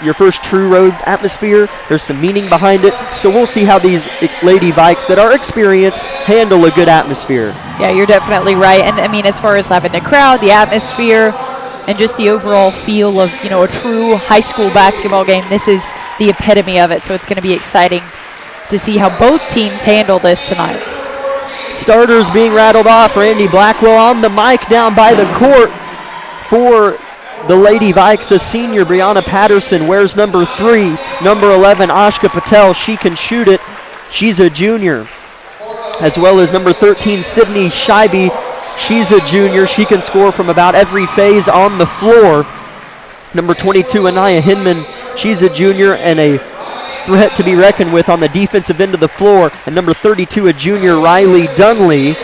your first true road atmosphere. There's some meaning behind it. So we'll see how these Lady Vikes that are experienced handle a good atmosphere. Yeah, you're definitely right. And I mean, as far as having the crowd, the atmosphere, and just the overall feel of, a true high school basketball game, this is the epitome of it. So it's going to be exciting to see how both teams handle this tonight. Starters being rattled off. Randy Blackwell on the mic down by the court for the Lady Vikes. A senior, Brianna Patterson, wears number 3. Number 11, Ashka Patel. She can shoot it. She's a junior. As well as number 13, Sydney Scheibe. She's a junior. She can score from about every phase on the floor. Number 22, Anaya Hinman. She's a junior and a threat to be reckoned with on the defensive end of the floor. And number 32, a junior, Riley Dunley,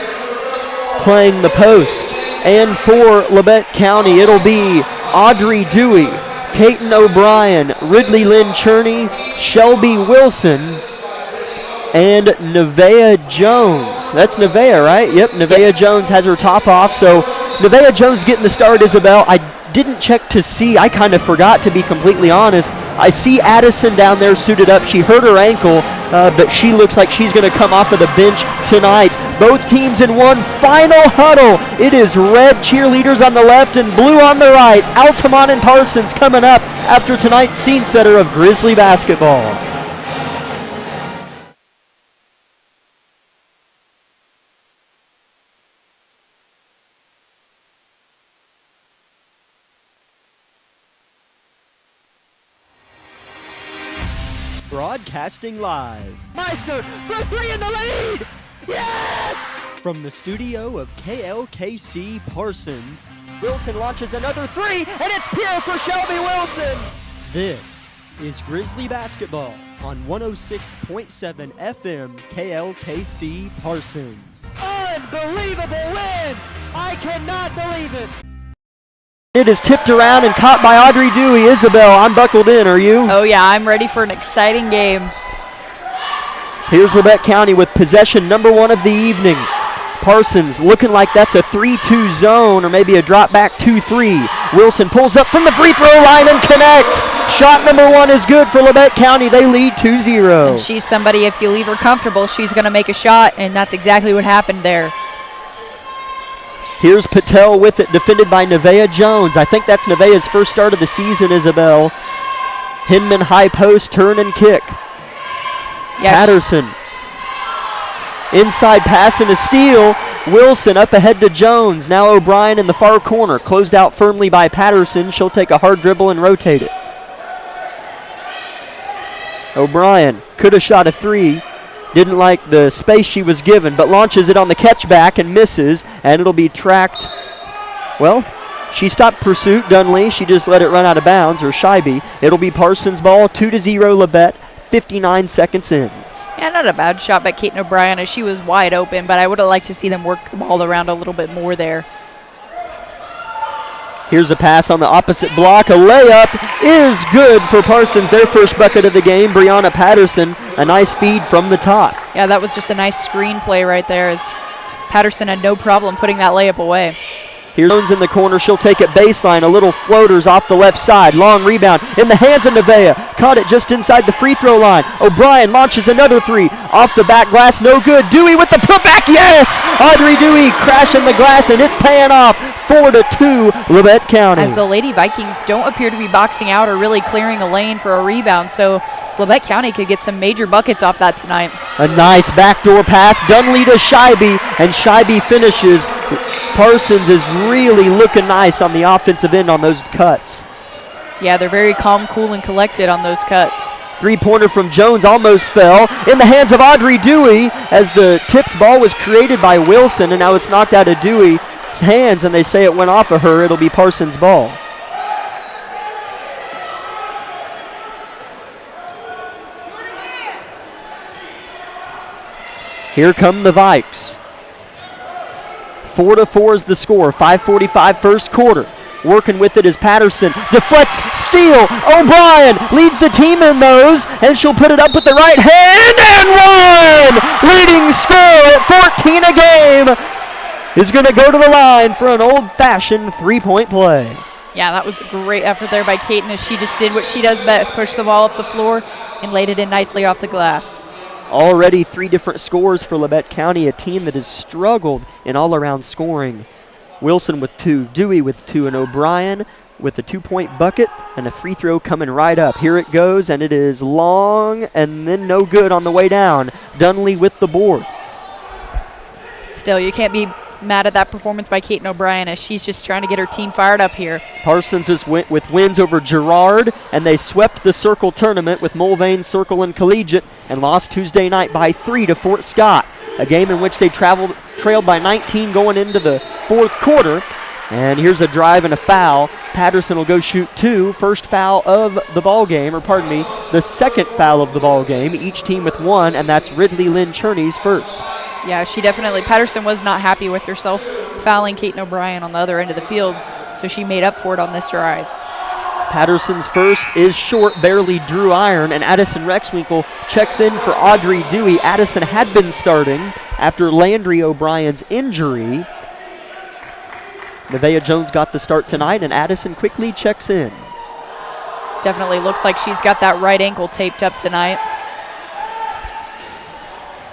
playing the post. And for Labette County, it'll be Audrey Dewey, Kaiten O'Brien, Ridley Lynn Cherney, Shelby Wilson, and Nevaeh Jones. That's Nevaeh, right? Yep, Nevaeh Jones has her top off. So Nevaeh Jones getting the start, Isabel. I didn't check to see. I kind of forgot, to be completely honest. I see Addison down there suited up. She hurt her ankle, but she looks like she's going to come off of the bench tonight. Both teams in one final huddle. It is red cheerleaders on the left and blue on the right. Altamont and Parsons coming up after tonight's scene setter of Grizzly basketball. Broadcasting live. Meister for 3 in the lead! Yes! From the studio of KLKC Parsons, Wilson launches another 3, and it's pure for Shelby Wilson! This is Grizzly basketball on 106.7 FM KLKC Parsons. Unbelievable win! I cannot believe it! It is tipped around and caught by Audrey Dewey. Isabel, I'm buckled in. Are you? Oh, yeah, I'm ready for an exciting game. Here's Labette County with possession number 1 of the evening. Parsons looking like that's a 3-2 zone or maybe a drop back 2-3. Wilson pulls up from the free throw line and connects. Shot number 1 is good for Labette County. They lead 2-0. And she's somebody, if you leave her comfortable, she's going to make a shot, and that's exactly what happened there. Here's Patel with it, defended by Nevaeh Jones. I think that's Nevaeh's first start of the season, Isabel. Hinman high post, turn and kick. Yes. Patterson. Inside pass and a steal. Wilson up ahead to Jones. Now O'Brien in the far corner. Closed out firmly by Patterson. She'll take a hard dribble and rotate it. O'Brien could have shot a 3. Didn't like the space she was given, but launches it on the catch back and misses, and it'll be tracked. Well, she stopped pursuit, Dunley. She just let it run out of bounds, or Scheibe. It'll be Parsons ball, 2-0 Labette, 59 seconds in. Yeah, not a bad shot by Kaiten O'Brien, as she was wide open, but I would have liked to see them work the ball around a little bit more there. Here's a pass on the opposite block. A layup is good for Parsons. Their first bucket of the game. Brianna Patterson, a nice feed from the top. Yeah, that was just a nice screen play right there, as Patterson had no problem putting that layup away. Here's Jones in the corner. She'll take it baseline. A little floaters off the left side. Long rebound in the hands of Nevaeh. Caught it just inside the free throw line. O'Brien launches another 3. Off the back glass, no good. Dewey with the putback, yes! Audrey Dewey crashing the glass, and it's paying off. 4-2 Labette County. As the Lady Vikings don't appear to be boxing out or really clearing a lane for a rebound, so Labette County could get some major buckets off that tonight. A nice backdoor pass. Dunley to Scheibe, and Scheibe finishes. Parsons is really looking nice on the offensive end on those cuts. Yeah, they're very calm, cool, and collected on those cuts. 3-pointer from Jones almost fell in the hands of Audrey Dewey as the tipped ball was created by Wilson, and now it's knocked out of Dewey's hands, and they say it went off of her. It'll be Parsons' ball. Here come the Vikes. 4-4 is the score. 5:45 first quarter. Working with it is Patterson. Deflect, steal. O'Brien leads the team in those, and she'll put it up with the right hand and one! Leading score at 14 a game is going to go to the line for an old-fashioned 3-point play. Yeah, that was a great effort there by Caton as she just did what she does best, push the ball up the floor and laid it in nicely off the glass. Already 3 different scores for Labette County, a team that has struggled in all-around scoring. Wilson with 2, Dewey with 2, and O'Brien with a 2-point bucket and a free throw coming right up. Here it goes, and it is long and then no good on the way down. Dunley with the board. Still, you can't be mad at that performance by Caton O'Brien as she's just trying to get her team fired up here. Parsons is with wins over Girard, and they swept the Circle tournament with Mulvane, Circle, and Collegiate and lost Tuesday night by 3 to Fort Scott, a game in which they trailed by 19 going into the 4th quarter. And here's a drive and a foul. Patterson will go shoot 2. First foul of the ball game, or pardon me, the second foul of the ball game. Each team with 1, and that's Ridley Lynn Cherney's first. Yeah, Patterson was not happy with herself fouling Caton O'Brien on the other end of the field, so she made up for it on this drive. Patterson's first is short, barely drew iron, and Addison Rexwinkle checks in for Audrey Dewey. Addison had been starting after Landry O'Brien's injury. Nevaeh Jones got the start tonight, and Addison quickly checks in. Definitely looks like she's got that right ankle taped up tonight.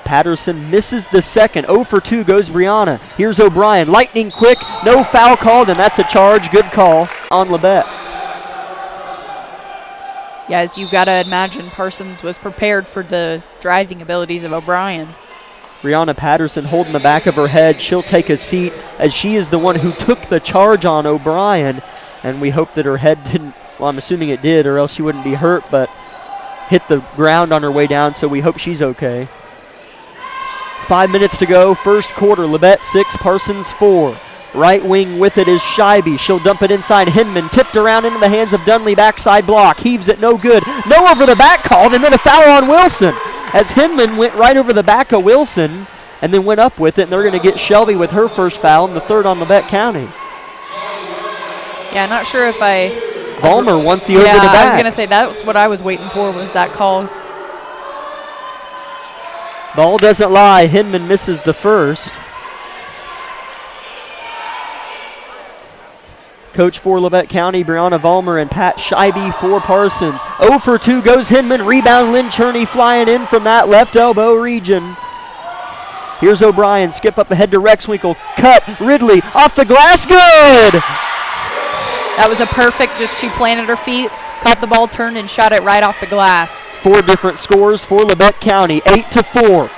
Patterson misses the second. 0 for 2 goes Brianna. Here's O'Brien. Lightning quick. No foul called, and that's a charge. Good call on Labette. Yeah, as you've got to imagine, Parsons was prepared for the driving abilities of O'Brien. Brianna Patterson holding the back of her head. She'll take a seat as she is the one who took the charge on O'Brien, and we hope that her head didn't, well, I'm assuming it did, or else she wouldn't be hurt, but hit the ground on her way down, so we hope she's okay. 5 minutes to go, first quarter. Labette 6, Parsons 4. Right wing with it is Scheibe. She'll dump it inside Hinman. Tipped around into the hands of Dunley. Backside block. Heaves it, no good. No over the back called, and then a foul on Wilson. As Hinman went right over the back of Wilson and then went up with it, and they're going to get Shelby with her first foul and the third on Labette County. Yeah, not sure if I... Vollmer wants the over the back. I was going to say that's what I was waiting for, was that call. Ball doesn't lie. Hinman misses the first. Coach for Labette County, Brianna Vollmer, and Pat Scheibe for Parsons. 0 for 2 goes Hinman. Rebound, Lynn Cherney flying in from that left elbow region. Here's O'Brien. Skip up ahead to Rexwinkle. Cut. Ridley off the glass. Good! That was a perfect, she planted her feet, caught the ball, turned, and shot it right off the glass. 4 different scores for Labette County. 8-4.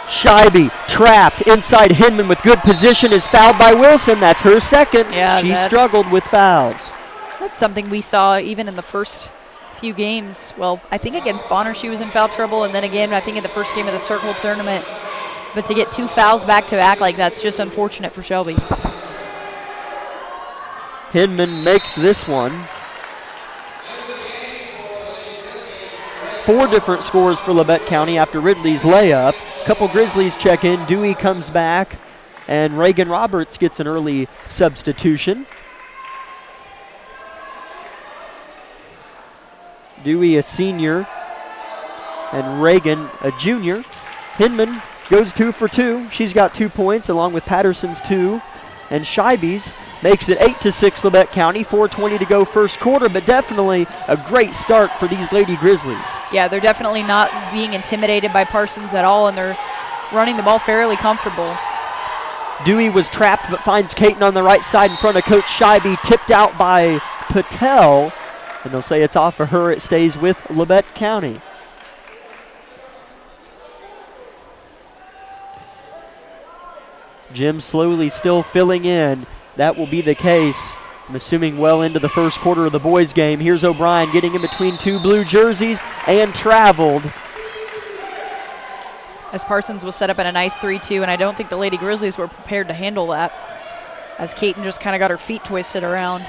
Scheibe trapped inside Hinman with good position, is fouled by Wilson. That's her second. Yeah, she struggled with fouls. That's something we saw even in the first few games. Well, I think against Bonner she was in foul trouble, and then again I think in the first game of the Circle tournament. But to get 2 fouls back to back like that's just unfortunate for Shelby. Hinman makes this one. 4 different scores for Labette County after Ridley's layup. Couple Grizzlies check in. Dewey comes back, and Reagan Roberts gets an early substitution. Dewey a senior, and Reagan a junior. Hinman goes 2 for 2. She's got 2 points along with Patterson's 2. And Scheibe's makes it 8-6 Labette County. 4:20 to go first quarter, but definitely a great start for these Lady Grizzlies. Yeah, they're definitely not being intimidated by Parsons at all, and they're running the ball fairly comfortable. Dewey was trapped but finds Caton on the right side in front of Coach Scheibe, tipped out by Patel, and they'll say it's off for her. It stays with Labette County. Jim slowly still filling in. That will be the case, I'm assuming, well into the first quarter of the boys' game. Here's O'Brien getting in between 2 blue jerseys and traveled. As Parsons was set up in a nice 3-2, and I don't think the Lady Grizzlies were prepared to handle that, as Caton just kind of got her feet twisted around.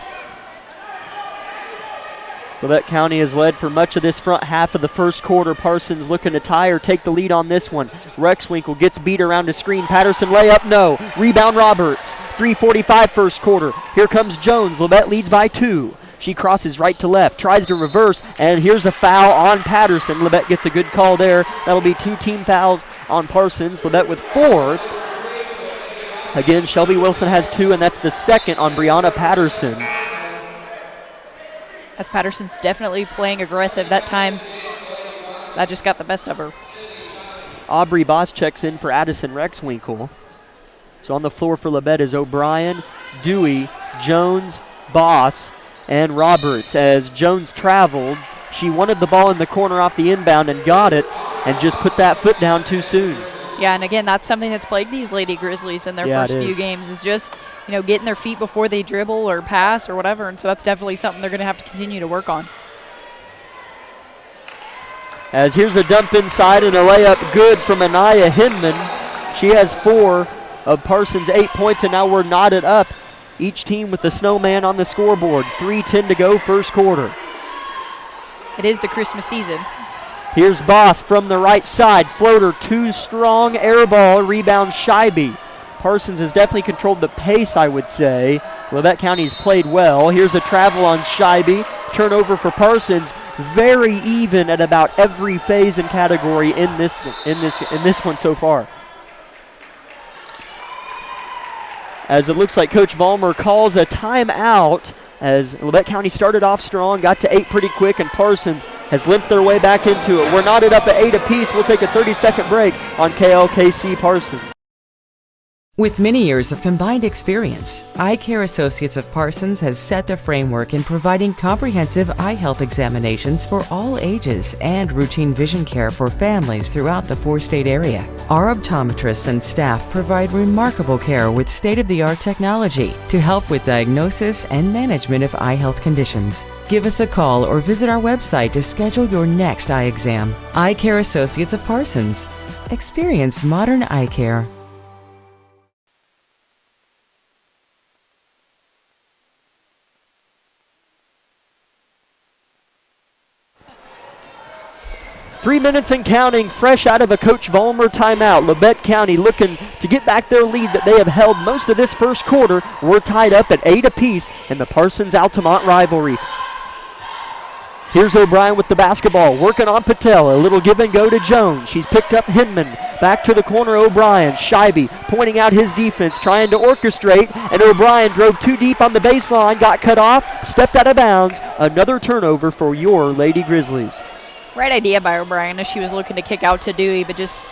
Labette County has led for much of this front half of the first quarter. Parsons looking to tie or take the lead on this one. Rexwinkle gets beat around a screen. Patterson layup, no. Rebound Roberts. 3:45 first quarter. Here comes Jones. Labette leads by 2. She crosses right to left, tries to reverse, and here's a foul on Patterson. Labette gets a good call there. That'll be 2 team fouls on Parsons. Labette with 4. Again, Shelby Wilson has 2, and that's the second on Brianna Patterson. As Patterson's definitely playing aggressive. That time, that just got the best of her. Aubrey Boss checks in for Addison Rexwinkle. So on the floor for Labette is O'Brien, Dewey, Jones, Boss, and Roberts. As Jones traveled, she wanted the ball in the corner off the inbound and got it, and just put that foot down too soon. Yeah, and again, that's something that's plagued these Lady Grizzlies in their first few games, is just, getting their feet before they dribble or pass or whatever, and so that's definitely something they're going to have to continue to work on. As here's a dump inside and a layup good from Anaya Hinman. She has 4 of Parsons' 8 points, and now we're knotted up. Each team with the snowman on the scoreboard. 3:10 to go, first quarter. It is the Christmas season. Here's Boss from the right side. Floater, too strong, air ball, rebound Scheibe. Parsons has definitely controlled the pace, I would say. Labette County's played well. Here's a travel on Scheibe. Turnover for Parsons. Very even at about every phase and category in this one so far. As it looks like Coach Vollmer calls a timeout, as Labette County started off strong, got to 8 pretty quick, and Parsons has limped their way back into it. We're knotted up at 8 apiece. We'll take a 30-second break on KLKC Parsons. With many years of combined experience, Eye Care Associates of Parsons has set the framework in providing comprehensive eye health examinations for all ages and routine vision care for families throughout the 4-state area. Our optometrists and staff provide remarkable care with state-of-the-art technology to help with diagnosis and management of eye health conditions. Give us a call or visit our website to schedule your next eye exam. Eye Care Associates of Parsons. Experience modern eye care. Three minutes and counting, fresh out of a Coach Vollmer timeout. Labette County looking to get back their lead that they have held most of this first quarter. We're tied up at 8 apiece in the Parsons-Altamont rivalry. Here's O'Brien with the basketball, working on Patel. A little give and go to Jones. She's picked up Hinman. Back to the corner, O'Brien. Scheibe pointing out his defense, trying to orchestrate, and O'Brien drove too deep on the baseline, got cut off, stepped out of bounds. Another turnover for your Lady Grizzlies. Right idea by O'Brien as she was looking to kick out to Dewey, but just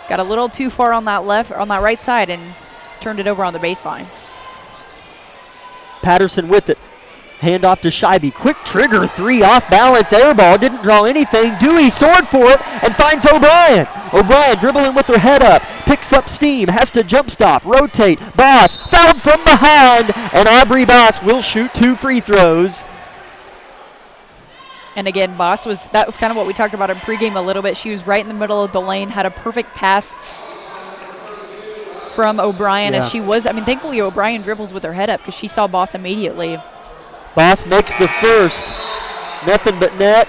got a little too far on that right side and turned it over on the baseline. Patterson with it. Hand off to Scheibe. Quick trigger 3 off balance air ball. Didn't draw anything. Dewey soared for it and finds O'Brien. O'Brien dribbling with her head up. Picks up steam. Has to jump stop. Rotate. Boss fouled from behind. And Aubrey Boss will shoot 2 free throws. And again, that was kind of what we talked about in pregame a little bit. She was right in the middle of the lane, had a perfect pass from O'Brien as she was. Thankfully O'Brien dribbles with her head up because she saw Boss immediately. Boss makes the first. Nothing but net.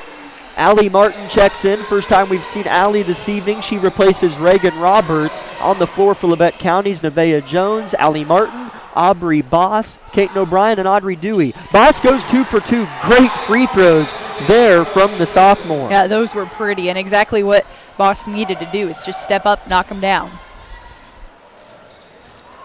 Allie Martin checks in. First time we've seen Allie this evening. She replaces Reagan Roberts. On the floor for Labette County's Nevaeh Jones, Allie Martin, Aubrey Boss, Kate O'Brien, and Audrey Dewey. Boss goes 2 for 2. Great free throws there from the sophomore. Yeah, those were pretty, and exactly what Boss needed to do is just step up, knock them down.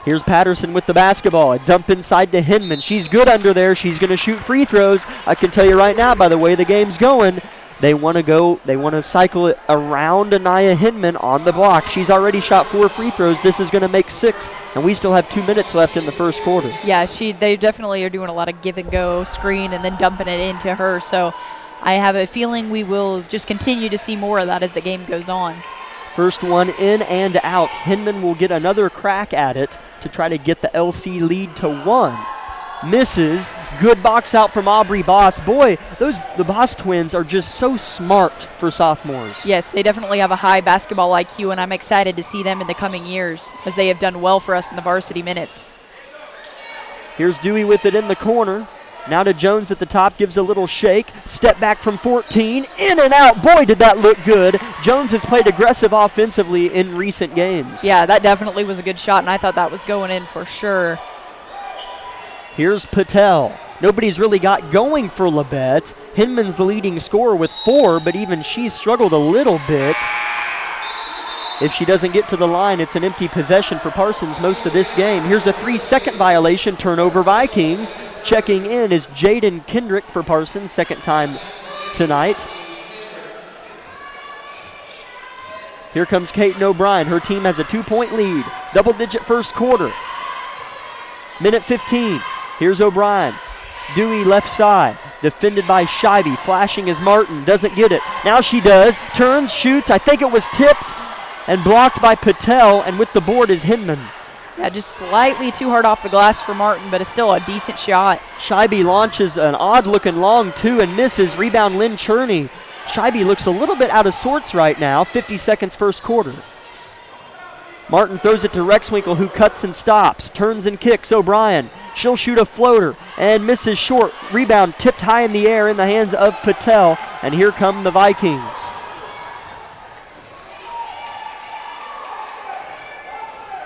Here's Patterson with the basketball. A dump inside to Hinman. She's good under there. She's going to shoot free throws. I can tell you right now, by the way the game's going, they want to cycle it around Anaya Hinman on the block. She's already shot 4 free throws. This is going to make 6, and we still have 2 minutes left in the first quarter. Yeah, they definitely are doing a lot of give and go, screen, and then dumping it into her. So I have a feeling we will just continue to see more of that as the game goes on. First one in and out. Hinman will get another crack at it to try to get the LC lead to 1. Misses. Good box out from Aubrey Boss. Boy, the Boss twins are just so smart for sophomores. Yes, they definitely have a high basketball IQ, and I'm excited to see them in the coming years as they have done well for us in the varsity minutes. Here's Dewey with it in the corner. Now to Jones at the top, gives a little shake. Step back from 14, in and out. Boy, did that look good. Jones has played aggressive offensively in recent games. Yeah, that definitely was a good shot, and I thought that was going in for sure. Here's Patel. Nobody's really got going for Labette. Hinman's the leading scorer with 4, but even she struggled a little bit. If she doesn't get to the line, it's an empty possession for Parsons most of this game. Here's a 3-second violation, turnover Vikings. Checking in is Jaden Kendrick for Parsons, second time tonight. Here comes Kaiten O'Brien. Her team has a 2-point lead. Double-digit first quarter. Minute 15. Here's O'Brien. Dewey left side. Defended by Scheibe. Flashing is Martin. Doesn't get it. Now she does. Turns, shoots. I think it was tipped and blocked by Patel. And with the board is Hinman. Yeah, just slightly too hard off the glass for Martin, but it's still a decent shot. Scheibe launches an odd-looking long two and misses. Rebound Lynn Cherney. Scheibe looks a little bit out of sorts right now. 50 seconds first quarter. Martin throws it to Rexwinkle, who cuts and stops. Turns and kicks O'Brien. She'll shoot a floater and misses short. Rebound tipped high in the air in the hands of Patel. And here come the Vikings.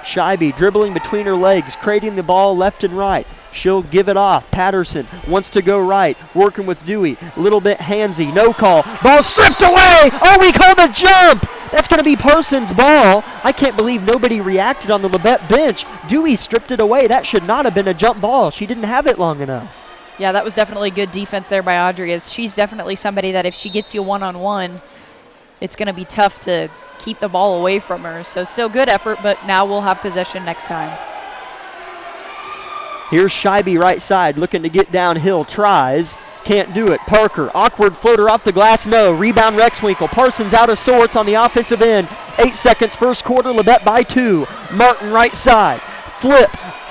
Scheibe dribbling between her legs, creating the ball left and right. She'll give it off. Patterson wants to go right, working with Dewey. A little bit handsy, no call. Ball stripped away! Oh, we called a jump! That's going to be Parsons' ball. I can't believe nobody reacted on the Labette bench. Dewey stripped it away. That should not have been a jump ball. She didn't have it long enough. Yeah, that was definitely good defense there by Audrey. As she's definitely somebody that if she gets you one-on-one, it's going to be tough to keep the ball away from her. So still good effort, but now we'll have possession next time. Here's Scheibe right side, looking to get downhill, tries, can't do it. Parker, awkward floater off the glass, no. Rebound Rexwinkle. Parsons out of sorts on the offensive end. 8 seconds, first quarter, Labette by 2. Martin right side, flip,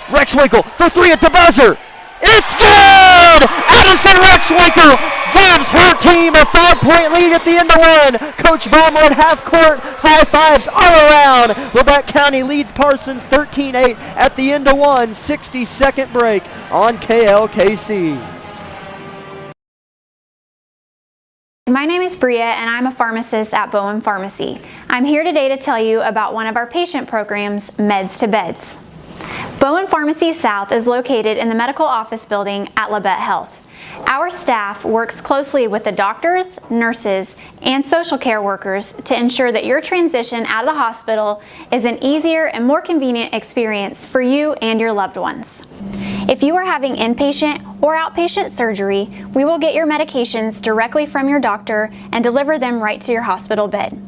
Rexwinkle for 3 at the buzzer. It's good! Addison Rexwinkle gives her team a 5-point lead at the end of one. Coach Baumler at half court, high fives all around. Labette County leads Parsons 13-8 at the end of one. 60-second break on KLKC. My name is Bria and I'm a pharmacist at Bowen Pharmacy. I'm here today to tell you about one of our patient programs, Meds to Beds. Bowen Pharmacy South is located in the medical office building at Labette Health. Our staff works closely with the doctors, nurses, and social care workers to ensure that your transition out of the hospital is an easier and more convenient experience for you and your loved ones. If you are having inpatient or outpatient surgery, we will get your medications directly from your doctor and deliver them right to your hospital bed.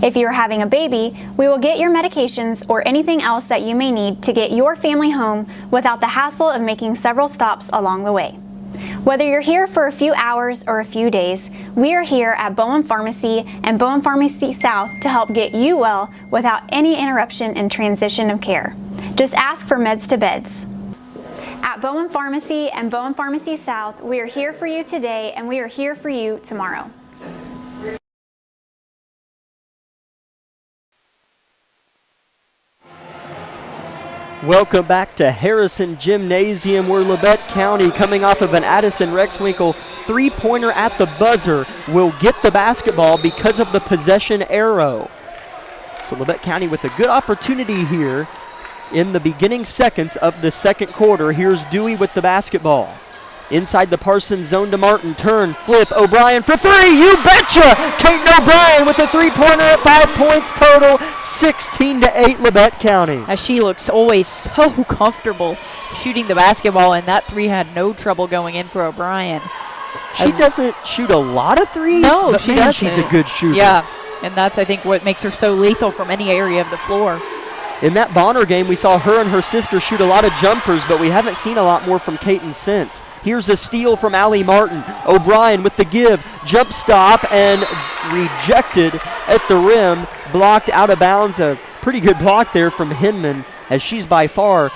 If you are having a baby, we will get your medications or anything else that you may need to get your family home without the hassle of making several stops along the way. Whether you're here for a few hours or a few days, we are here at Bowen Pharmacy and Bowen Pharmacy South to help get you well without any interruption in transition of care. Just ask for Meds to Beds. At Bowen Pharmacy and Bowen Pharmacy South, we are here for you today and we are here for you tomorrow. Welcome back to Harrison Gymnasium, where Labette County, coming off of an Addison Rexwinkle three-pointer at the buzzer, will get the basketball because of the possession arrow. So Labette County with a good opportunity here in the beginning seconds of the second quarter. Here's Dewey with the basketball. Inside the Parsons zone to Martin. Turn, flip, O'Brien for 3. You betcha! Kaiten O'Brien with a three-pointer at 5 points total. 16-8 Labette County. As she looks always so comfortable shooting the basketball, and that 3 had no trouble going in for O'Brien. She doesn't shoot a lot of threes, no, but she man, doesn't. she's a good shooter. Yeah, and that's, I think, what makes her so lethal from any area of the floor. In that Bonner game, we saw her and her sister shoot a lot of jumpers, but we haven't seen a lot more from Kaiten since. Here's a steal from Allie Martin. O'Brien with the give. Jump stop and rejected at the rim. Blocked out of bounds. A pretty good block there from Hinman, as she's by far,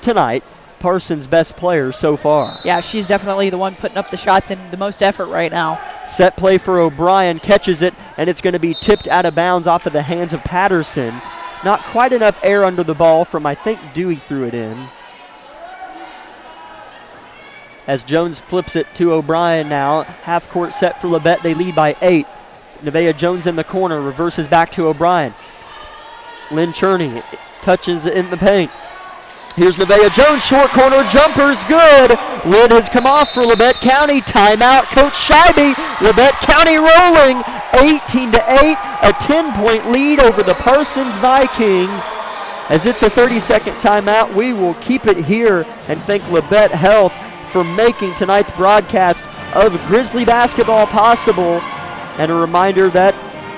tonight, Parsons' best player so far. Yeah, she's definitely the one putting up the shots and the most effort right now. Set play for O'Brien. Catches it, and it's going to be tipped out of bounds off of the hands of Patterson. Not quite enough air under the ball from, I think, Dewey threw it in. As Jones flips it to O'Brien now. Half court set for Labette. They lead by 8. Nevaeh Jones in the corner. Reverses back to O'Brien. Lynn Cherney touches it in the paint. Here's Nevaeh Jones. Short corner jumper's good. Lynn has come off for Labette County. Timeout, Coach Scheibe. Labette County rolling. 18-8, a 10-point lead over the Parsons Vikings. As it's a 30-second timeout, we will keep it here and thank Labette Health for making tonight's broadcast of Grizzly basketball possible. And a reminder that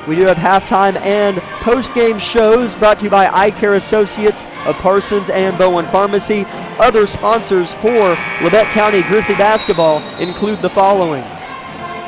we do have halftime and post-game shows brought to you by Eye Care Associates of Parsons and Bowen Pharmacy. Other sponsors for Labette County Grizzly basketball include the following: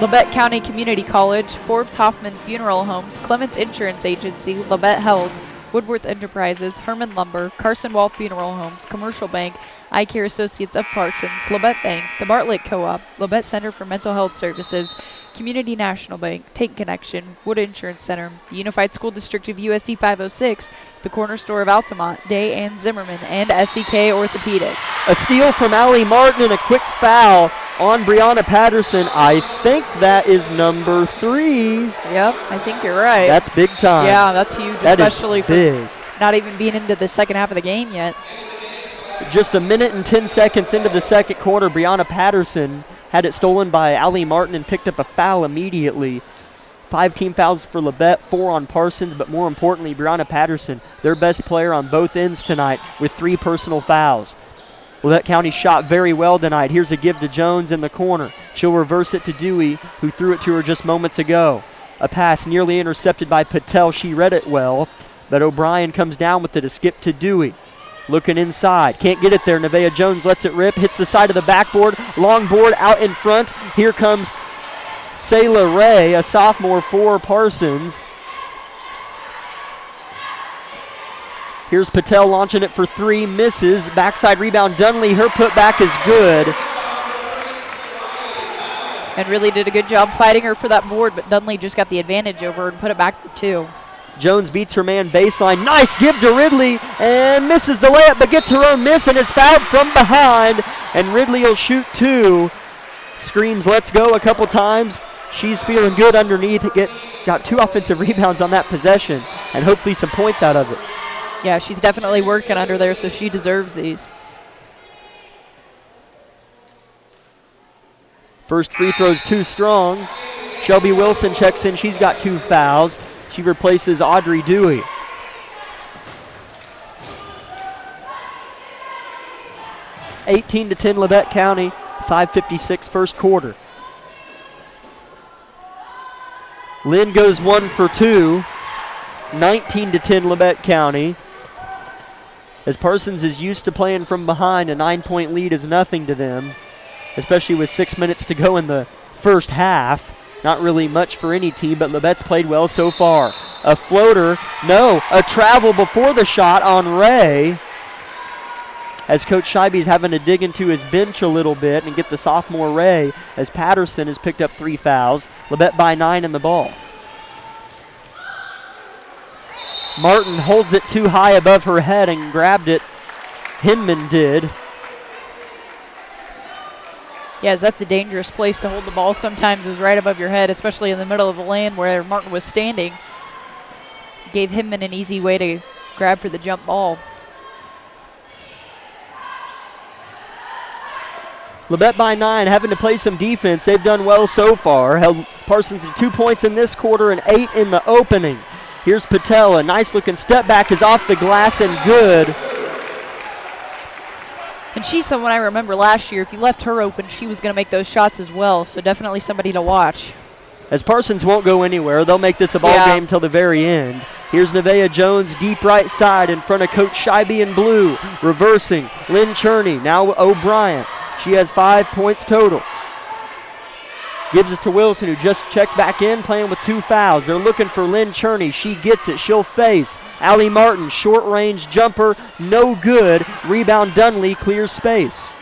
Labette County Community College, Forbes Hoffman Funeral Homes, Clements Insurance Agency, Labette Health, Woodworth Enterprises, Herman Lumber, Carson Wall Funeral Homes, Commercial Bank, Eye Care Associates of Parsons, Labette Bank, the Bartlett Co-op, Labette Center for Mental Health Services, Community National Bank, Tank Connection, Wood Insurance Center, the Unified School District of USD 506, the Corner Store of Altamont, Day and Zimmerman, and SEK Orthopedic. A steal from Allie Martin and a quick foul on Brianna Patterson. I think that is number 3. Yep, I think you're right. That's big time. Yeah, that's huge, That especially is big. for not even being into the second half of the game yet. Just a minute and 10 seconds into the second quarter, Brianna Patterson had it stolen by Allie Martin and picked up a foul immediately. 5 team fouls for Labette, 4 on Parsons, but more importantly, Brianna Patterson, their best player on both ends tonight with 3 personal fouls. Labette County shot very well tonight. Here's a give to Jones in the corner. She'll reverse it to Dewey, who threw it to her just moments ago. A pass nearly intercepted by Patel. She read it well, but O'Brien comes down with it, a skip to Dewey. Looking inside, can't get it there. Nevaeh Jones lets it rip, hits the side of the backboard, long board out in front. Here comes Sayla Ray, a sophomore for Parsons. Here's Patel launching it for 3, misses. Backside rebound, Dunley, her putback is good. And really did a good job fighting her for that board, but Dunley just got the advantage over her and put it back for 2. Jones beats her man baseline. Nice give to Ridley and misses the layup, but gets her own miss and is fouled from behind. And Ridley will shoot 2. Screams, let's go a couple times. She's feeling good underneath. Got 2 offensive rebounds on that possession and hopefully some points out of it. Yeah, she's definitely working under there, so she deserves these. First free throw's too strong. Shelby Wilson checks in. She's got 2 fouls. She replaces Audrey Dewey. (18-10) Labette County, 5:56 first quarter. Lynn goes 1 for 2. 19-10 Labette County. As Parsons is used to playing from behind, a 9-point lead is nothing to them, especially with 6 minutes to go in the first half. Not really much for any team, but Labette's played well so far. A floater, no, a travel before the shot on Ray. As Coach Scheibe's having to dig into his bench a little bit and get the sophomore Ray, as Patterson has picked up 3 fouls. Labette by 9 in the ball. Martin holds it too high above her head and grabbed it. Hinman did. Yes, that's a dangerous place to hold the ball sometimes, is right above your head, especially in the middle of the lane where Martin was standing. Gave Hinman an easy way to grab for the jump ball. Labette by 9, having to play some defense. They've done well so far. Held Parsons to 2 points in this quarter and 8 in the opening. Here's Patel, a nice looking step back is off the glass and good. And she's someone I remember last year. If you left her open, she was going to make those shots as well, so definitely somebody to watch. As Parsons won't go anywhere, they'll make this a ball game till the very end. Here's Nevaeh Jones, deep right side in front of Coach Scheibe in blue. Reversing, Lynn Cherney, now O'Brien. She has 5 points total. Gives it to Wilson, who just checked back in, playing with 2 fouls. They're looking for Lynn Cherney. She gets it. She'll face Allie Martin. Short-range jumper, no good. Rebound Dunley, clears space.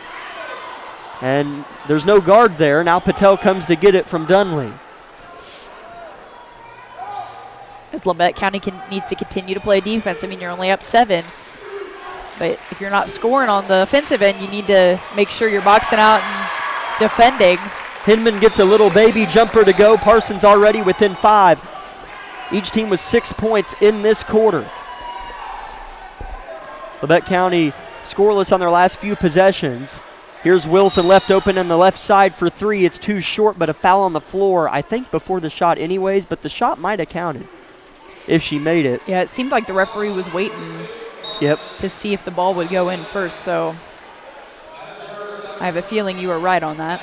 And there's no guard there. Now Patel comes to get it from Dunley. As Labette County needs to continue to play defense. I mean, you're only up 7. But if you're not scoring on the offensive end, you need to make sure you're boxing out and defending. Hinman gets a little baby jumper to go. Parsons already within 5. Each team was 6 points in this quarter. Labette County scoreless on their last few possessions. Here's Wilson left open on the left side for three. It's too short, but a foul on the floor, I think before the shot anyways, but the shot might have counted if she made it. Yeah, it seemed like the referee was waiting to see if the ball would go in first, so I have a feeling you were right on that.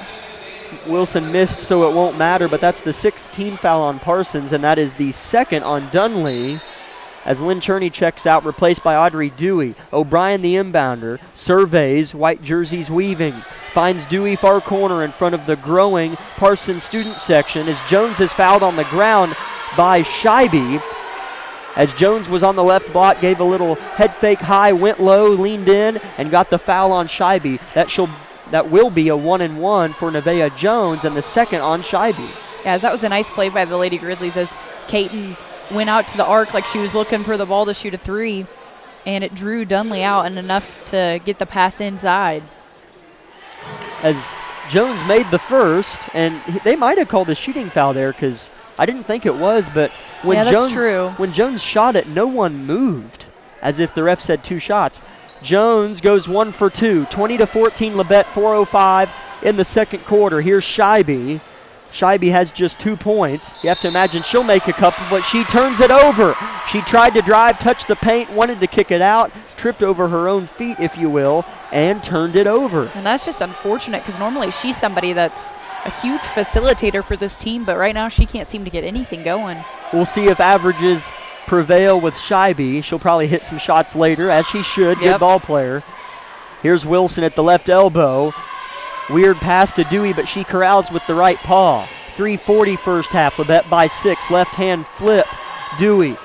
Wilson missed, so it won't matter, but that's the 6th team foul on Parsons, and that is the 2nd on Dunley. As Lynn Cherney checks out, replaced by Audrey Dewey. O'Brien, the inbounder, surveys, white jerseys weaving. Finds Dewey far corner in front of the growing Parsons student section as Jones is fouled on the ground by Scheibe. As Jones was on the left block, gave a little head fake high, went low, leaned in, and got the foul on Scheibe. That will be a 1-and-1 for Nevaeh Jones, and the 2nd on Scheibe. Yeah, that was a nice play by the Lady Grizzlies as Caton went out to the arc like she was looking for the ball to shoot a three, and it drew Dunley out and enough to get the pass inside. As Jones made the first, and they might have called a shooting foul there because I didn't think it was, but when Jones shot it, no one moved, as if the ref said 2 shots. Jones goes 1 for 2, 20-14 Labette, 4:05 in the second quarter. Here's Scheibe. Scheibe has just 2 points. You have to imagine she'll make a couple, but she turns it over. She tried to drive, touch the paint, wanted to kick it out, tripped over her own feet, if you will, and turned it over. And that's just unfortunate because normally she's somebody that's a huge facilitator for this team, but right now she can't seem to get anything going. We'll see if averages prevail with Scheibe. She'll probably hit some shots later, as she should. Good ball player. Here's Wilson at the left elbow. Weird pass to Dewey, but she corrals with the right paw. 3:40 first half. Labette by 6. Left hand flip. Dewey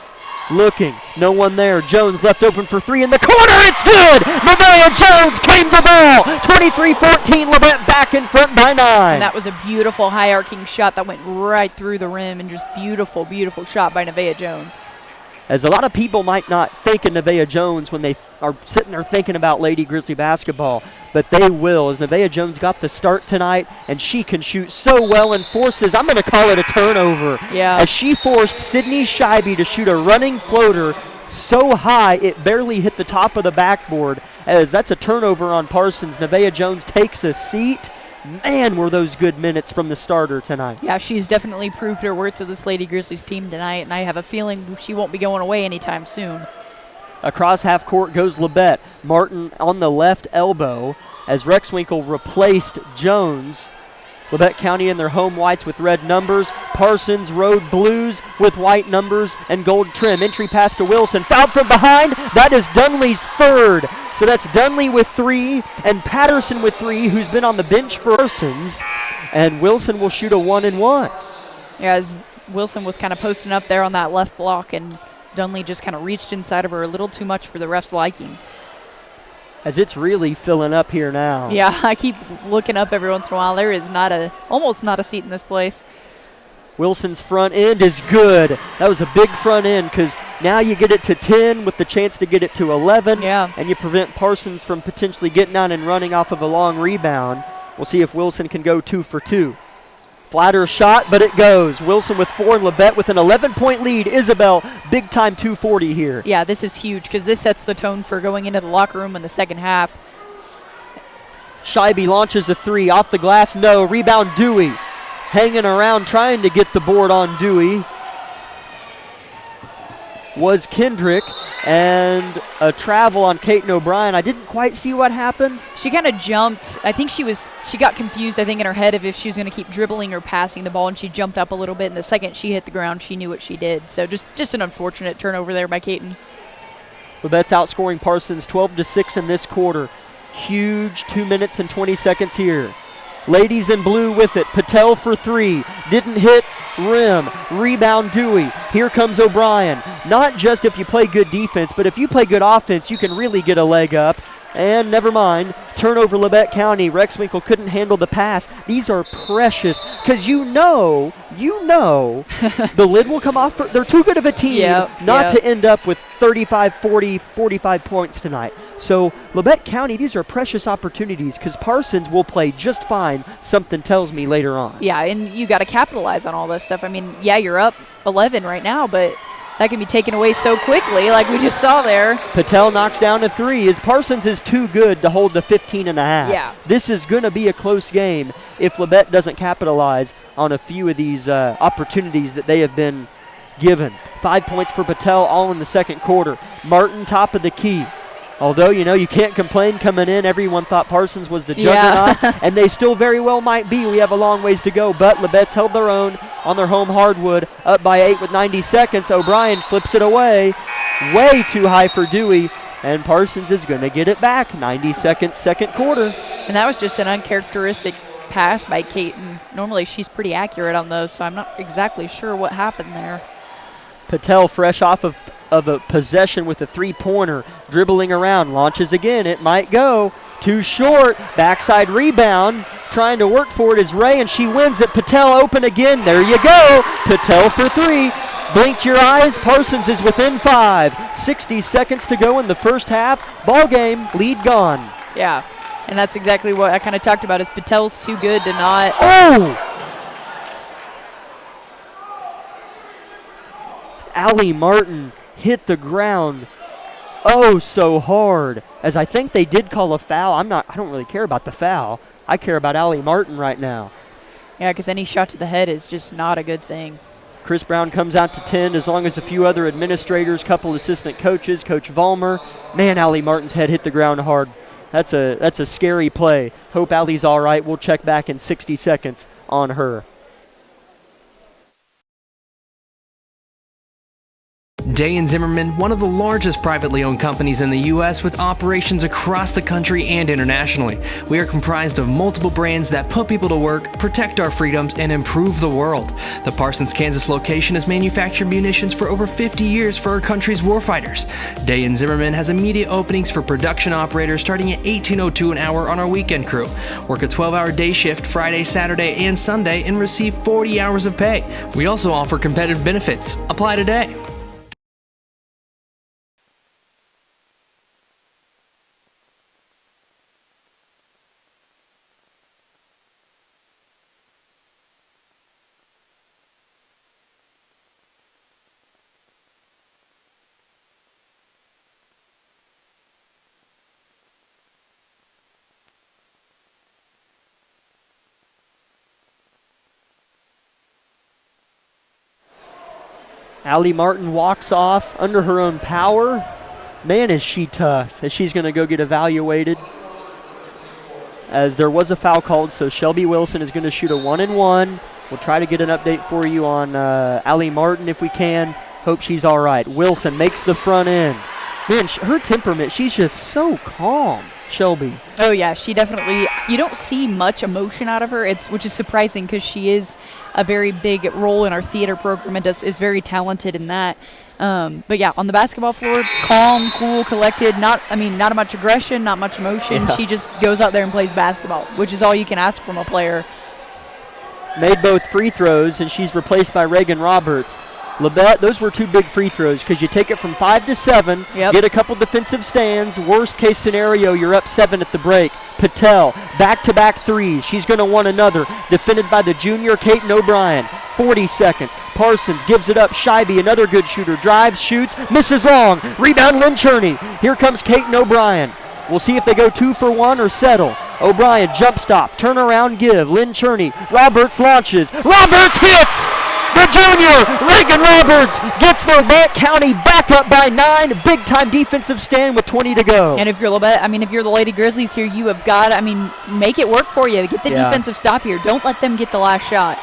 looking. No one there. Jones left open for 3 in the corner. It's good! Nevaeh Jones claimed the ball. 23-14. Labette back in front by 9. And that was a beautiful high arcing shot that went right through the rim, and just beautiful, beautiful shot by Nevaeh Jones. As a lot of people might not think of Nevaeh Jones when they are sitting there thinking about Lady Grizzly basketball, but they will, as Nevaeh Jones got the start tonight, and she can shoot so well and forces, I'm going to call it a turnover, as she forced Sydney Scheibe to shoot a running floater so high it barely hit the top of the backboard, as that's a turnover on Parsons. Nevaeh Jones takes a seat. Man, were those good minutes from the starter tonight. Yeah, she's definitely proved her worth to this Lady Grizzlies team tonight, and I have a feeling she won't be going away anytime soon. Across half court goes Labette. Martin on the left elbow as Rexwinkle replaced Jones. Labette County in their home whites with red numbers. Parsons road blues with white numbers and gold trim. Entry pass to Wilson. Fouled from behind. That is Dunley's 3rd. So that's Dunley with 3 and Patterson with 3, who's been on the bench for Parsons. And Wilson will shoot a 1-and-1. Yeah, as Wilson was kind of posting up there on that left block, and Dunley just kind of reached inside of her a little too much for the ref's liking. As it's really filling up here now. Yeah, I keep looking up every once in a while. There is almost not a seat in this place. Wilson's front end is good. That was a big front end because now you get it to 10 with the chance to get it to 11. Yeah. And you prevent Parsons from potentially getting out and running off of a long rebound. We'll see if Wilson can go 2 for 2. Flatter shot, but it goes. Wilson with 4 and Labette with an 11-point lead. Isabel, big time 240 here. Yeah, this is huge because this sets the tone for going into the locker room in the second half. Scheibe launches a 3 off the glass. No. Rebound Dewey. Hanging around trying to get the board on Dewey was Kendrick, and a travel on Caton O'Brien. I didn't quite see what happened. She kind of jumped. I think she got confused, I think, in her head of if she was going to keep dribbling or passing the ball, and she jumped up a little bit, and the second she hit the ground, she knew what she did. So just an unfortunate turnover there by Caton. Labette's outscoring Parsons 12-6 in this quarter. Huge 2 minutes and 20 seconds here. Ladies in blue with it. Patel for 3. Didn't hit. Rim. Rebound Dewey. Here comes O'Brien. Not just if you play good defense, but if you play good offense, you can really get a leg up. And never mind. Turnover Labette County. Rexwinkle couldn't handle the pass. These are precious because you know the lid will come off. They're too good of a team not to end up with 35, 40, 45 points tonight. So Labette County, these are precious opportunities because Parsons will play just fine, something tells me later on. Yeah, and you got to capitalize on all this stuff. I mean, yeah, you're up 11 right now, but that can be taken away so quickly, like we just saw there. Patel knocks down a three as Parsons is too good to hold the 15 and a half. Yeah. This is going to be a close game if Labette doesn't capitalize on a few of these opportunities that they have been given. 5 points for Patel, all in the second quarter. Martin, top of the key. Although, you can't complain coming in. Everyone thought Parsons was the juggernaut, and they still very well might be. We have a long ways to go, but Labette's held their own on their home hardwood, up by 8 with 90 seconds. O'Brien flips it away, way too high for Dewey, and Parsons is going to get it back. 90 seconds, second quarter. And that was just an uncharacteristic pass by Caton. Normally she's pretty accurate on those, so I'm not exactly sure what happened there. Patel fresh off of a possession with a three-pointer, dribbling around, launches again, it might go. Too short, backside rebound, trying to work for it is Ray, and she wins it. Patel open again, there you go. Patel for three. Blinked your eyes, Parsons is within 5. 60 seconds to go in the first half. Ball game, lead gone. Yeah, and that's exactly what I kind of talked about, is Patel's too good to not. Oh! Allie Martin hit the ground so hard, as I think they did call a foul. I don't really care about the foul. I care about Allie Martin right now. Yeah, because any shot to the head is just not a good thing. Chris Brown comes out to 10, as long as a few other administrators, couple assistant coaches, Coach Vollmer. Man, Allie Martin's head hit the ground hard. That's a scary play. Hope Allie's all right. We'll check back in 60 seconds on her. Day & Zimmerman, one of the largest privately owned companies in the U.S. with operations across the country and internationally. We are comprised of multiple brands that put people to work, protect our freedoms, and improve the world. The Parsons, Kansas location has manufactured munitions for over 50 years for our country's warfighters. Day & Zimmerman has immediate openings for production operators starting at $18.02 an hour on our weekend crew. Work a 12-hour day shift Friday, Saturday, and Sunday and receive 40 hours of pay. We also offer competitive benefits. Apply today. Allie Martin walks off under her own power. Man, is she tough, as she's going to go get evaluated. As there was a foul called, so Shelby Wilson is going to shoot a 1-and-1. We'll try to get an update for you on Allie Martin if we can. Hope she's all right. Wilson makes the front end. Man, her temperament, she's just so calm, Shelby. Oh, yeah, she definitely, you don't see much emotion out of her, which is surprising because she is a very big role in our theater program and is very talented in that. But yeah, on the basketball floor, calm, cool, collected, not much aggression, not much emotion. Yeah. She just goes out there and plays basketball, which is all you can ask from a player. Made both free throws, and she's replaced by Reagan Roberts. Labette, those were two big free throws because you take it from 5 to 7, get a couple defensive stands. Worst case scenario, you're up 7 at the break. Patel, back-to-back threes. She's going to want another. Defended by the junior, Caton O'Brien. 40 seconds. Parsons gives it up. Scheibe, another good shooter. Drives, shoots, misses long. Rebound, Lynn Cherney. Here comes Caton O'Brien. We'll see if they go 2 for 1 or settle. O'Brien, jump stop, turn around, give. Lynn Cherney. Roberts launches. Roberts hits! The junior, Reagan Roberts, gets the Labette County back up by 9. Big-time defensive stand with 20 to go. And if you're Labette, if you're the Lady Grizzlies here, you have got to, make it work for you. Get the defensive stop here. Don't let them get the last shot.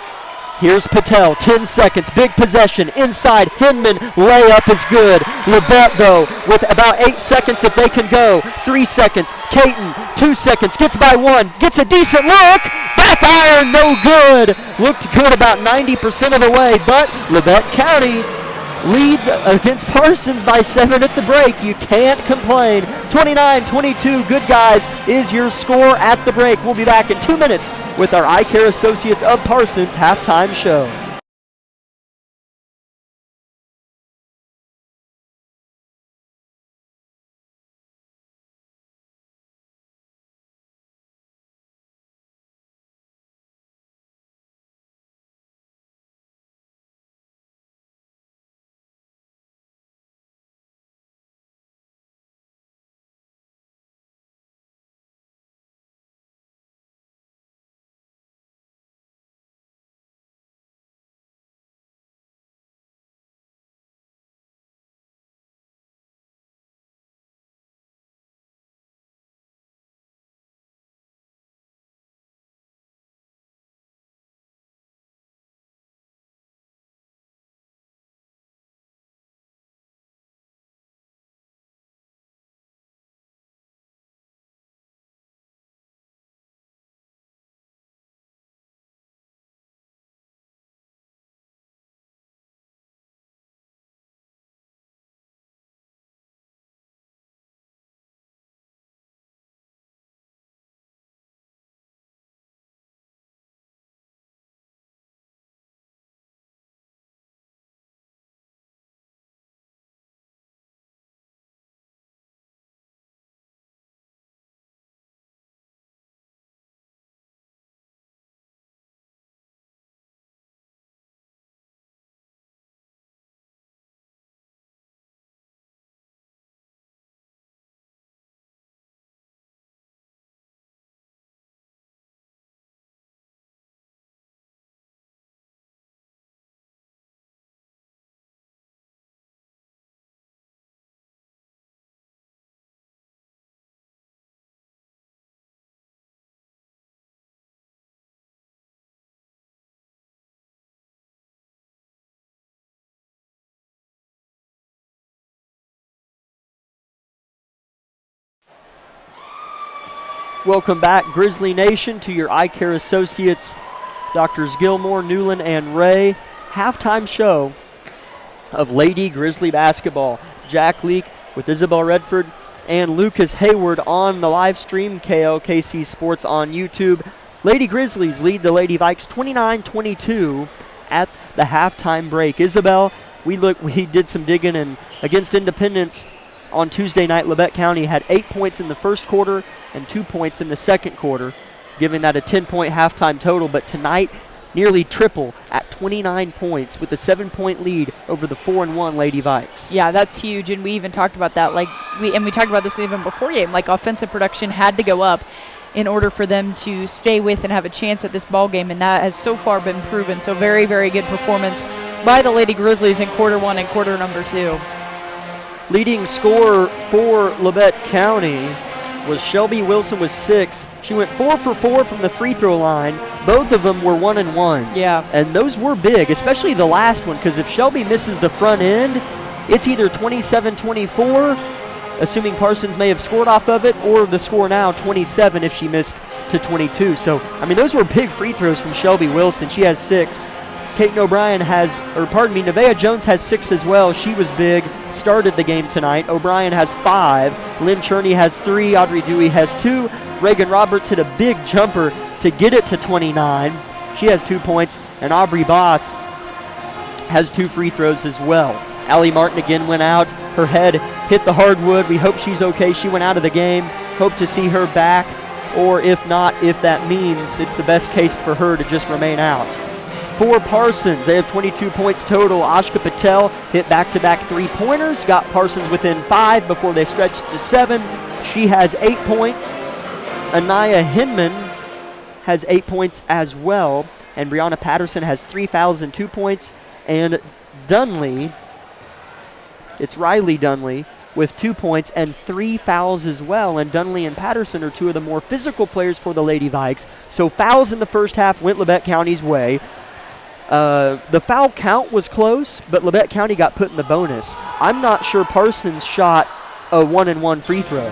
Here's Patel, 10 seconds, big possession, inside, Hinman, layup is good. Labette, though, with about 8 seconds if they can go. 3 seconds, Caton, 2 seconds, gets by 1, gets a decent look, back iron, no good. Looked good about 90% of the way, but Labette County leads against Parsons by 7 at the break. You can't complain. 29-22, good guys, is your score at the break. We'll be back in 2 minutes with our Eye Care Associates of Parsons halftime show. Welcome back, Grizzly Nation, to your Eye Care Associates, Drs. Gilmore, Newland, and Ray halftime show of Lady Grizzly basketball. Jack Leak with Isabel Redford and Lucas Hayward on the live stream, KLKC Sports on YouTube. Lady Grizzlies lead the Lady Vikes 29-22 at the halftime break. Isabel, we did some digging, and against Independence on Tuesday night, Labette County had 8 points in the first quarter and 2 points in the second quarter, giving that a 10-point halftime total. But tonight, nearly triple at 29 points with a 7-point lead over the 4-1 Lady Vikes. Yeah, that's huge, and we even talked about that. We talked about this even before game. Offensive production had to go up in order for them to stay with and have a chance at this ball game, and that has so far been proven. So very, very good performance by the Lady Grizzlies in quarter one and quarter number two. Leading scorer for Labette County was Shelby Wilson with 6. She went 4 for 4 from the free throw line. Both of them were 1-and-1s. Yeah. And those were big, especially the last one, because if Shelby misses the front end, it's either 27-24, assuming Parsons may have scored off of it, or the score now 27 if she missed to 22. So, those were big free throws from Shelby Wilson. She has 6. Nevaeh Jones has 6 as well. She was big, started the game tonight. O'Brien has 5. Lynn Cherney has 3. Audrey Dewey has 2. Reagan Roberts hit a big jumper to get it to 29. She has 2 points. And Aubrey Boss has 2 free throws as well. Allie Martin again went out. Her head hit the hardwood. We hope she's okay. She went out of the game. Hope to see her back. Or if not, if that means it's the best case for her to just remain out. For Parsons, they have 22 points total. Ashka Patel hit back-to-back three-pointers, got Parsons within 5 before they stretched to 7. She has 8 points. Anaya Hinman has 8 points as well. And Brianna Patterson has 3 fouls and 2 points. And Dunley, it's Riley Dunley, with 2 points and 3 fouls as well. And Dunley and Patterson are 2 of the more physical players for the Lady Vikes. So fouls in the first half went Labette County's way. The foul count was close, but Labette County got put in the bonus. I'm not sure Parsons shot a 1-and-1 free throw.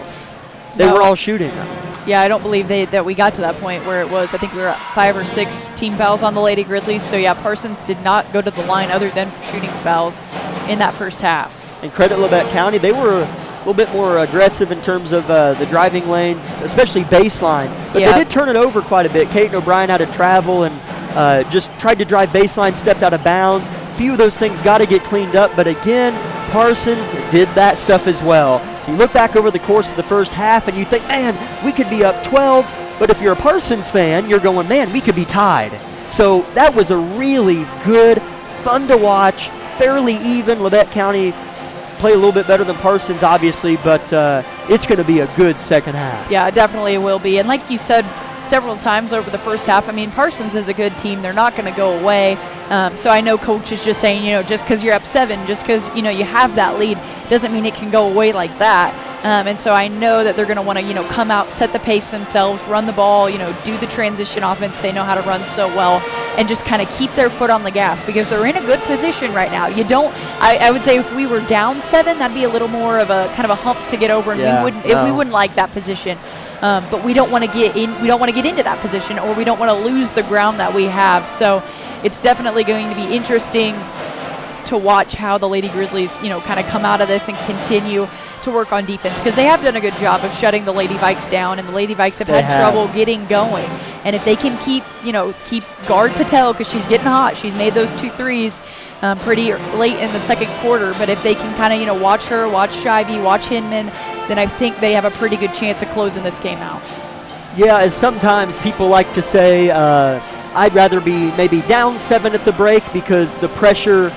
They were all shooting them. Yeah, I don't believe that we got to that point where it was. I think we were at 5 or 6 team fouls on the Lady Grizzlies. So, yeah, Parsons did not go to the line other than for shooting fouls in that first half. And credit Labette County. They were a little bit more aggressive in terms of the driving lanes, especially baseline. But they did turn it over quite a bit. Kaiten O'Brien had to travel and just tried to drive baseline, stepped out of bounds. A few of those things got to get cleaned up. But again, Parsons did that stuff as well. So you look back over the course of the first half and you think, man, we could be up 12. But if you're a Parsons fan, you're going, man, we could be tied. So that was a really good, fun to watch, fairly even. Labette County play a little bit better than Parsons, obviously, but it's going to be a good second half. Yeah, it definitely will be. And like you said several times over the first half, Parsons is a good team. They're not going to go away. So I know Coach is just saying, just because you're up 7, just because, you have that lead, doesn't mean it can go away like that. And so I know that they're going to want to, come out, set the pace themselves, run the ball, do the transition offense they know how to run so well, and just kind of keep their foot on the gas because they're in a good position right now. I would say if we were down 7, that'd be a little more of a kind of a hump to get over, and we wouldn't like that position. But we don't want to get in. We don't want to get into that position, or we don't want to lose the ground that we have. So it's definitely going to be interesting to watch how the Lady Grizzlies, kind of come out of this and continue to work on defense, because they have done a good job of shutting the Lady Vikes down, and the Lady Vikes have had trouble getting going. And if they can keep guard Patel, because she's getting hot. She's made those 2 threes pretty late in the second quarter. But if they can kind of watch her, watch Shivey, watch Hinman, then I think they have a pretty good chance of closing this game out. Yeah, as sometimes people like to say, I'd rather be maybe down 7 at the break because the pressure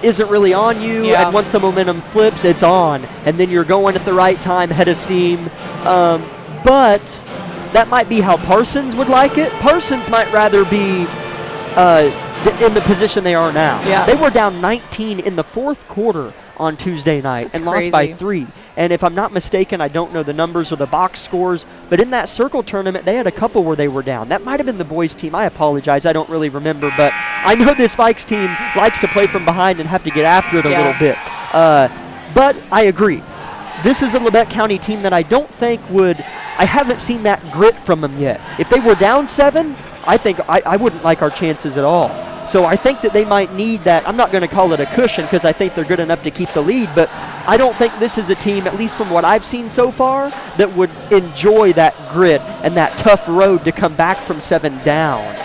isn't really on you, and once the momentum flips, it's on, and then you're going at the right time, head of steam. But that might be how Parsons would like it. Parsons might rather be in the position they are now. Yeah. They were down 19 in the fourth quarter on Tuesday night and lost by 3. And if I'm not mistaken, I don't know the numbers or the box scores, but in that circle tournament, they had a couple where they were down. That might have been the boys' team. I apologize. I don't really remember, but I know this Vikes team likes to play from behind and have to get after it a little bit. But I agree. This is a Labette County team that I don't think would I haven't seen that grit from them yet. If they were down 7, I think I wouldn't like our chances at all. So I think that they might need that. I'm not going to call it a cushion because I think they're good enough to keep the lead, but I don't think this is a team, at least from what I've seen so far, that would enjoy that grit and that tough road to come back from 7 down.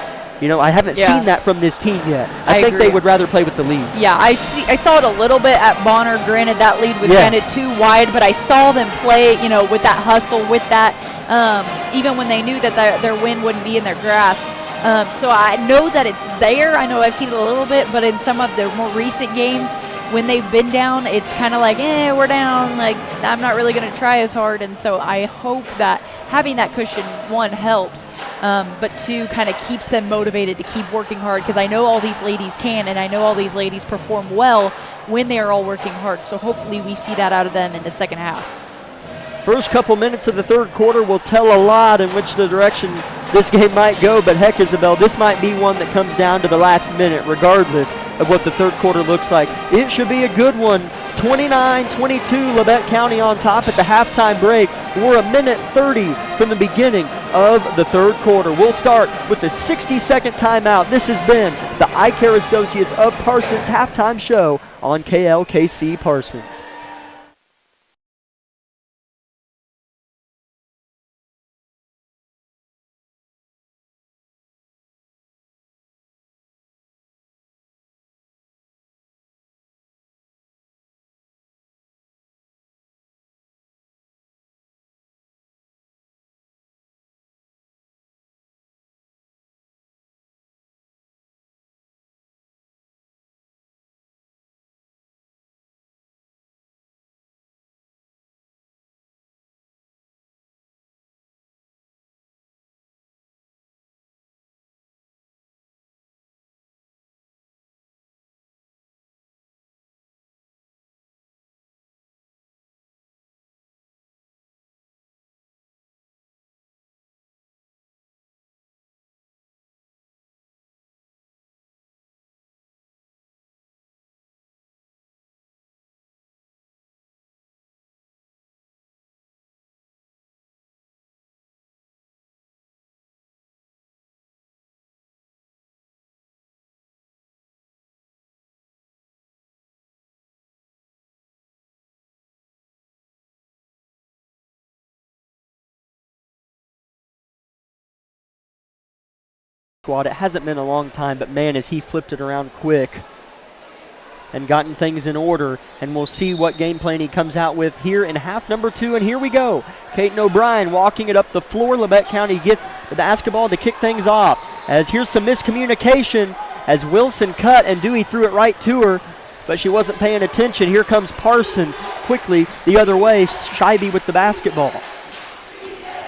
You know, I haven't seen that from this team yet. I think agree. they would rather play with the lead. Yeah, I saw it a little bit at Bonner. Granted, that lead was kind of too wide, but I saw them play, you know, with that hustle, with that, even when they knew that their win wouldn't be in their grasp. So I know that it's there. I know I've seen it a little bit, but in some of their more recent games, when they've been down, it's kind of like, we're down. Like, I'm not really going to try as hard. And so I hope that having that cushion, 1, helps, but 2, kind of keeps them motivated to keep working hard, because I know all these ladies can, and I know all these ladies perform well when they are all working hard. So hopefully we see that out of them in the second half. First couple minutes of the third quarter will tell a lot in which direction this game might go, but heck, Isabel, this might be one that comes down to the last minute, regardless of what the third quarter looks like. It should be a good one. 29-22, Labette County on top at the halftime break. We're a minute 30 from the beginning of the third quarter. We'll start with the 60-second timeout. This has been the Eye Care Associates of Parsons halftime show on KLKC Parsons. Squad. It hasn't been a long time, but man, has he flipped it around quick and gotten things in order. And we'll see what game plan he comes out with here in half number 2. And here we go. Peyton O'Brien walking it up the floor. Labette County gets the basketball to kick things off. As here's some miscommunication as Wilson cut and Dewey threw it right to her, but she wasn't paying attention. Here comes Parsons quickly the other way. Scheibe with the basketball.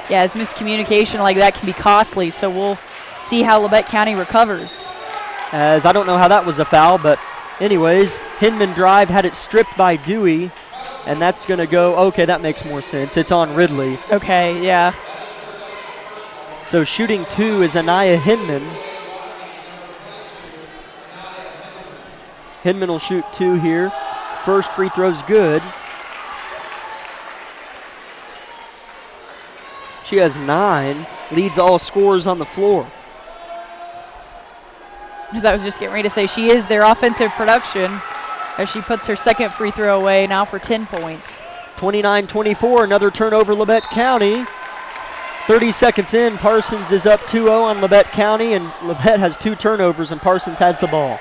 Yeah, as miscommunication like that can be costly, so we'll see how Labette County recovers. As I don't know how that was a foul, but anyways, Hinman drive, had it stripped by Dewey, and that's going to go, okay, that makes more sense. It's on Ridley. Okay, yeah. So shooting 2 is Anaya Hinman. Hinman will shoot 2 here. First free throw's good. She has 9, leads all scorers on the floor. As I was just getting ready to say, she is their offensive production as she puts her second free throw away now for 10 points. 29-24, another turnover, Labette County. 30 seconds in, Parsons is up 2-0 on Labette County, and Labette has 2 turnovers, and Parsons has the ball.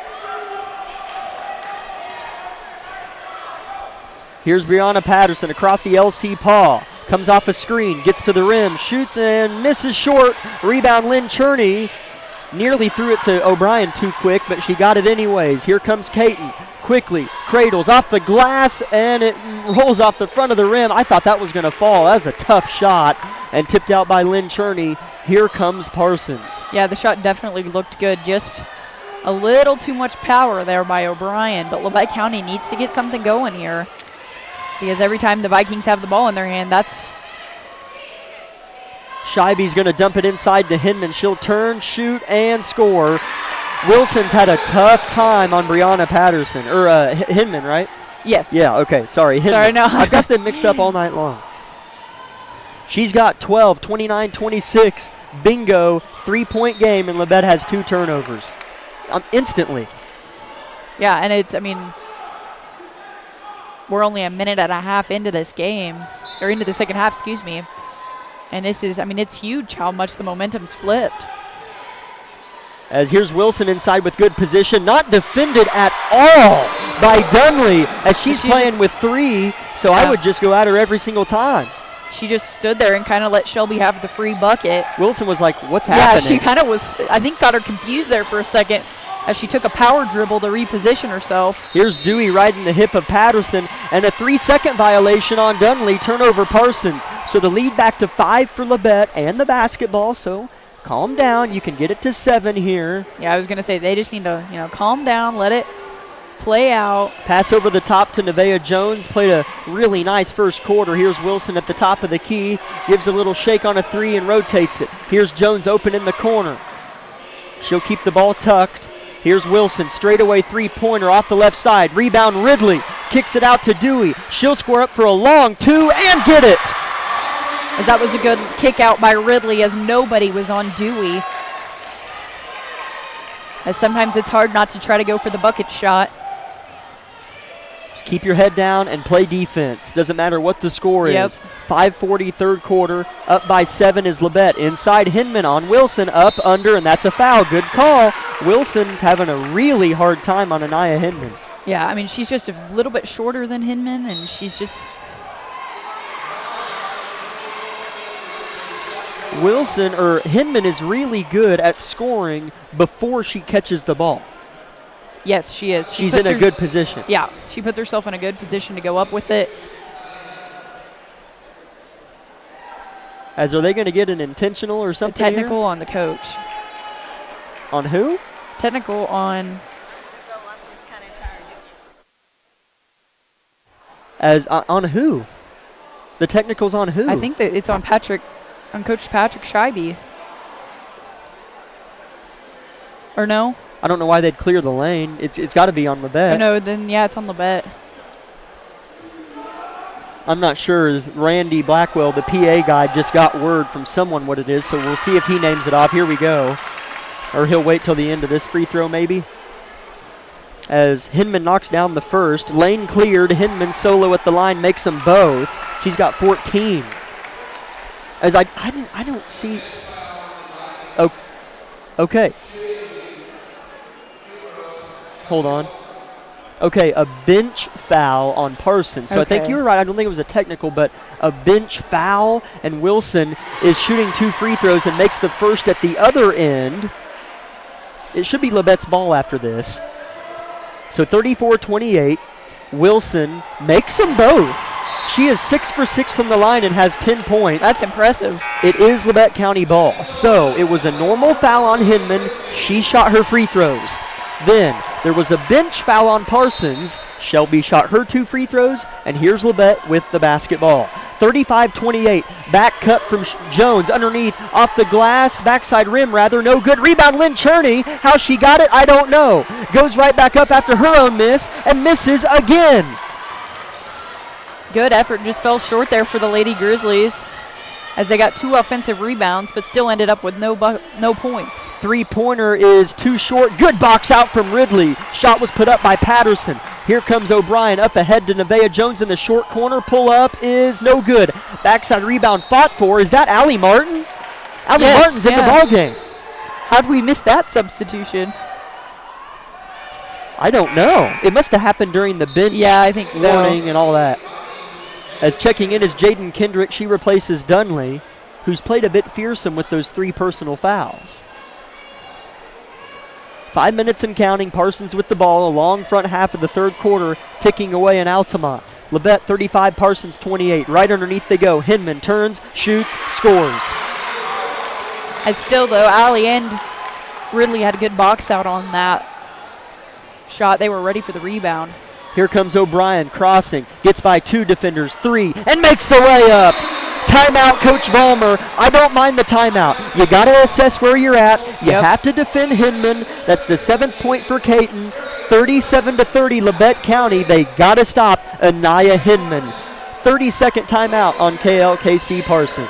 Here's Brianna Patterson across the LC paw. Comes off a screen, gets to the rim, shoots and misses short. Rebound, Lynn Cherney. Nearly threw it to O'Brien too quick, but she got it anyways. Here comes Caton. Quickly, cradles off the glass, and it rolls off the front of the rim. I thought that was going to fall. That was a tough shot, and tipped out by Lynn Cherney. Here comes Parsons. Yeah, the shot definitely looked good. Just a little too much power there by O'Brien, but Labette County needs to get something going here, because every time the Vikings have the ball in their hand, that's... Scheibe's going to dump it inside to Hinman. She'll turn, shoot, and score. Wilson's had a tough time on Brianna Patterson, or Hinman, right? Yes. Yeah, okay, sorry. Hinman. Sorry, no. I've got them mixed up all night long. She's got 12, 29, 26. Bingo, 3-point game, and Labette has 2 turnovers. Instantly. Yeah, and it's, we're only a minute and a half into this game, or into the second half, excuse me. And this is, it's huge how much the momentum's flipped. As here's Wilson inside with good position, not defended at all by Dunley, as she's playing with 3, so I would just go at her every single time. She just stood there and kind of let Shelby have the free bucket. Wilson was like, what's happening? Yeah, she kind of was, I think, got her confused there for a second as she took a power dribble to reposition herself. Here's Dewey right in the hip of Patterson, and a 3-second violation on Dunley, turnover Parsons. So the lead back to 5 for Labette and the basketball, so calm down. You can get it to 7 here. Yeah, I was going to say, they just need to, calm down, let it play out. Pass over the top to Nevaeh Jones. Played a really nice first quarter. Here's Wilson at the top of the key. Gives a little shake on a 3 and rotates it. Here's Jones open in the corner. She'll keep the ball tucked. Here's Wilson, straightaway 3-pointer off the left side. Rebound Ridley. Kicks it out to Dewey. She'll square up for a long 2 and get it. As that was a good kick out by Ridley as nobody was on Dewey. As sometimes it's hard not to try to go for the bucket shot. Just keep your head down and play defense. Doesn't matter what the score is. 5:40 third quarter. Up by 7 is Labette. Inside Hinman on Wilson. Up, under, and that's a foul. Good call. Wilson's having a really hard time on Anaya Hinman. Yeah, she's just a little bit shorter than Hinman, and she's just... Hinman is really good at scoring before she catches the ball. Yes, she is. She's in a good position. Yeah, she puts herself in a good position to go up with it. Are they going to get an intentional or something? A technical on the coach. On who? Technical on... I'm just kind of tired. On who? The technical's on who? I think that it's on Coach Patrick Scheibe. Or no? I don't know why they'd clear the lane. It's got to be on Labette. No, then yeah, it's on Labette. I'm not sure. Randy Blackwell, the PA guy, just got word from someone what it is, so we'll see if he names it off. Here we go. Or he'll wait till the end of this free throw maybe. As Hinman knocks down the first. Lane cleared. Hinman solo at the line makes them both. She's got 14. As I don't see. Oh, okay. Hold on. Okay, a bench foul on Parsons. So I think you were right. I don't think it was a technical, but a bench foul, and Wilson is shooting 2 free throws and makes the first at the other end. It should be Labette's ball after this. So 34-28. Wilson makes them both. She is 6 for 6 from the line and has 10 points. That's impressive. It is Labette County ball. So it was a normal foul on Hinman. She shot her free throws. Then there was a bench foul on Parsons. Shelby shot her 2 free throws, and here's Labette with the basketball. 35-28, back cut from Jones, underneath, off the glass, backside rim rather, no good. Rebound Lynn Cherney, how she got it, I don't know. Goes right back up after her own miss, and misses again. Good effort, just fell short there for the Lady Grizzlies as they got 2 offensive rebounds, but still ended up with no points. 3-pointer is too short. Good box out from Ridley. Shot was put up by Patterson. Here comes O'Brien up ahead to Nevaeh Jones in the short corner. Pull up is no good. Backside rebound fought for. Is that Allie Martin? Allie Martin's in the ballgame. How'd we miss that substitution? I don't know. It must have happened during the bench I think so. warning and all that. As checking in is Jaden Kendrick. She replaces Dunley, who's played a bit fearsome with those 3 personal fouls. 5 minutes and counting. Parsons with the ball. A long front half of the third quarter ticking away in Altamont. Labette 35, Parsons 28. Right underneath they go. Hinman turns, shoots, scores. And still, though, Allie and Ridley had a good box out on that shot. They were ready for the rebound. Here comes O'Brien crossing. Gets by 2 defenders. 3, and makes the layup. Timeout, Coach Vollmer. I don't mind the timeout. You got to assess where you're at. You have to defend Hinman. That's the 7th point for Caton. 37-30, Labette County. They got to stop Anaya Hinman. 30-second timeout on KLKC Parsons.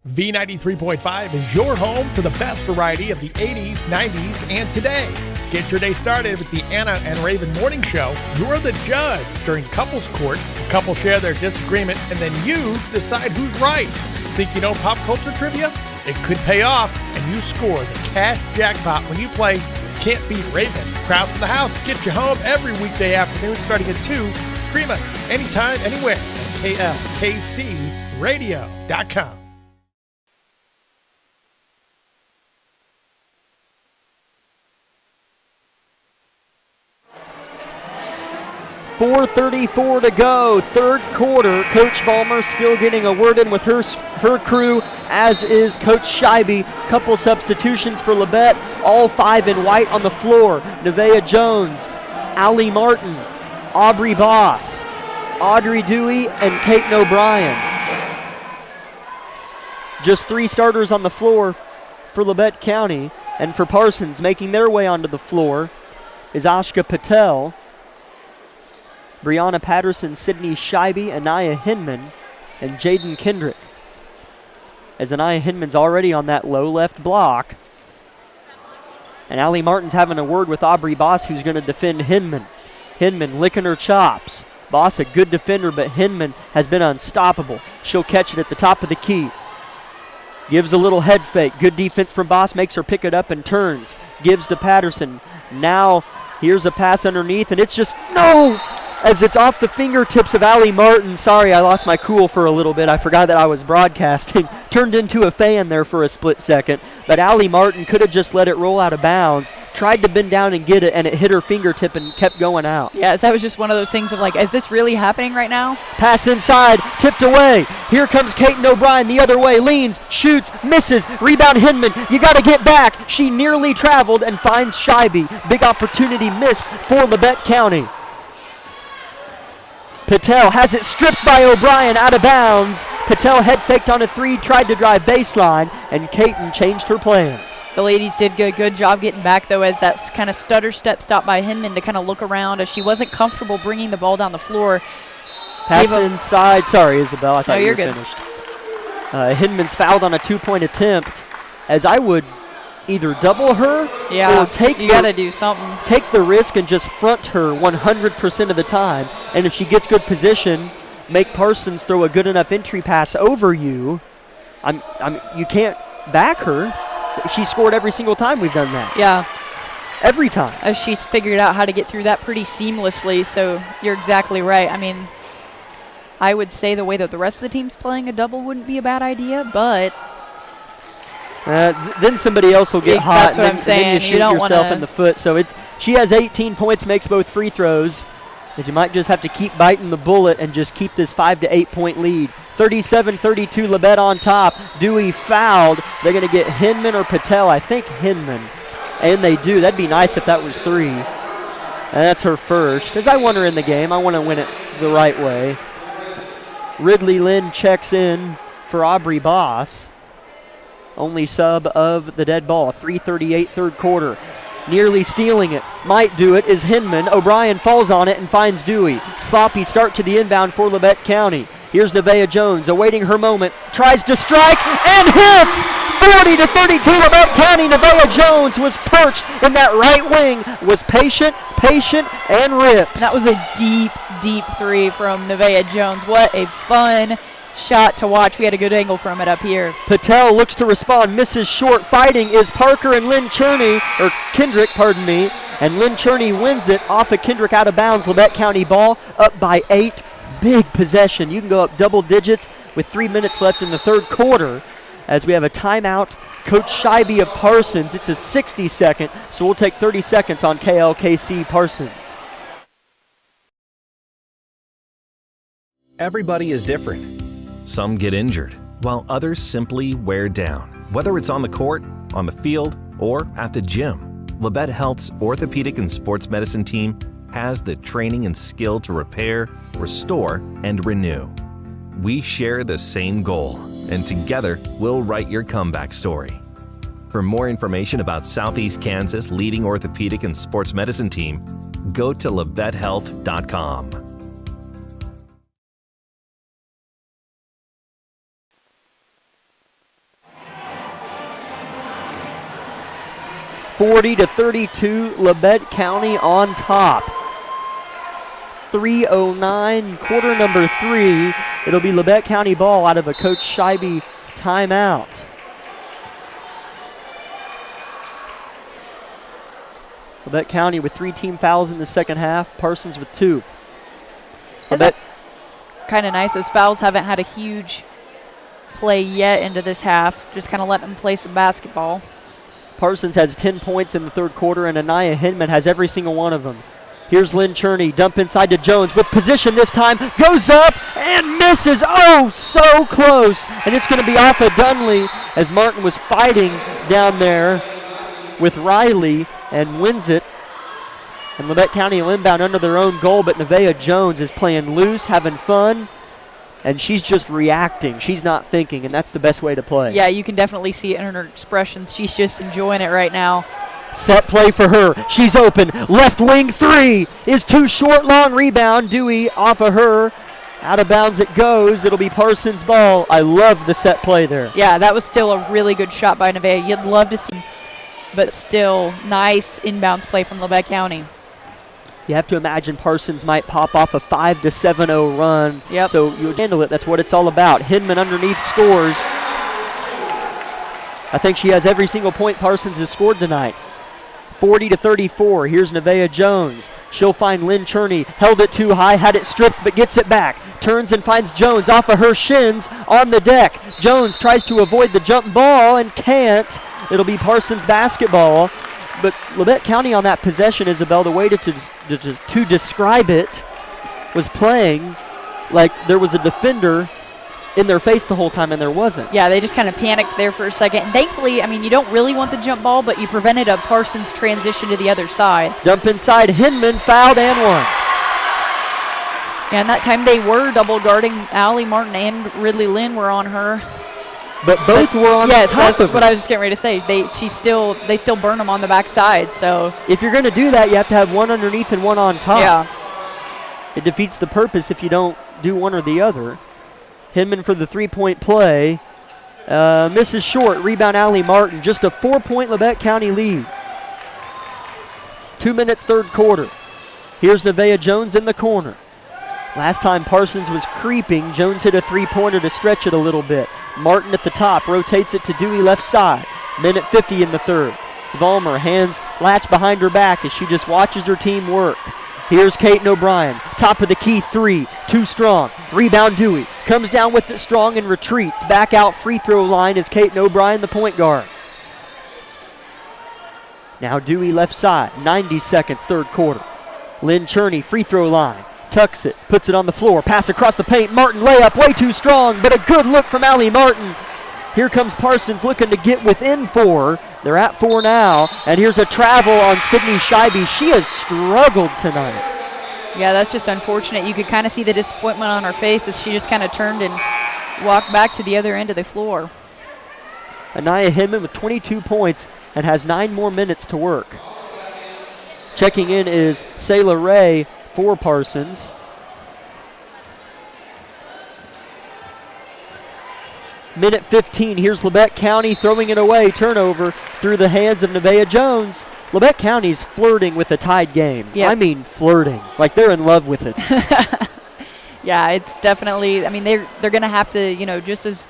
V93.5 is your home for the best variety of the 80s, 90s, and today. Get your day started with the Anna and Raven Morning Show. You're the judge during couples court. The couple share their disagreement, and then you decide who's right. Think you know pop culture trivia? It could pay off, and you score the cash jackpot when you play Can't Beat Raven. Krause in the House gets you home every weekday afternoon starting at 2. Stream us anytime, anywhere at KLKCradio.com. 4:34 to go, third quarter. Coach Vollmer still getting a word in with her crew, as is Coach Scheibe. Couple substitutions for Labette, all 5 in white on the floor. Nevaeh Jones, Allie Martin, Aubrey Boss, Audrey Dewey, and Kate O'Brien. Just 3 starters on the floor for Labette County. And for Parsons, making their way onto the floor is Ashka Patel, Brianna Patterson, Sydney Scheibe, Anaya Hinman, and Jaden Kendrick. As Anaya Hinman's already on that low left block. And Allie Martin's having a word with Aubrey Boss, who's going to defend Hinman. Hinman licking her chops. Boss a good defender, but Hinman has been unstoppable. She'll catch it at the top of the key. Gives a little head fake. Good defense from Boss, makes her pick it up and turns. Gives to Patterson. Now here's a pass underneath, and it's just no! As it's off the fingertips of Allie Martin. Sorry, I lost my cool for a little bit. I forgot that I was broadcasting. Turned into a fan there for a split second. But Allie Martin could have just let it roll out of bounds. Tried to bend down and get it, and it hit her fingertip and kept going out. Yes, that was just one of those things of like, is this really happening right now? Pass inside, tipped away. Here comes Kate O'Brien the other way. Leans, shoots, misses. Rebound Hinman. You got to get back. She nearly traveled and finds Scheibe. Big opportunity missed for Labette County. Patel has it stripped by O'Brien, out of bounds. Patel head faked on a 3, tried to drive baseline, and Caton changed her plans. The ladies did a good job getting back, though, as that kind of stutter step stop by Hinman to kind of look around as she wasn't comfortable bringing the ball down the floor. Pass inside. Sorry, Isabel. I thought you were good. Finished. Hinman's fouled on a 2-point attempt, as I would either double her or you got to do something. Take the risk and just front her 100% of the time. And if she gets good position, make Parsons throw a good enough entry pass over you. You can't back her. She scored every single time we've done that. Yeah. Every time. As she's figured out how to get through that pretty seamlessly, so you're exactly right. I mean, I would say the way that the rest of the team's playing, a double wouldn't be a bad idea, but then somebody else will get hot. That's what I'm saying. Then you shoot yourself in the foot. So she has 18 points, makes both free throws. As you might just have to keep biting the bullet and just keep this 5 to 8 point lead. 37-32, Labette on top. Dewey fouled. They're going to get Hinman or Patel. I think Hinman. And they do. That'd be nice if that was 3. And that's her first. As I want her in the game, I want to win it the right way. Ridley Lynn checks in for Aubrey Boss. Only sub of the dead ball. 3:38 third quarter. Nearly stealing it. Might do it is Hinman. O'Brien falls on it and finds Dewey. Sloppy start to the inbound for Labette County. Here's Nevaeh Jones awaiting her moment. Tries to strike and hits! 40-32 Labette County. Nevaeh Jones was perched in that right wing. Was patient, and ripped. That was a deep, deep 3 from Nevaeh Jones. What a fun shot to watch. We had a good angle from it up here. Patel looks to respond, misses short. Fighting is Parker and Lynn Kendrick, and Lynn Cherney wins it off of Kendrick out of bounds. Labette County ball up by 8. Big possession. You can go up double digits with 3 minutes left in the third quarter as we have a timeout. Coach Scheibe of Parsons. It's a 60-second, so we'll take 30 seconds on KLKC Parsons. Everybody is different. Some get injured, while others simply wear down. Whether it's on the court, on the field, or at the gym, Labette Health's orthopedic and sports medicine team has the training and skill to repair, restore, and renew. We share the same goal, and together we'll write your comeback story. For more information about Southeast Kansas' leading orthopedic and sports medicine team, go to LavetteHealth.com. 40-32, Labette County on top. 3:09, quarter number 3. It'll be Labette County ball out of a Coach Scheibe timeout. Labette County with 3 team fouls in the second half. Parsons with 2. That's kind of nice. Those fouls haven't had a huge play yet into this half. Just kind of letting them play some basketball. Parsons has 10 points in the third quarter, and Anaya Hinman has every single one of them. Here's Lynn Cherney, dump inside to Jones with position this time, goes up and misses. Oh, so close. And it's going to be off of Dunley as Martin was fighting down there with Riley and wins it. And Labette County will inbound under their own goal, but Nevaeh Jones is playing loose, having fun, and she's just reacting. She's not thinking, and that's the best way to play. Yeah, you can definitely see it in her expressions. She's just enjoying it right now. Set play for her. She's open. Left wing 3 is too short. Long rebound. Dewey off of her. Out of bounds it goes. It'll be Parsons' ball. I love the set play there. Yeah, that was still a really good shot by Nevaeh. You'd love to see, but still nice inbounds play from Labette County. You have to imagine Parsons might pop off a 5-7-0 run. Yep. So you handle it. That's what it's all about. Hinman underneath scores. I think she has every single point Parsons has scored tonight. 40-34. Here's Nevaeh Jones. She'll find Lynn Cherney. Held it too high, had it stripped, but gets it back. Turns and finds Jones off of her shins on the deck. Jones tries to avoid the jump ball and can't. It'll be Parsons basketball. But Labette County on that possession, Isabel, the way to describe it was playing like there was a defender in their face the whole time, and there wasn't. Yeah, they just kind of panicked there for a second. And thankfully, I mean, you don't really want the jump ball, but you prevented a Parsons transition to the other side. Dump inside, Hinman fouled and one. And that time they were double guarding. Allie Martin and Ridley Lynn were on her. But both were on yes, top of her. that's what I was just getting ready to say. They still burn them on the backside. So if you're going to do that, you have to have one underneath and one on top. Yeah. It defeats the purpose if you don't do one or the other. Hinman for the three-point play. Misses short. Rebound, Allie Martin. Just a 4-point Labette County lead. 2 minutes, third quarter. Here's Nevaeh Jones in the corner. Last time Parsons was creeping, Jones hit a three-pointer to stretch it a little bit. Martin at the top, rotates it to Dewey left side. Minute 50 in the third. Vollmer, hands latch behind her back as she just watches her team work. Here's Kaiten O'Brien, top of the key 3, too strong. Rebound Dewey, comes down with it strong and retreats. Back out free throw line is Kaiten O'Brien, the point guard. Now Dewey left side, 90 seconds, third quarter. Lynn Cherney, free throw line. Tucks it, puts it on the floor, pass across the paint. Martin layup, way too strong, but a good look from Allie Martin. Here comes Parsons looking to get within 4. They're at 4 now, and here's a travel on Sydney Scheibe. She has struggled tonight. Yeah, that's just unfortunate. You could kind of see the disappointment on her face as she just kind of turned and walked back to the other end of the floor. Anaya Hinman with 22 points and has 9 more minutes to work. Checking in is Sayla Ray for Parsons. Minute 15, here's Labette County throwing it away. Turnover through the hands of Nevaeh Jones. Labette County's flirting with a tied game. Yep. I mean flirting, like they're in love with it. Yeah, it's definitely, I mean, they're going to have to, you know, just as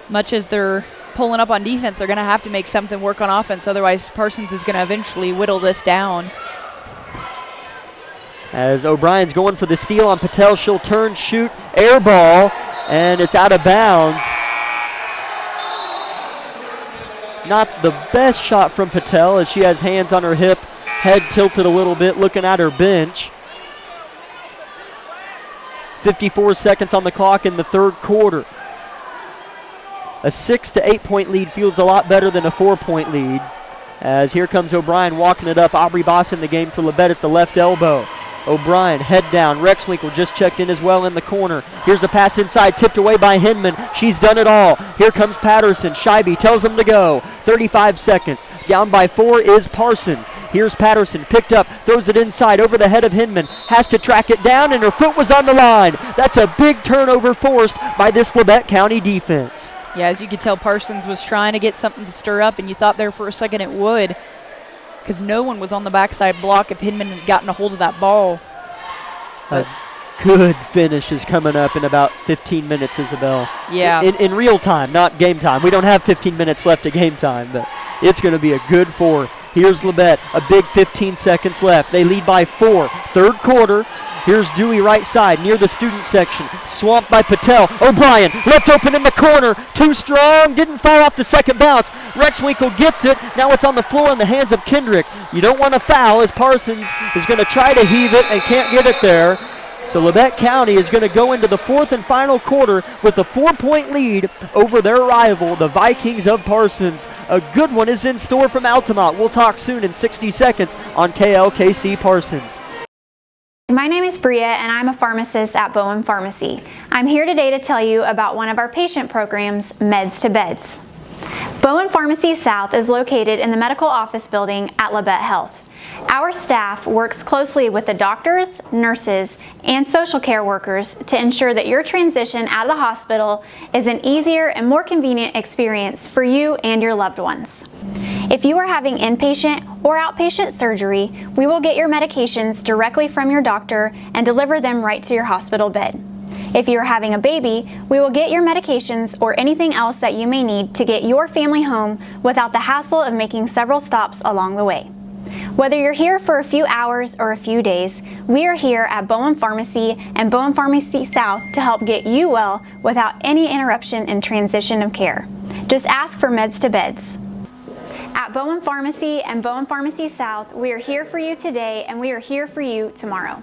much as they're pulling up on defense, they're going to have to make something work on offense. Otherwise, Parsons is going to eventually whittle this down. As O'Brien's going for the steal on Patel, she'll turn, shoot, air ball, and it's out of bounds. Not the best shot from Patel as she has hands on her hip, head tilted a little bit, looking at her bench. 54 seconds on the clock in the third quarter. A 6 to 8 point lead feels a lot better than a 4-point lead. As here comes O'Brien walking it up. Aubrey Boss in the game for Labette at the left elbow. O'Brien, head down. Rexwinkle just checked in as well in the corner. Here's a pass inside, tipped away by Hinman. She's done it all. Here comes Patterson. Scheibe tells him to go. 35 seconds. Down by 4 is Parsons. Here's Patterson, picked up, throws it inside over the head of Hinman. Has to track it down, and her foot was on the line. That's a big turnover forced by this Labette County defense. Yeah, as you could tell, Parsons was trying to get something to stir up, and you thought there for a second it would. because no one was on the backside block if Hinman had gotten a hold of that ball. A good finish is coming up in about 15 minutes, Isabel. Yeah. In real time, not game time. We don't have 15 minutes left of game time, but it's going to be a good fourth. Here's Labette, a big 15 seconds left. They lead by 4. Third quarter. Here's Dewey right side near the student section. Swamped by Patel. O'Brien left open in the corner. Too strong. Didn't fall off the second bounce. Rexwinkle gets it. Now it's on the floor in the hands of Kendrick. You don't want to foul as Parsons is going to try to heave it and can't get it there. So Labette County is going to go into the fourth and final quarter with a 4-point lead over their rival, the Vikings of Parsons. A good one is in store from Altamont. We'll talk soon in 60 seconds on KLKC Parsons. My name is Bria and I'm a pharmacist at Bowen Pharmacy. I'm here today to tell you about one of our patient programs, Meds to Beds. Bowen Pharmacy South is located in the medical office building at Labette Health. Our staff works closely with the doctors, nurses, and social care workers to ensure that your transition out of the hospital is an easier and more convenient experience for you and your loved ones. If you are having inpatient or outpatient surgery, we will get your medications directly from your doctor and deliver them right to your hospital bed. If you are having a baby, we will get your medications or anything else that you may need to get your family home without the hassle of making several stops along the way. Whether you're here for a few hours or a few days, we are here at Bowen Pharmacy and Bowen Pharmacy South to help get you well without any interruption in transition of care. Just ask for Meds to Beds. At Bowen Pharmacy and Bowen Pharmacy South, we are here for you today and we are here for you tomorrow.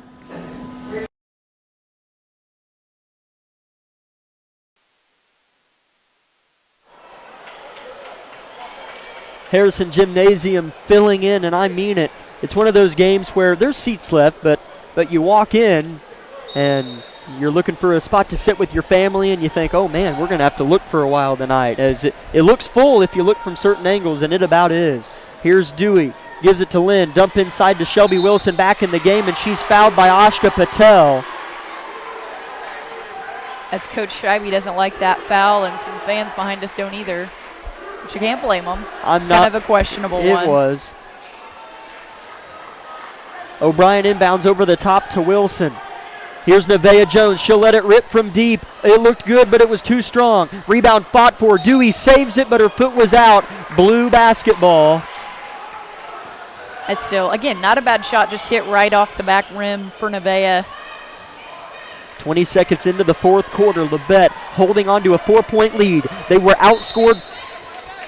Harrison Gymnasium filling in, and I mean it. It's one of those games where there's seats left, but you walk in and you're looking for a spot to sit with your family and you think, oh man, we're going to have to look for a while tonight, as it looks full if you look from certain angles, and it about is. Here's Dewey, gives it to Lynn, dump inside to Shelby Wilson, back in the game, and she's fouled by Ashka Patel. As Coach Scheibe doesn't like that foul, and some fans behind us don't either. But you can't blame them. It's kind of a questionable one. It was. O'Brien inbounds over the top to Wilson. Here's Nevaeh Jones. She'll let it rip from deep. It looked good, but it was too strong. Rebound fought for. Dewey saves it, but her foot was out. Blue basketball. It's still, again, not a bad shot. Just hit right off the back rim for Nevaeh. 20 seconds into the fourth quarter, Labette holding on to a 4-point lead. They were outscored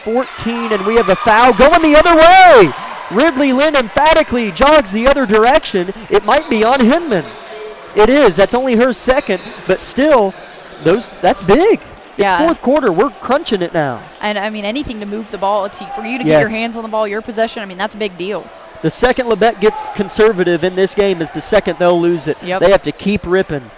14, and we have a foul going the other way. Ridley Lynn emphatically jogs the other direction. It might be on Hinman. It is. That's only her second, but still, that's big. It's fourth quarter. We're crunching it now. And, I mean, anything to move the ball, for you to get your hands on the ball, your possession, I mean, that's a big deal. The second Labette gets conservative in this game is the second they'll lose it. Yep. They have to keep ripping.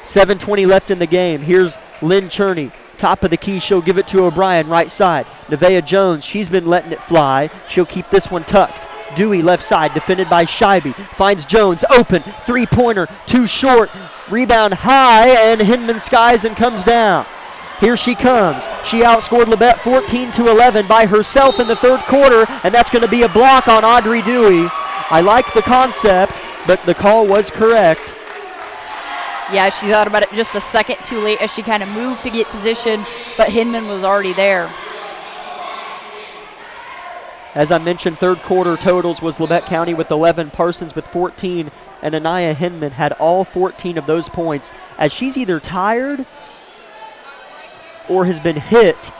7:20 left in the game. Here's Lynn Cherney. Top of the key, she'll give it to O'Brien, right side. Nevaeh Jones, she's been letting it fly. She'll keep this one tucked. Dewey left side, defended by Scheibe. Finds Jones, open, three-pointer, too short. Rebound high, and Hinman skies and comes down. Here she comes. She outscored Labette 14-11 by herself in the third quarter, and that's going to be a block on Audrey Dewey. I like the concept, but the call was correct. Yeah, she thought about it just a second too late as she kind of moved to get position, but Hinman was already there. As I mentioned, third quarter totals was Labette County with 11, Parsons with 14, and Anaya Hinman had all 14 of those points, as she's either tired or has been hit,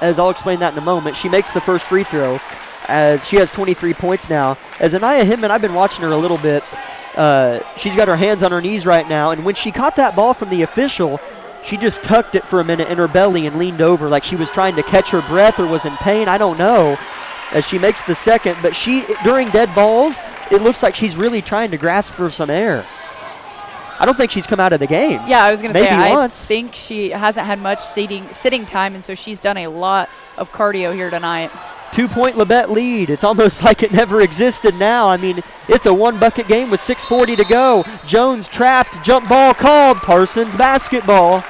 as I'll explain that in a moment. She makes the first free throw, as she has 23 points now. As Anaya Hinman, I've been watching her a little bit. She's got her hands on her knees right now, and when she caught that ball from the official, she just tucked it for a minute in her belly and leaned over like she was trying to catch her breath or was in pain. I don't know, as she makes the second, but during dead balls, it looks like she's really trying to grasp for some air. I don't think she's come out of the game. Yeah, I was going to say, I once. think she hasn't had much sitting time, and so she's done a lot of cardio here tonight. 2-point Labette lead. It's almost like it never existed now. I mean, it's a one-bucket game with 6:40 to go. Jones trapped, jump ball called, Parsons basketball.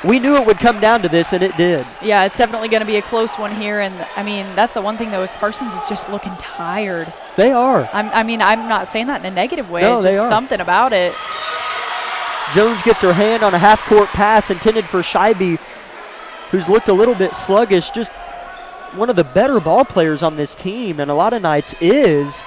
We knew it would come down to this, and it did. Yeah, it's definitely going to be a close one here. And, I mean, that's the one thing, though, is Parsons is just looking tired. They are. I'm not saying that in a negative way. No, it's they just are. something about it. Jones gets her hand on a half-court pass intended for Scheibe, who's looked a little bit sluggish. Just one of the better ball players on this team, and a lot of nights is.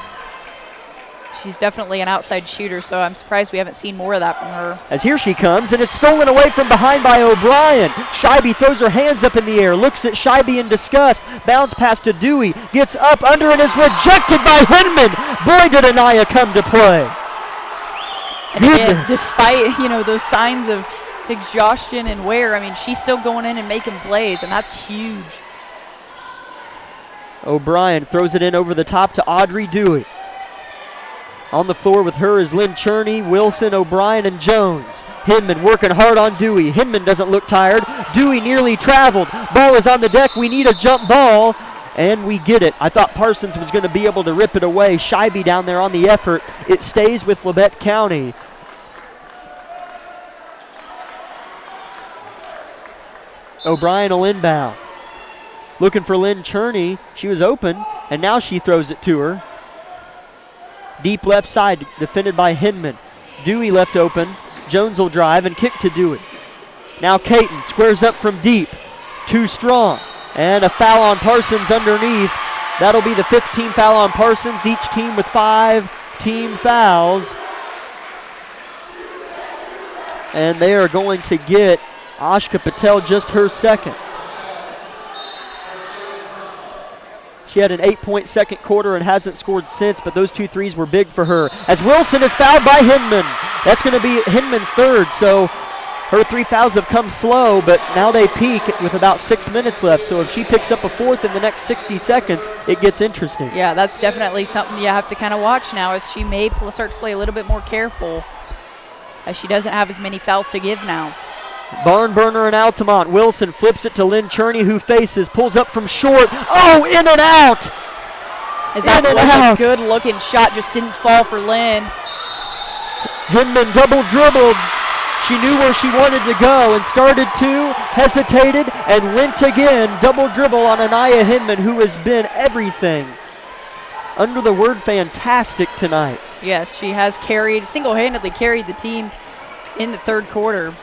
She's definitely an outside shooter, so I'm surprised we haven't seen more of that from her. As here she comes, and it's stolen away from behind by O'Brien. Scheibe throws her hands up in the air, looks at Scheibe in disgust, bounce pass to Dewey, gets up under and is rejected by Hinman. Boy, did Anaya come to play. And again, despite, those signs of exhaustion and wear, I mean, she's still going in and making plays, and that's huge. O'Brien throws it in over the top to Audrey Dewey. On the floor with her is Lynn Cherney, Wilson, O'Brien, and Jones. Hinman working hard on Dewey. Hinman doesn't look tired. Dewey nearly traveled. Ball is on the deck. We need a jump ball, and we get it. I thought Parsons was going to be able to rip it away. Scheibe down there on the effort. It stays with Labette County. O'Brien will inbound. Looking for Lynn Cherney. She was open, and now she throws it to her. Deep left side, defended by Hinman. Dewey left open. Jones will drive and kick to Dewey. Now Caton squares up from deep. Too strong. And a foul on Parsons underneath. That'll be the 5th team foul on Parsons. Each team with 5 team fouls. And they are going to get Ashka Patel just her second. She had an 8-point second quarter and hasn't scored since, but those 2 threes were big for her. As Wilson is fouled by Hinman. That's going to be Hinman's 3rd, so her 3 fouls have come slow, but now they peak with about 6 minutes left. So if she picks up a 4th in the next 60 seconds, it gets interesting. Yeah, that's definitely something you have to kind of watch now, as she may start to play a little bit more careful, as she doesn't have as many fouls to give now. Barn burner in Altamont. Wilson flips it to Lynn Cherney, who faces, pulls up from short. Oh, in and out! As that was a good-looking shot, just didn't fall for Lynn. Hinman double dribbled. She knew where she wanted to go and started to, hesitated, and went again. Double dribble on Anaya Hinman, who has been everything. Under the word fantastic tonight. Yes, she has single-handedly carried the team in the 3rd quarter.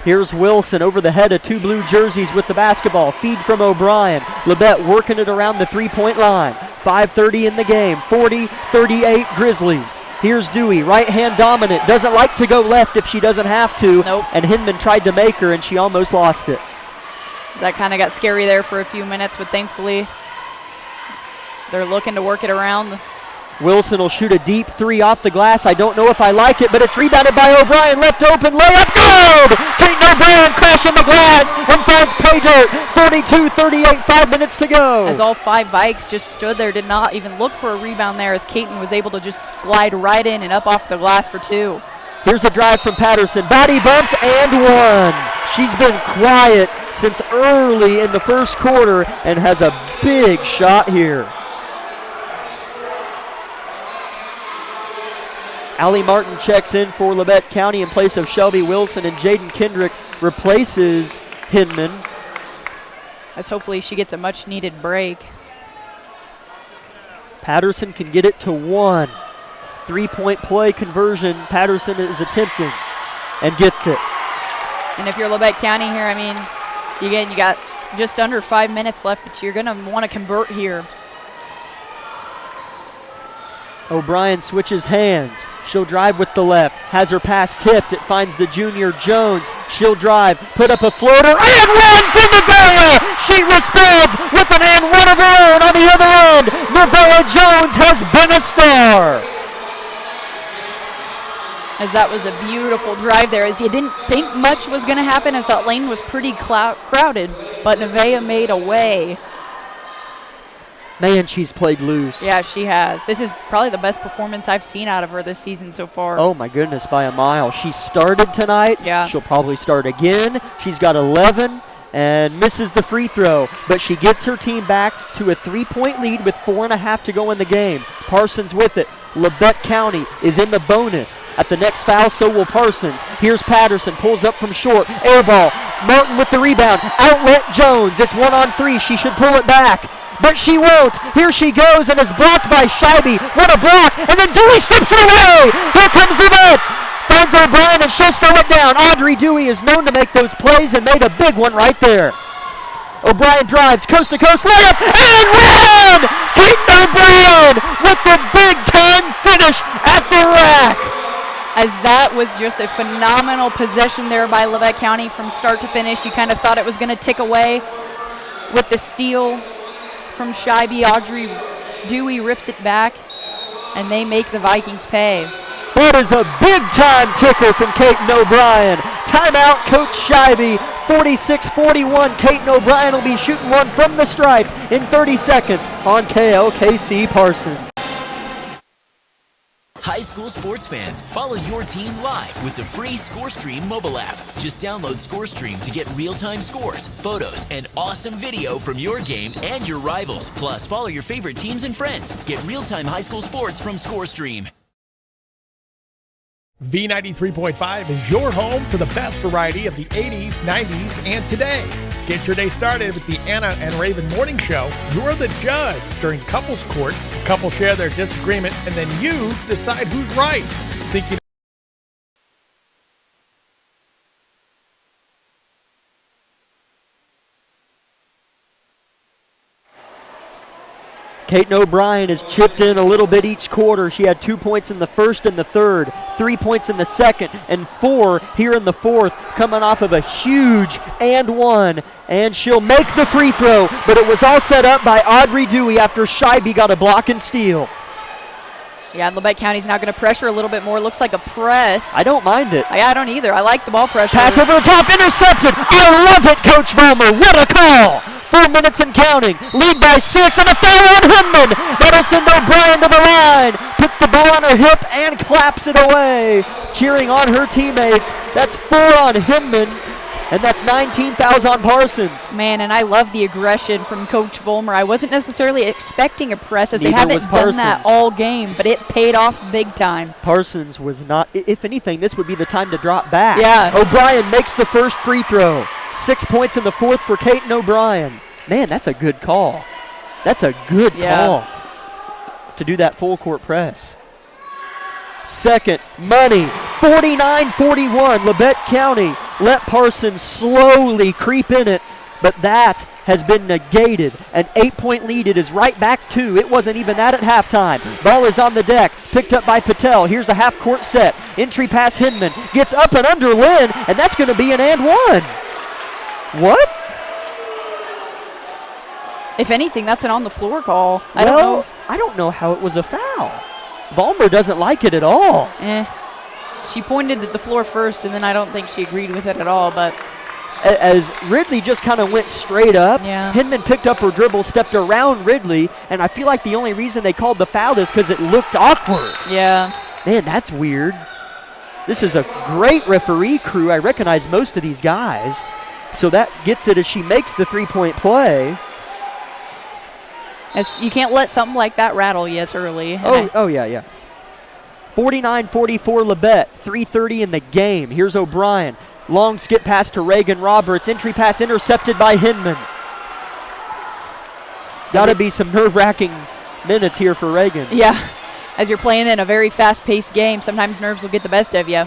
Here's Wilson over the head of 2 blue jerseys with the basketball. Feed from O'Brien. Labette working it around the 3-point line. 5:30 in the game. 40-38 Grizzlies. Here's Dewey, right hand dominant. Doesn't like to go left if she doesn't have to. Nope. And Hinman tried to make her, and she almost lost it. That kind of got scary there for a few minutes, but thankfully they're looking to work it around. Wilson will shoot a deep 3 off the glass. I don't know if I like it, but it's rebounded by O'Brien. Left open, layup, good! Kate O'Brien crashing the glass and finds pay dirt. 42-38, 5 minutes to go. As all 5 Vikes just stood there, did not even look for a rebound there, as Caton was able to just glide right in and up off the glass for 2. Here's a drive from Patterson. Body bumped and one. She's been quiet since early in the 1st quarter and has a big shot here. Allie Martin checks in for Labette County in place of Shelby Wilson, and Jaden Kendrick replaces Hinman. As hopefully she gets a much-needed break. Patterson can get it to 1. 3-point play conversion Patterson is attempting and gets it. And if you're Labette County here, I mean, again, you got just under 5 minutes left, but you're going to want to convert here. O'Brien switches hands. She'll drive with the left. Has her pass tipped. It finds the junior Jones. She'll drive. Put up a floater. And one from Novella. She responds with an and one of her own on the other end. Novella Jones has been a star. As that was a beautiful drive there, as you didn't think much was going to happen, as that lane was pretty crowded, but Nevaeh made a way. Man, she's played loose. Yeah, she has. This is probably the best performance I've seen out of her this season so far. Oh, my goodness, by a mile. She started tonight. Yeah. She'll probably start again. She's got 11 and misses the free throw, but she gets her team back to a 3-point lead with 4.5 to go in the game. Parsons with it. Labette County is in the bonus. At the next foul, so will Parsons. Here's Patterson, pulls up from short. Air ball, Martin with the rebound. Outlet Jones. It's 1-on-3. She should pull it back, but she won't. Here she goes and is blocked by Scheibe. What a block. And then Dewey strips it away. Here comes the net. Finds O'Brien and she'll throw it down. Audrey Dewey is known to make those plays and made a big one right there. O'Brien drives coast to coast layup and win! Keaton O'Brien with the big time finish at the rack. As that was just a phenomenal possession there by Levette County from start to finish. You kind of thought it was going to tick away with the steal from Scheibe. Audrey Dewey rips it back, and they make the Vikings pay. That is a big-time ticker from Keaton O'Brien. Timeout, Coach Scheibe. 46-41. Keaton O'Brien will be shooting one from the stripe in 30 seconds on KLKC Parsons. High school sports fans, follow your team live with the free ScoreStream mobile app. Just download ScoreStream to get real-time scores, photos, and awesome video from your game and your rivals. Plus, follow your favorite teams and friends. Get real-time high school sports from ScoreStream. V93.5 is your home for the best variety of the 80s, 90s, and today. Get your day started with the Anna and Raven Morning Show. You're the judge during couples court. Couples share their disagreement, and then you decide who's right. Thinking Keaton O'Brien has chipped in a little bit each quarter. She had 2 points in the first and the third, 3 points in the second, and 4 here in the fourth, coming off of a huge and one. And she'll make the free throw, but it was all set up by Audrey Dewey after Scheibe got a block and steal. Yeah, and Levette County's now going to pressure a little bit more. Looks like a press. I don't mind it. Yeah, I don't either. I like the ball pressure. Pass over the top, intercepted. I love it, Coach Vollmer. What a call. 4 minutes and counting. Lead by 6, and a foul on Hinman. That'll send O'Brien to the line. Puts the ball on her hip and claps it away. Cheering on her teammates. That's 4 on Hinman, and that's 19 fouls on Parsons. Man, and I love the aggression from Coach Vollmer. I wasn't necessarily expecting a press, as they haven't done that all game, but it paid off big time. Parsons was not, if anything, this would be the time to drop back. Yeah. O'Brien makes the first free throw. 6 points in the fourth for Keaton O'Brien. Man, that's a good call. That's a good call to do that full court press. Second, money, 49-41. Levette County let Parsons slowly creep in it, but that has been negated. An 8-point lead. It is right back to. It wasn't even that at halftime. Ball is on the deck, picked up by Patel. Here's a half-court set. Entry pass Hinman. Gets up and under Lynn, and that's going to be an and one. What? If anything, that's an on-the-floor call. I don't know how it was a foul. Vollmer doesn't like it at all. She pointed at the floor first, and then I don't think she agreed with it at all. But as Ridley just kind of went straight up, Hinman picked up her dribble, stepped around Ridley, and I feel like the only reason they called the foul is because it looked awkward. Yeah. Man, that's weird. This is a great referee crew. I recognize most of these guys. So that gets it as she makes the three-point play. As you can't let something like that rattle you. It's early. Yeah. 49-44 Levette, 3:30 in the game. Here's O'Brien. Long skip pass to Reagan Roberts. Entry pass intercepted by Hinman. Got to be some nerve-wracking minutes here for Reagan. Yeah. As you're playing in a very fast-paced game, sometimes nerves will get the best of you.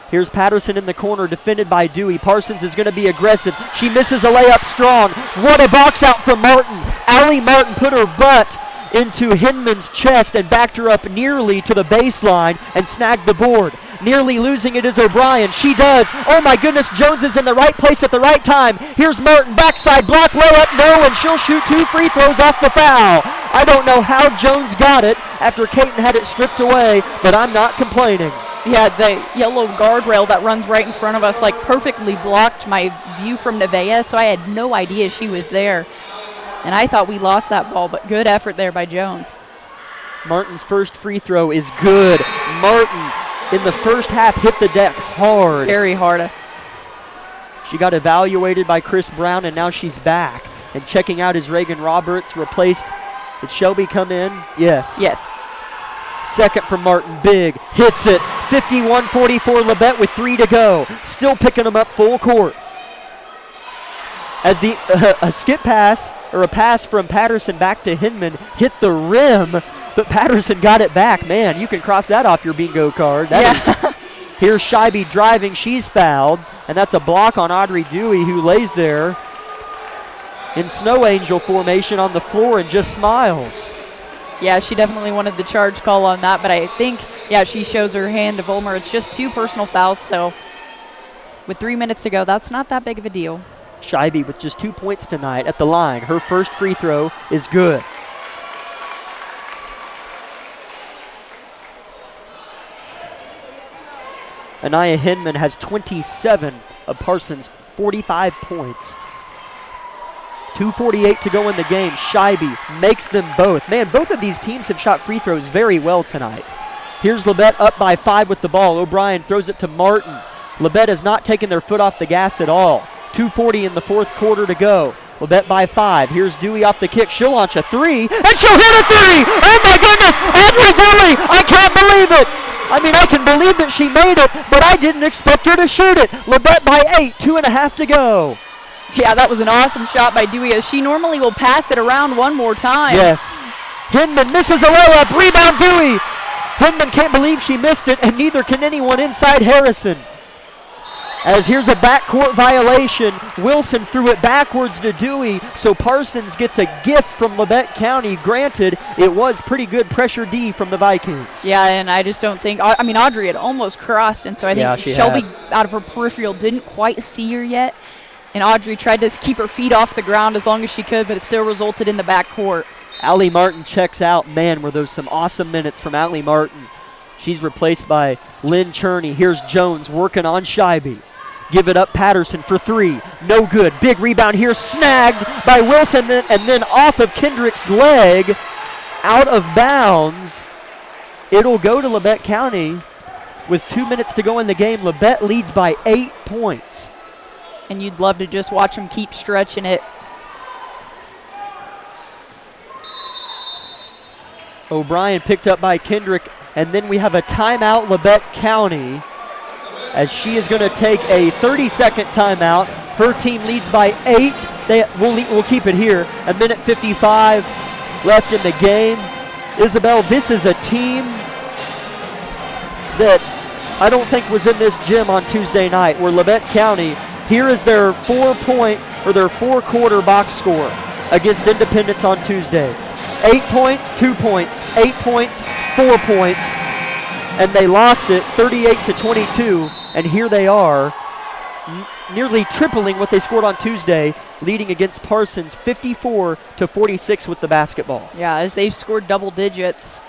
Here's Patterson in the corner, defended by Dewey. Parsons is going to be aggressive. She misses a layup strong. What a box out from Martin. Allie Martin put her butt into Hinman's chest and backed her up nearly to the baseline and snagged the board. Nearly losing it is O'Brien. She does. Oh my goodness, Jones is in the right place at the right time. Here's Martin, backside block, layup, no, and she'll shoot 2 free throws off the foul. I don't know how Jones got it after Keaton had it stripped away, but I'm not complaining. Yeah, the yellow guardrail that runs right in front of us perfectly blocked my view from Nevaeh, so I had no idea she was there. And I thought we lost that ball, but good effort there by Jones. Martin's first free throw is good. Martin, in the first half, hit the deck hard. Very hard. She got evaluated by Chris Brown, and now she's back. And checking out is Reagan Roberts, replaced. Did Shelby come in? Yes. Yes. Second from Martin, big, hits it. 51-44 Levette with 3 to go. Still picking them up full court. as the a skip pass or a pass from Patterson back to Hinman hit the rim, but Patterson got it back. Man, you can cross that off your bingo card. Here's Scheibe driving. She's fouled, and that's a block on Audrey Dewey, who lays there in snow angel formation on the floor and just smiles. Yeah, she definitely wanted the charge call on that, but I think, she shows her hand to Vollmer. It's just 2 personal fouls, so with 3 minutes to go, that's not that big of a deal. Scheibe with just 2 points tonight at the line. Her first free throw is good. Anaya Hinman has 27 of Parsons' 45 points. 2:48 to go in the game. Scheibe makes them both. Man, both of these teams have shot free throws very well tonight. Here's Labette up by 5 with the ball. O'Brien throws it to Martin. Labette has not taken their foot off the gas at all. 2:40 in the fourth quarter to go. Labette by 5. Here's Dewey off the kick. She'll launch a 3, and she'll hit a 3! Oh my goodness! Audrey Dewey! I can't believe it! I mean, I can believe that she made it, but I didn't expect her to shoot it. Labette by 8, 2.5 to go. Yeah, that was an awesome shot by Dewey, as she normally will pass it around one more time. Yes. Hinman misses a layup. Rebound Dewey. Hinman can't believe she missed it, and neither can anyone inside Harrison. As here's a backcourt violation. Wilson threw it backwards to Dewey, so Parsons gets a gift from Labette County. Granted, it was pretty good pressure D from the Vikings. Yeah, and I just don't think, Audrey had almost crossed, and so I think Shelby out of her peripheral didn't quite see her yet. And Audrey tried to keep her feet off the ground as long as she could, but it still resulted in the backcourt. Allie Martin checks out. Man, were those some awesome minutes from Allie Martin. She's replaced by Lynn Cherney. Here's Jones working on Scheibe. Give it up, Patterson for 3. No good. Big rebound here, snagged by Wilson, and then off of Kendrick's leg, out of bounds. It'll go to Labette County with 2 minutes to go in the game. Labette leads by 8 points. And you'd love to just watch them keep stretching it. O'Brien picked up by Kendrick, and then we have a timeout, Labette County, as she is going to take a 30-second timeout. Her team leads by 8. We'll keep it here. 1:55 left in the game. Isabel, this is a team that I don't think was in this gym on Tuesday night, where Labette County, here is their 4-quarter box score against Independence on Tuesday. 8 points, 2 points, 8 points, 4 points, and they lost it 38-22, and here they are, nearly tripling what they scored on Tuesday, leading against Parsons 54-46 with the basketball. Yeah, as they've scored double digits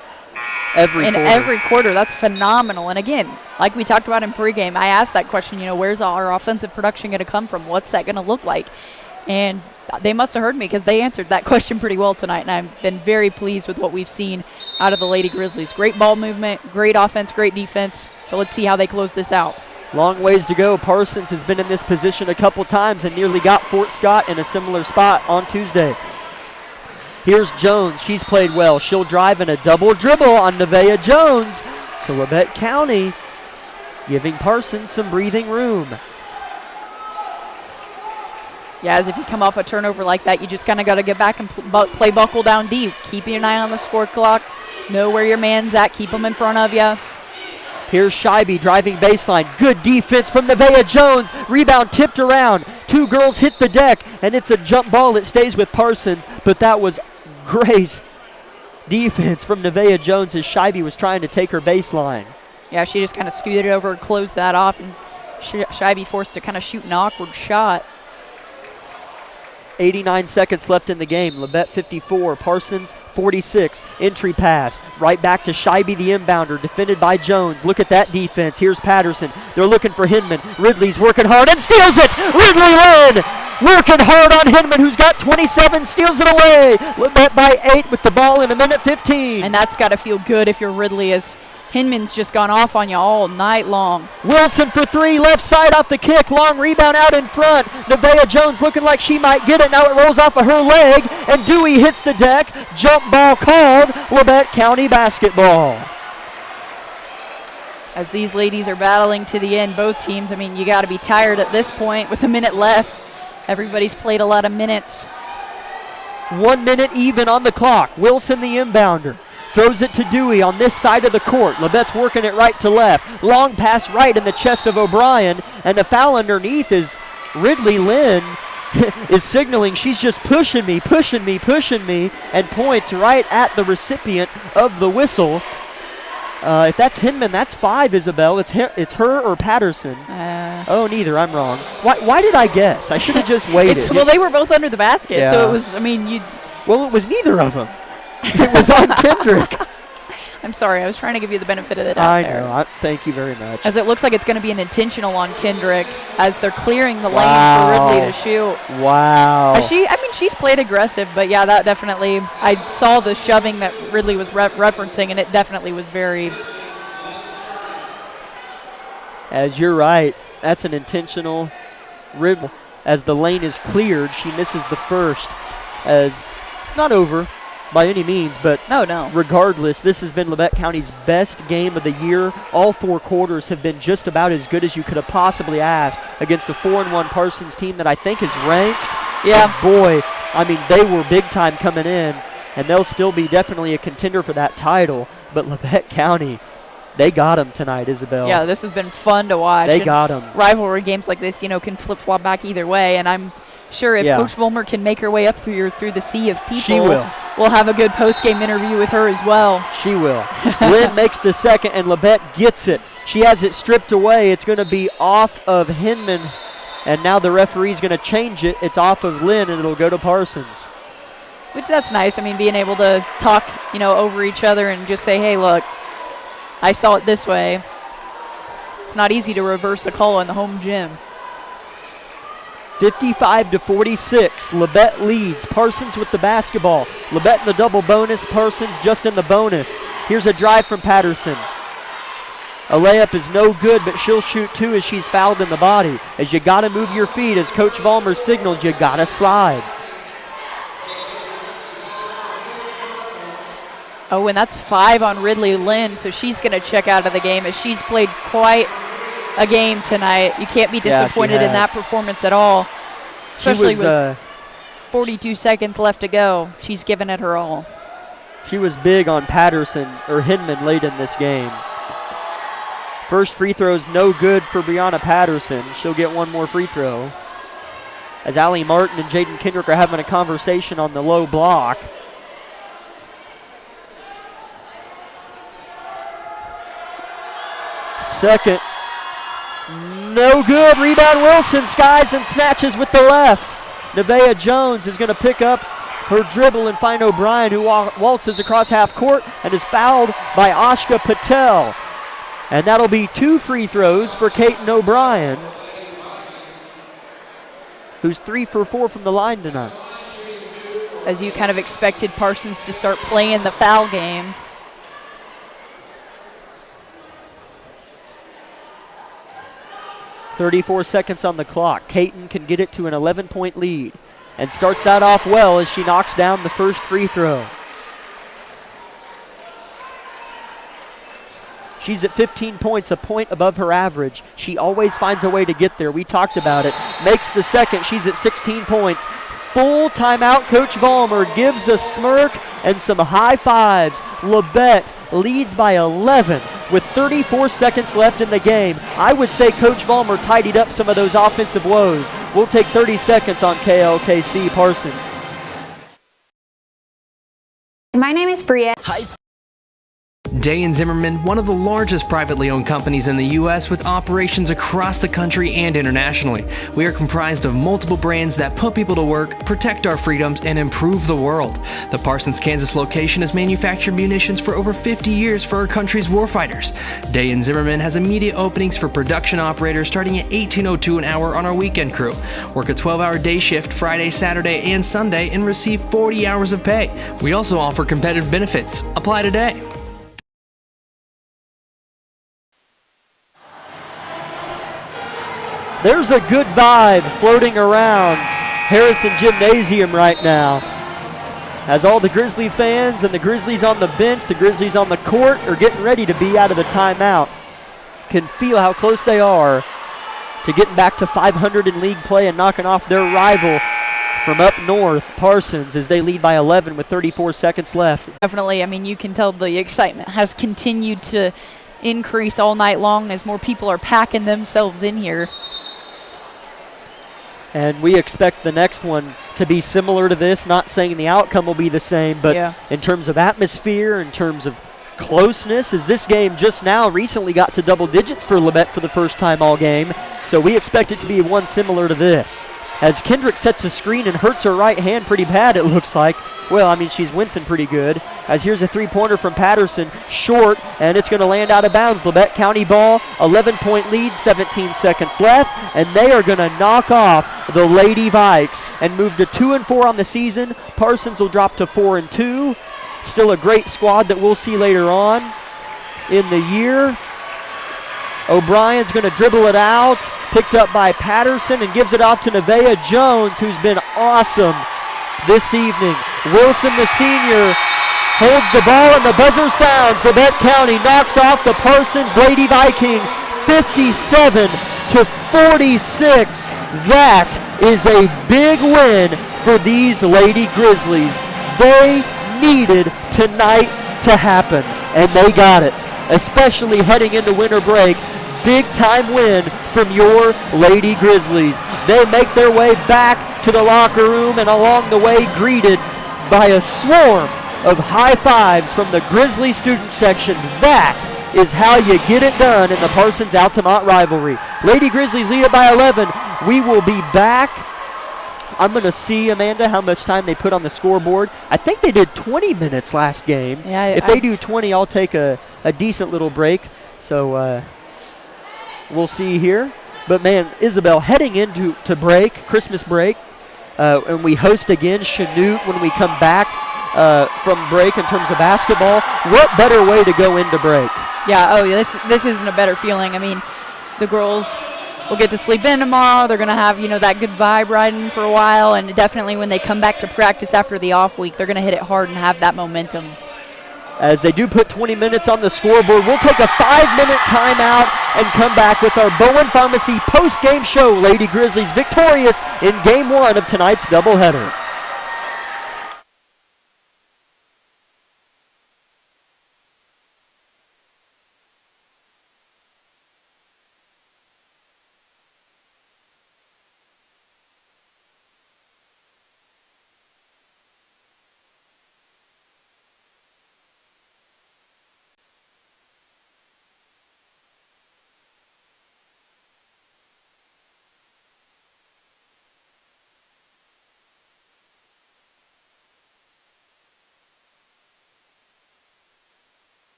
every quarter. That's phenomenal. And again, like we talked about in pregame, I asked that question, where's our offensive production going to come from? What's that going to look like? And they must have heard me, because they answered that question pretty well tonight, and I've been very pleased with what we've seen out of the Lady Grizzlies. Great ball movement, great offense, great defense. So let's see how they close this out. Long ways to go. Parsons has been in this position a couple times and nearly got Fort Scott in a similar spot on Tuesday. Here's Jones. She's played well. She'll drive in a double dribble on Nevaeh Jones. So Labette County giving Parsons some breathing room. Yeah, as if you come off a turnover like that, you just kind of got to get back and play buckle down deep. Keep an eye on the score clock. Know where your man's at. Keep him in front of you. Here's Scheibe driving baseline. Good defense from Nevaeh Jones. Rebound tipped around. 2 girls hit the deck, and it's a jump ball. It stays with Parsons, but that was great defense from Nevaeh Jones as Scheibe was trying to take her baseline. Yeah, she just kind of scooted over, closed that off, and Scheibe forced to kind of shoot an awkward shot. 89 seconds left in the game. Labette 54, Parsons 46. Entry pass right back to Scheibe, the inbounder, defended by Jones. Look at that defense. Here's Patterson. They're looking for Hinman. Ridley's working hard and steals it. Ridley Lynn working hard on Hinman, who's got 27, steals it away. Labette by 8 with the ball in 1:15. And that's got to feel good if you're Ridley, as Hinman's just gone off on you all night long. Wilson for 3, left side off the kick. Long rebound out in front. Nevaeh Jones looking like she might get it. Now it rolls off of her leg, and Dewey hits the deck. Jump ball called. Labette County basketball. As these ladies are battling to the end, both teams, you got to be tired at this point with a minute left. Everybody's played a lot of minutes. 1 minute even on the clock. Wilson, the inbounder, throws it to Dewey on this side of the court. Labette's working it right to left. Long pass right in the chest of O'Brien, and the foul underneath is Ridley Lynn is signaling she's just pushing me, and points right at the recipient of the whistle. If that's Hinman, that's 5, Isabel. It's her or Patterson. Oh, neither. I'm wrong. Why did I guess? I should have just waited. Well, they were both under the basket, Yeah. so it was, I mean, you. Well, it was neither of them. It was on Kendrick. I'm sorry, I was trying to give you the benefit of the doubt I there. know. Thank you very much. As it looks like it's going to be an intentional on Kendrick as they're clearing the lane Wow. for Ridley to shoot. Wow. She's played aggressive, but yeah, that definitely, I saw the shoving that Ridley was referencing, and it definitely was very. As you're right, that's an intentional rib. As the lane is cleared, she misses the first. As not over by any means, but No. regardless, this has been Labette County's best game of the year. All 4 quarters have been just about as good as you could have possibly asked against a 4-1 Parsons team that I think is ranked. Yeah. And boy, I mean, they were big time coming in, and they'll still be definitely a contender for that title. But Labette County, they got them tonight, Isabel. Yeah, this has been fun to watch. They and got them. Rivalry games like this, can flip-flop back either way, and I'm sure if Coach Vollmer can make her way up through the sea of people, she will. We'll have a good post-game interview with her as well. She will. Lynn makes the second, and Labette gets it. She has it stripped away. It's going to be off of Hinman, and now the referee's going to change it. It's off of Lynn, and it'll go to Parsons. Which that's nice. I mean, being able to talk, over each other and just say, hey, look, I saw it this way. It's not easy to reverse a call in the home gym. 55-46, Labette leads. Parsons with the basketball. Labette in the double bonus, Parsons just in the bonus. Here's a drive from Patterson. A layup is no good, but she'll shoot 2 as she's fouled in the body. As you gotta move your feet, as Coach Vollmer signaled, you gotta slide. Oh, and that's 5 on Ridley Lynn, so she's going to check out of the game as she's played quite a game tonight. You can't be disappointed in that performance at all, especially with 42 seconds left to go. She's given it her all. She was big on Patterson, or Hinman, late in this game. First free throw's no good for Brianna Patterson. She'll get one more free throw. As Allie Martin and Jaden Kendrick are having a conversation on the low block. Second, no good. Rebound Wilson, skies and snatches with the left. Nevaeh Jones is going to pick up her dribble and find O'Brien, who waltzes across half court and is fouled by Ashka Patel. And that'll be 2 free throws for Kaiten O'Brien, who's 3 for 4 from the line tonight. As you kind of expected Parsons to start playing the foul game. .34 seconds on the clock. Kaiten can get it to an 11-point lead and starts that off well as she knocks down the first free throw. She's at 15 points, a point above her average. She always finds a way to get there. We talked about it. Makes the second. She's at 16 points. Full timeout. Coach Vollmer gives a smirk and some high fives. Labette leads by 11 with 34 seconds left in the game. I would say Coach Vollmer tidied up some of those offensive woes. We'll take 30 seconds on KLKC Parsons. My name is Bria. Day & Zimmerman, one of the largest privately owned companies in the U.S. with operations across the country and internationally. We are comprised of multiple brands that put people to work, protect our freedoms, and improve the world. The Parsons, Kansas location has manufactured munitions for over 50 years for our country's warfighters. Day & Zimmerman has immediate openings for production operators starting at $18.02 an hour on our weekend crew. Work a 12-hour day shift Friday, Saturday, and Sunday and receive 40 hours of pay. We also offer competitive benefits. Apply today. There's a good vibe floating around Harrison Gymnasium right now, as all the Grizzly fans and the Grizzlies on the bench, the Grizzlies on the court are getting ready to be out of the timeout. Can feel how close they are to getting back to 500 in league play and knocking off their rival from up north, Parsons, as they lead by 11 with 34 seconds left. Definitely. I mean, you can tell the excitement has continued to increase all night long as more people are packing themselves in here. And we expect the next one to be similar to this, not saying the outcome will be the same, but in terms of atmosphere, in terms of closeness, as this game just now recently got to double digits for Labette for the first time all game. So we expect it to be one similar to this. As Kendrick sets a screen and hurts her right hand pretty bad, it looks like. Well, I mean, she's wincing pretty good. As here's a three-pointer from Patterson, short, and it's going to land out of bounds. Labette County ball, 11-point lead, 17 seconds left, and they are going to knock off the Lady Vikes and move to 2-4 on the season. Parsons will drop to 4-2. Still a great squad that we'll see later on in the year. O'Brien's going to dribble it out, picked up by Patterson, and gives it off to Nevaeh Jones, who's been awesome this evening. Wilson, the senior, holds the ball, and the buzzer sounds. Labette County knocks off the Parsons Lady Vikings 57-46. That is a big win for these Lady Grizzlies. They needed tonight to happen, and they got it, especially heading into winter break. Big time win from your Lady Grizzlies. They make their way back to the locker room, and along the way greeted by a swarm of high fives from the Grizzly student section. That is how you get it done in the Parsons-Altamont rivalry. Lady Grizzlies lead it by 11. We will be back. I'm going to see, Amanda, how much time they put on the scoreboard. I think they did 20 minutes last game. Yeah, if they do 20, I'll take a decent little break. So we'll see here. But, man, Isabel, heading into break, Christmas break, and we host again Chanute when we come back from break in terms of basketball. What better way to go into break? Yeah, this isn't a better feeling. I mean, the girls will get to sleep in tomorrow. They're going to have, that good vibe riding for a while, and definitely when they come back to practice after the off week, they're going to hit it hard and have that momentum. As they do put 20 minutes on the scoreboard, we'll take a 5-minute timeout and come back with our Bowen Pharmacy post-game show. Lady Grizzlies victorious in Game 1 of tonight's doubleheader.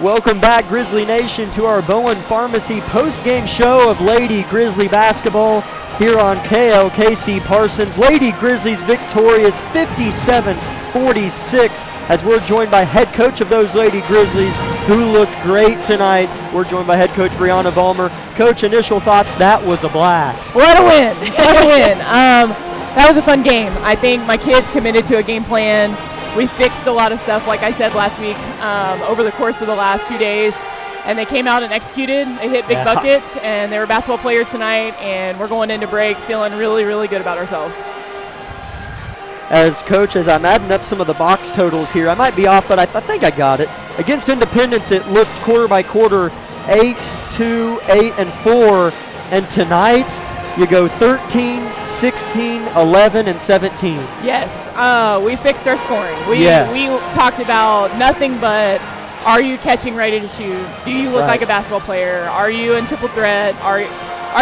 Welcome back, Grizzly Nation, to our Bowen Pharmacy post-game show of Lady Grizzly basketball here on KLKC Parsons. Lady Grizzlies victorious 57-46 as we're joined by head coach of those Lady Grizzlies who looked great tonight. We're joined by head coach Brianna Vollmer. Coach, initial thoughts, that was a blast. What a win. What a win. That was a fun game. I think my kids committed to a game plan. We fixed a lot of stuff, like I said last week, over the course of the last 2 days, and they came out and executed. They hit big buckets, and they were basketball players tonight, and we're going into break feeling really, really good about ourselves. As coach, as I'm adding up some of the box totals here, I might be off, but I think I got it. Against Independence, it looked quarter by quarter 8, 2, 8, and 4, and tonight you go 13, 16, 11, and 17. Yes, we fixed our scoring. We talked about nothing but, are you catching ready to shoot? Do you look like a basketball player? Are you in triple threat? Our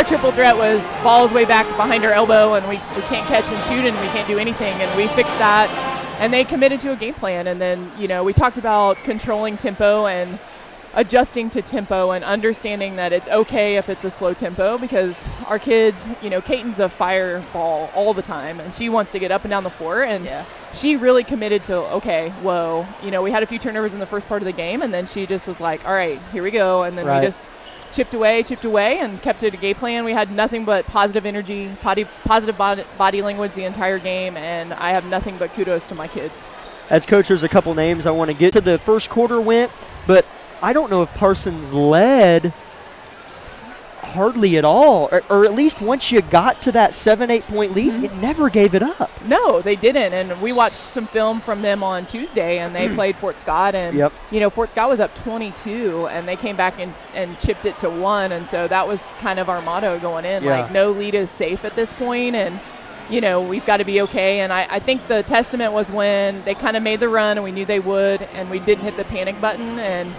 triple threat was balls way back behind our elbow, and we can't catch and shoot, and we can't do anything, and we fixed that. And they committed to a game plan, and then, we talked about controlling tempo and adjusting to tempo and understanding that it's okay if it's a slow tempo, because our kids, Kaiten's a fireball all the time, and she wants to get up and down the floor, and she really committed to, okay, whoa. We had a few turnovers in the first part of the game, and then she just was like, all right, here we go, and then we just chipped away, and kept it a game plan. We had nothing but positive energy, positive body language the entire game, and I have nothing but kudos to my kids. As coach, there's a couple names I want to get to. The first quarter went, but I don't know if Parsons led hardly at all, or at least once you got to that 7-8 point lead, it never gave it up. No, they didn't, and we watched some film from them on Tuesday, and they played Fort Scott, and Fort Scott was up 22, and they came back and chipped it to 1, and so that was kind of our motto going in, like no lead is safe at this point, and we've got to be okay. And I think the testament was when they kind of made the run, and we knew they would, and we didn't hit the panic button, and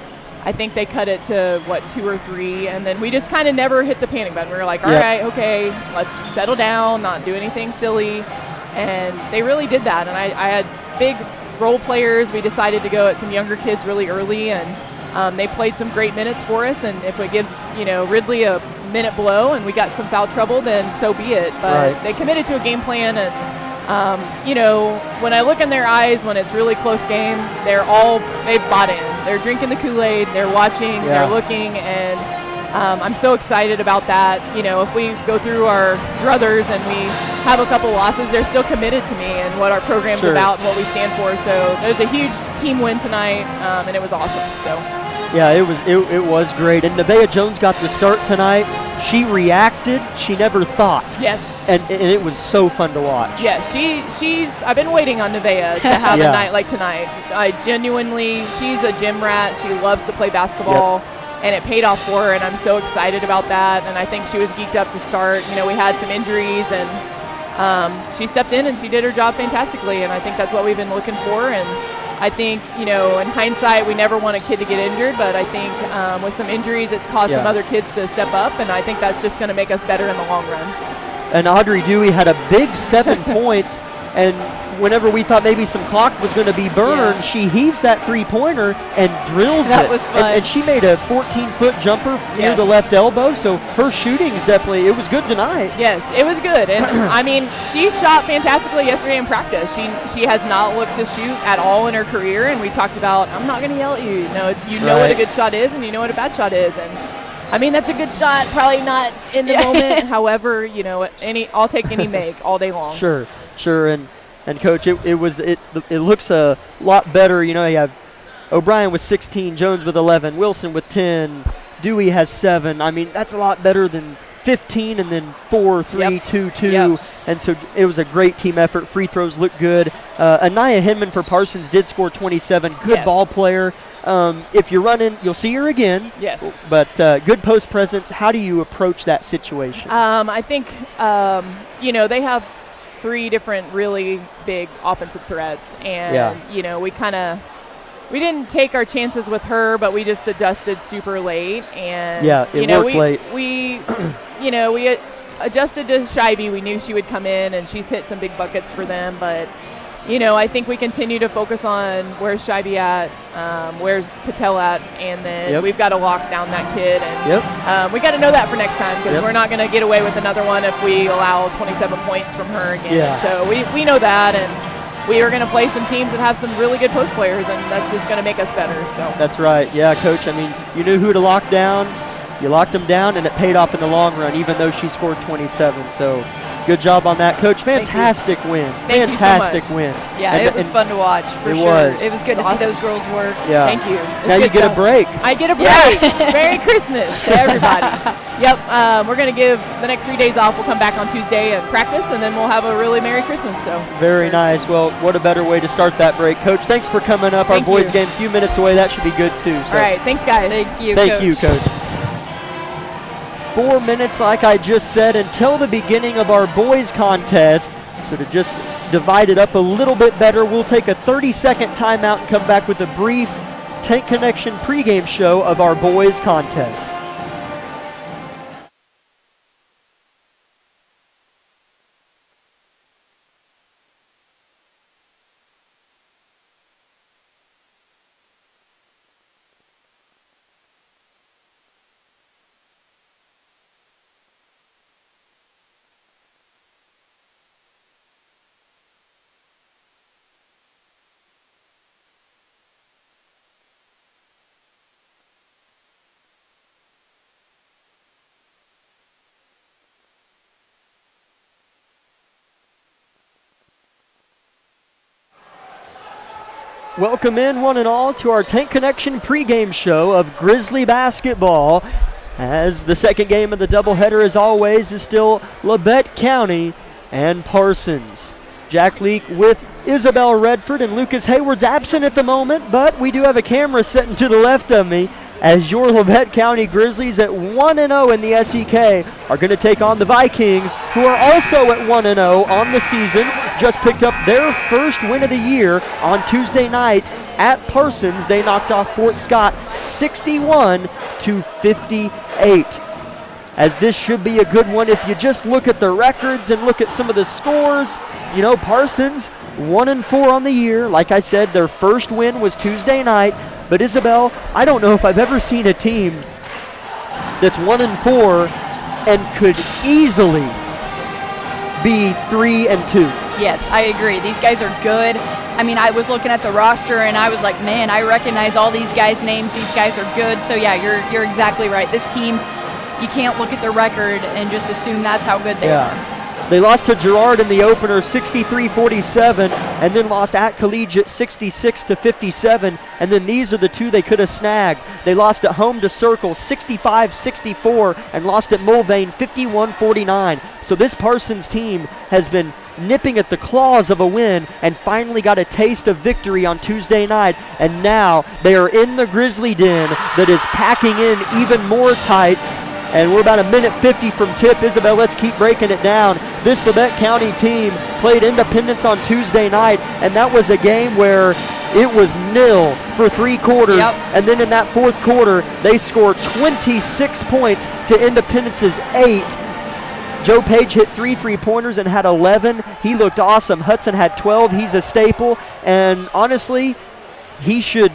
I think they cut it to, 2 or 3, and then we just kind of never hit the panic button. We were like, all right, okay, let's settle down, not do anything silly, and they really did that. And I had big role players. We decided to go at some younger kids really early, and they played some great minutes for us, and if it gives, Ridley a minute below and we got some foul trouble, then so be it. But they committed to a game plan, and when I look in their eyes when it's really close game, they've bought in. They're drinking the Kool-Aid, they're watching, they're looking, and I'm so excited about that. If we go through our druthers and we have a couple losses, they're still committed to me and what our program's about and what we stand for. So there's a huge team win tonight, and it was awesome. So. Yeah, it was great. And Nevaeh Jones got the start tonight. She reacted. She never thought. Yes. And it was so fun to watch. Yeah, I've been waiting on Nevaeh to have a night like tonight. She's a gym rat. She loves to play basketball, and it paid off for her, and I'm so excited about that. And I think she was geeked up to start. We had some injuries, and she stepped in and she did her job fantastically, and I think that's what we've been looking for. And I think, in hindsight, we never want a kid to get injured, but I think with some injuries, it's caused some other kids to step up, and I think that's just going to make us better in the long run. And Audrey Dewey had a big 7 points, and whenever we thought maybe some clock was going to be burned, she heaves that three-poiner and drills it. That was fun. And she made a 14-foot jumper near the left elbow, so her shooting's definitely, it was good tonight. Yes, it was good. And, she shot fantastically yesterday in practice. She has not looked to shoot at all in her career, and we talked about, I'm not going to yell at you. You know what a good shot is, and you know what a bad shot is. And that's a good shot, probably not in the moment. However, I'll take any make all day long. Sure. And coach, it looks a lot better. You have O'Brien with 16, Jones with 11, Wilson with 10, Dewey has 7. That's a lot better than 15 and then 4, 3, 2, 2. And so it was a great team effort. Free throws looked good. Anaya Hinman for Parsons did score 27. Good ball player. If you're running, you'll see her again. Yes. But good post presence. How do you approach that situation? I think, they have 3 different really big offensive threats. And, we didn't take our chances with her, but we just adjusted super late. And, it worked late. We adjusted to Scheibe. We knew she would come in, and she's hit some big buckets for them. But, I think we continue to focus on where's Shaibi at, where's Patel at, and then we've got to lock down that kid. And we got to know that for next time, because we're not going to get away with another one if we allow 27 points from her again. So we know that, and we are going to play some teams that have some really good post players, and that's just going to make us better. So that's right. Yeah, Coach. I mean, you knew who to lock down. You locked them down, and it paid off in the long run, even though she scored 27. So good job on that, Coach. Fantastic win. Fantastic win. Yeah, it was fun to watch, for sure. It was good to see those girls work. Yeah. Thank you. Now you get a break. I get a break. Merry Christmas to everybody. We're going to give the next 3 days off. We'll come back on Tuesday and practice, and then we'll have a really Merry Christmas. So very nice. Well, what a better way to start that break. Coach, thanks for coming up. Our boys game a few minutes away. That should be good, too. So. All right. Thanks, guys. Thank you, Thank you, Coach. 4 minutes, like I just said, until the beginning of our boys contest. So to just divide it up a little bit better, we'll take a 30-second timeout and come back with a brief Tank Connection pregame show of our boys contest. Welcome in, one and all, to our Tank Connection pregame show of Grizzly basketball. As the second game of the doubleheader, as always, is still Labette County and Parsons. Jack Leak with Isabel Redford, and Lucas Hayward's absent at the moment, but we do have a camera sitting to the left of me as your Labette County Grizzlies at 1-0 in the SEK are going to take on the Vikings, who are also at 1-0 on the season. Just picked up their first win of the year on Tuesday night at Parsons. They knocked off Fort Scott 61-58. As this should be a good one. If you just look at the records and look at some of the scores, Parsons 1-4 on the year. Like I said, their first win was Tuesday night. But Isabel, I don't know if I've ever seen a team that's 1-4 and could easily be 3-2. Yes, I agree. These guys are good. I mean, I was looking at the roster and I was like, man, I recognize all these guys' names. These guys are good. So yeah, you're exactly right. This team, you can't look at the record and just assume that's how good they are. They lost to Girard in the opener 63-47, and then lost at Collegiate 66-57, and then these are the two they could have snagged. They lost at home to Circle 65-64 and lost at Mulvane 51-49. So this Parsons team has been nipping at the claws of a win and finally got a taste of victory on Tuesday night, and now they are in the Grizzly Den that is packing in even more tight. And we're about 1:50 from tip. Isabel, let's keep breaking it down. This Labette County team played Independence on Tuesday night, and that was a game where it was 0 for 3 quarters. And then in that fourth quarter, they scored 26 points to Independence's 8. Joe Page hit 3 3-pointers and had 11. He looked awesome. Hudson had 12. He's a staple. And honestly, he should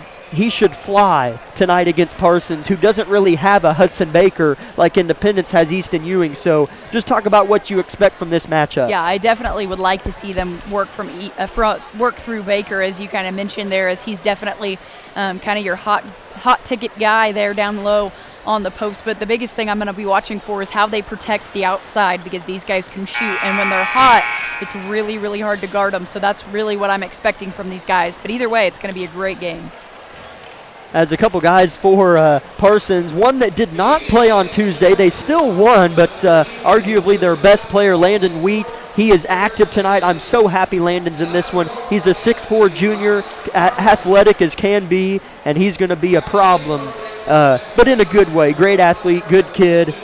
fly tonight against Parsons, who doesn't really have a Hudson Baker like Independence has Easton Ewing. So just talk about what you expect from this matchup. Yeah, I definitely would like to see them work work through Baker, as you kind of mentioned there, as he's definitely kind of your hot ticket guy there down low on the post. But the biggest thing I'm going to be watching for is how they protect the outside, because these guys can shoot, and when they're hot, it's really, really hard to guard them. So that's really what I'm expecting from these guys. But either way, it's going to be a great game. As a couple guys for Parsons, one that did not play on Tuesday. They still won, but arguably their best player, Landon Wheat, he is active tonight. I'm so happy Landon's in this one. He's a 6'4 junior, athletic as can be, and he's going to be a problem, but in a good way. Great athlete, good kid.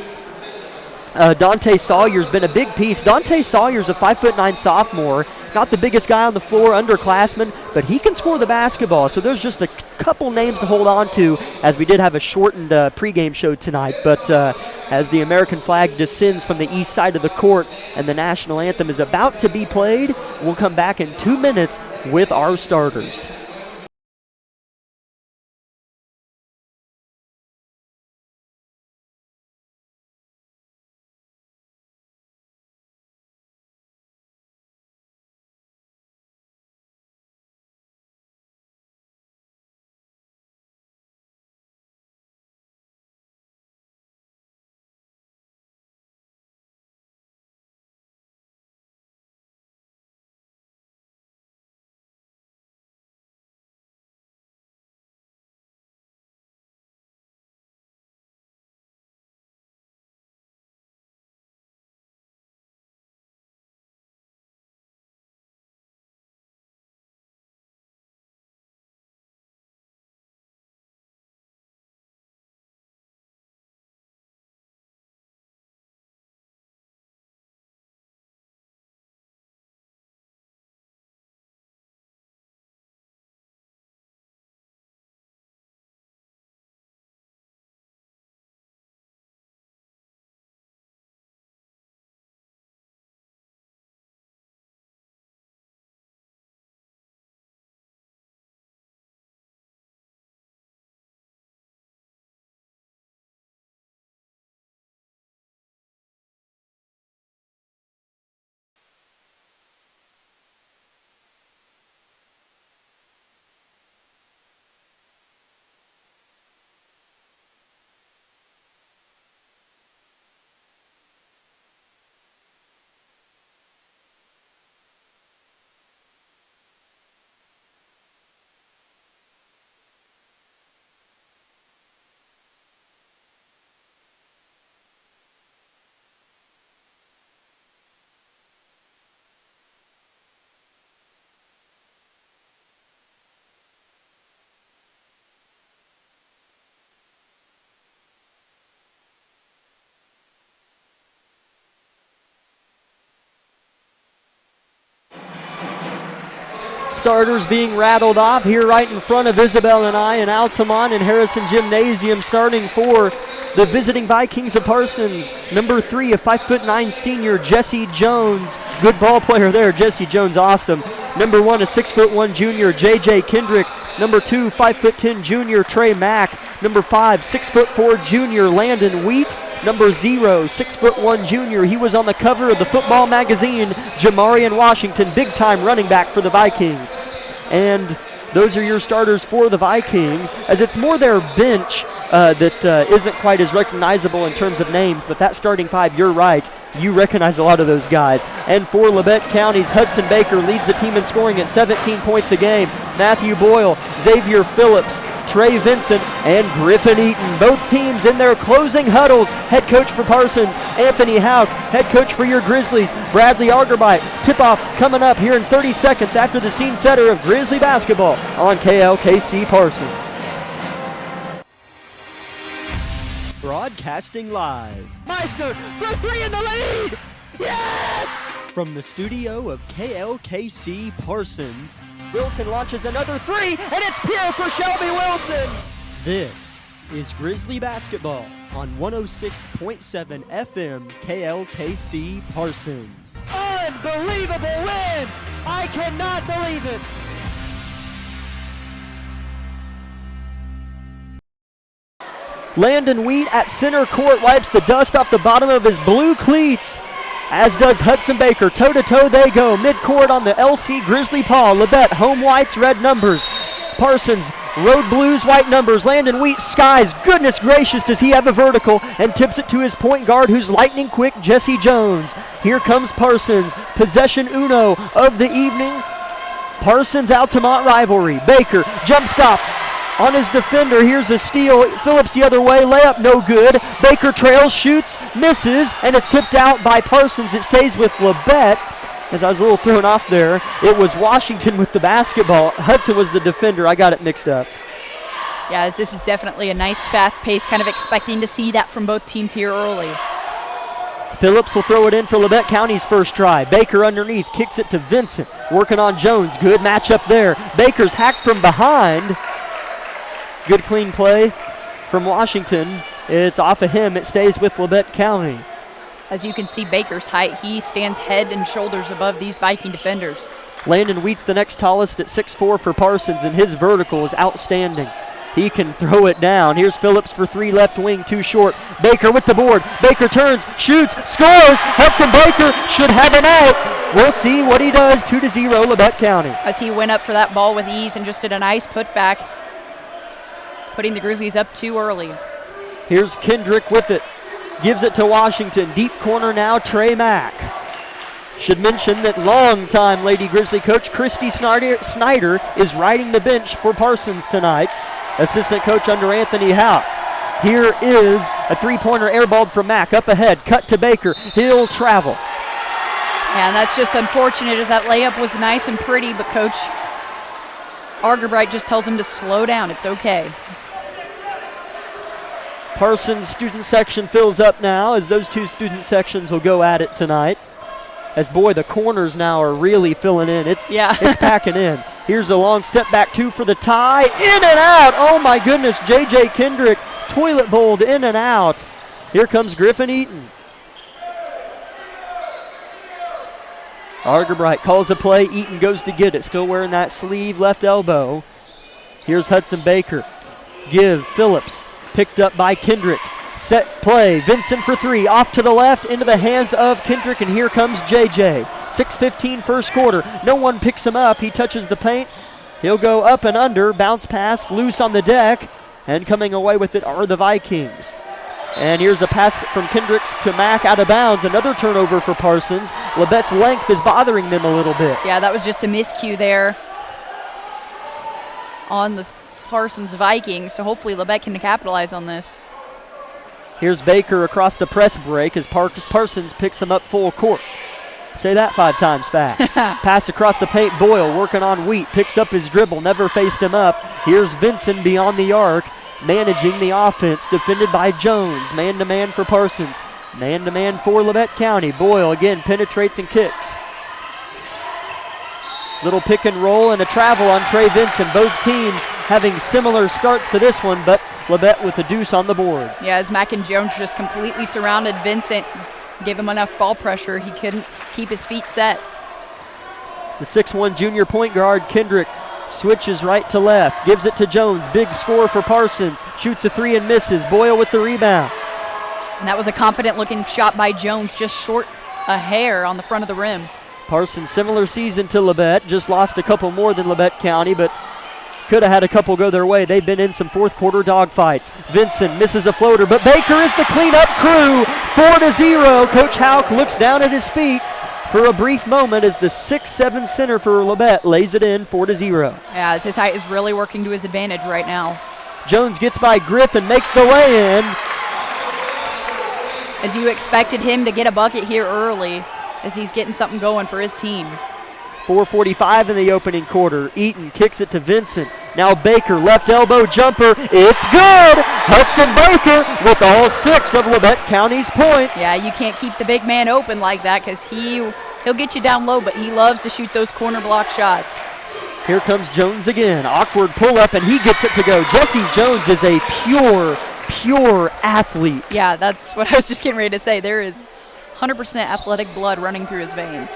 Dante Sawyer's been a big piece. Dante Sawyer's a 5'9" sophomore, not the biggest guy on the floor, underclassman, but he can score the basketball. So there's just a couple names to hold on to, as we did have a shortened pregame show tonight. But as the American flag descends from the east side of the court and the national anthem is about to be played, we'll come back in 2 minutes with our starters. Starters being rattled off here right in front of Isabel and I in Altamont and Harrison Gymnasium, starting for the visiting Vikings of Parsons. Number 3, a 5'9" senior, Jesse Jones. Good ball player there, Jesse Jones, awesome. Number 1, a 6'1" junior, J.J. Kendrick. Number 2, 5'10" junior, Trey Mack. Number 5, 6'4" junior, Landon Wheat. Number 0, 6'1" junior, he was on the cover of the football magazine, Jamarian Washington, big-time running back for the Vikings. And those are your starters for the Vikings, as it's more their bench that isn't quite as recognizable in terms of names, but that starting 5, you're right, you recognize a lot of those guys. And for Labette County's Hudson Baker leads the team in scoring at 17 points a game. Matthew Boyle, Xavier Phillips, Trey Vincent, and Griffin Eaton. Both teams in their closing huddles. Head coach for Parsons, Anthony Hauk. Head coach for your Grizzlies, Bradley Argerbite. Tip-off coming up here in 30 seconds after the scene setter of Grizzly basketball on KLKC Parsons. Broadcasting live. Meister for 3 in the lead! Yes! From the studio of KLKC Parsons, Wilson launches another 3, and it's pure for Shelby Wilson! This is Grizzly basketball on 106.7 FM KLKC Parsons. Unbelievable win! I cannot believe it! Landon Wheat at center court wipes the dust off the bottom of his blue cleats, as does Hudson Baker. Toe-to-toe they go. Mid-court on the LC Grizzly paw. Labette, home whites, red numbers. Parsons, road blues, white numbers. Landon Wheat skies. Goodness gracious, does he have a vertical, and tips it to his point guard, who's lightning quick, Jesse Jones. Here comes Parsons. Possession uno of the evening. Parsons-Altamont rivalry. Baker, jump stop. On his defender, here's a steal. Phillips the other way, layup no good. Baker trails, shoots, misses, and it's tipped out by Parsons. It stays with Labette. As I was a little thrown off there, it was Washington with the basketball. Hudson was the defender. I got it mixed up. Yeah, as this is definitely a nice fast pace, kind of expecting to see that from both teams here early. Phillips will throw it in for Labette County's first try. Baker underneath, kicks it to Vincent, working on Jones. Good matchup there. Baker's hacked from behind. Good clean play from Washington. It's off of him. It stays with Labette County. As you can see Baker's height, he stands head and shoulders above these Viking defenders. Landon Wheat's the next tallest at 6'4" for Parsons, and his vertical is outstanding. He can throw it down. Here's Phillips for three, left wing, too short. Baker with the board. Baker turns, shoots, scores. Hudson Baker should have him out. We'll see what he does. 2-0 Labette County. As he went up for that ball with ease and just did a nice putback, putting the Grizzlies up too early. Here's Kendrick with it. Gives it to Washington. Deep corner now, Trey Mack. Should mention that longtime Lady Grizzly coach Christy Snyder is riding the bench for Parsons tonight. Assistant coach under Anthony Howe. Here is a three-pointer airballed from Mack. Up ahead, cut to Baker. He'll travel. Yeah, and that's just unfortunate as that layup was nice and pretty, but Coach Argerbright just tells him to slow down. It's okay. Parsons student section fills up now as those two student sections will go at it tonight. As boy, the corners now are really filling in. It's packing in. Here's a long step back two for the tie. In and out. Oh my goodness, J.J. Kendrick toilet bowled in and out. Here comes Griffin Eaton. Argerbright calls a play. Eaton goes to get it. Still wearing that sleeve left elbow. Here's Hudson Baker. Give Phillips. Picked up by Kendrick. Set play. Vincent for three. Off to the left into the hands of Kendrick, and here comes JJ. 6:15 first quarter. No one picks him up. He touches the paint. He'll go up and under. Bounce pass loose on the deck, and coming away with it are the Vikings. And here's a pass from Kendricks to Mack out of bounds. Another turnover for Parsons. Labette's length is bothering them a little bit. Yeah, that was just a miscue there on the Parsons Vikings, so hopefully Labette can capitalize on this. Here's Baker across the press break as Parsons picks him up full court. Say that 5 times fast. Pass across the paint. Boyle working on Wheat. Picks up his dribble. Never faced him up. Here's Vincent beyond the arc. Managing the offense. Defended by Jones. Man-to-man for Parsons. Man-to-man for Labette County. Boyle again penetrates and kicks. Little pick and roll and a travel on Trey Vincent. Both teams having similar starts to this one, but Labette with a deuce on the board. Yeah, as Mack and Jones just completely surrounded Vincent, gave him enough ball pressure, he couldn't keep his feet set. The 6'1" junior point guard, Kendrick, switches right to left, gives it to Jones. Big score for Parsons. Shoots a three and misses. Boyle with the rebound. And that was a confident-looking shot by Jones, just short a hair on the front of the rim. Parsons, similar season to Labette, just lost a couple more than Labette County, but could have had a couple go their way. They've been in some fourth quarter dogfights. Vincent misses a floater, but Baker is the cleanup crew. 4-0. Coach Houck looks down at his feet for a brief moment as the 6'7" center for Labette lays it in. 4-0. Yeah, as his height is really working to his advantage right now. Jones gets by Griffin, makes the lay in. As you expected him to get a bucket here early, as he's getting something going for his team. 4:45 in the opening quarter. Eaton kicks it to Vincent. Now Baker, left elbow jumper. It's good! Hudson Baker with all 6 of Labette County's points. Yeah, you can't keep the big man open like that because he'll get you down low, but he loves to shoot those corner block shots. Here comes Jones again. Awkward pull up, and he gets it to go. Jesse Jones is a pure athlete. Yeah, that's what I was just getting ready to say. There is 100% athletic blood running through his veins.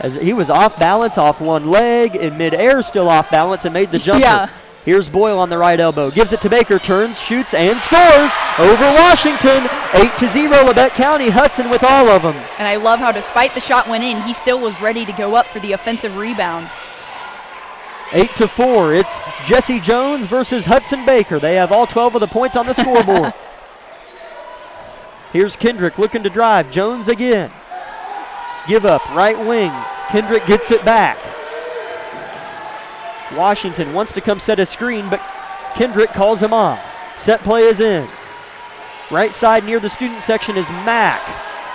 As he was off balance, off one leg, in midair, still off balance, and made the jumper. Yeah. Here's Boyle on the right elbow. Gives it to Baker, turns, shoots, and scores over Washington. 8-0 Labette County. Hudson with all of them. And I love how despite the shot went in, he still was ready to go up for the offensive rebound. 8-4. It's Jesse Jones versus Hudson Baker. They have all 12 of the points on the scoreboard. Here's Kendrick looking to drive. Jones again. Give up, right wing. Kendrick gets it back. Washington wants to come set a screen, but Kendrick calls him off. Set play is in. Right side near the student section is Mack.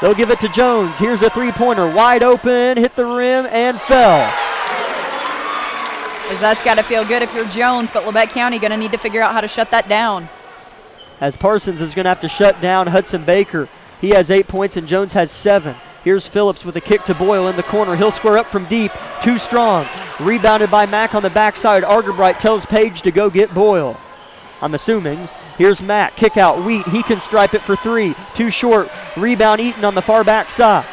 They'll give it to Jones. Here's a three-pointer, wide open, hit the rim, and fell. As that's got to feel good if you're Jones, but Labette County going to need to figure out how to shut that down. As Parsons is going to have to shut down Hudson Baker. He has 8 points and Jones has 7. Here's Phillips with a kick to Boyle in the corner. He'll square up from deep. Too strong. Rebounded by Mack on the backside. Argerbright tells Page to go get Boyle, I'm assuming. Here's Mack. Kick out. Wheat. He can stripe it for 3. Too short. Rebound Eaton on the far backside.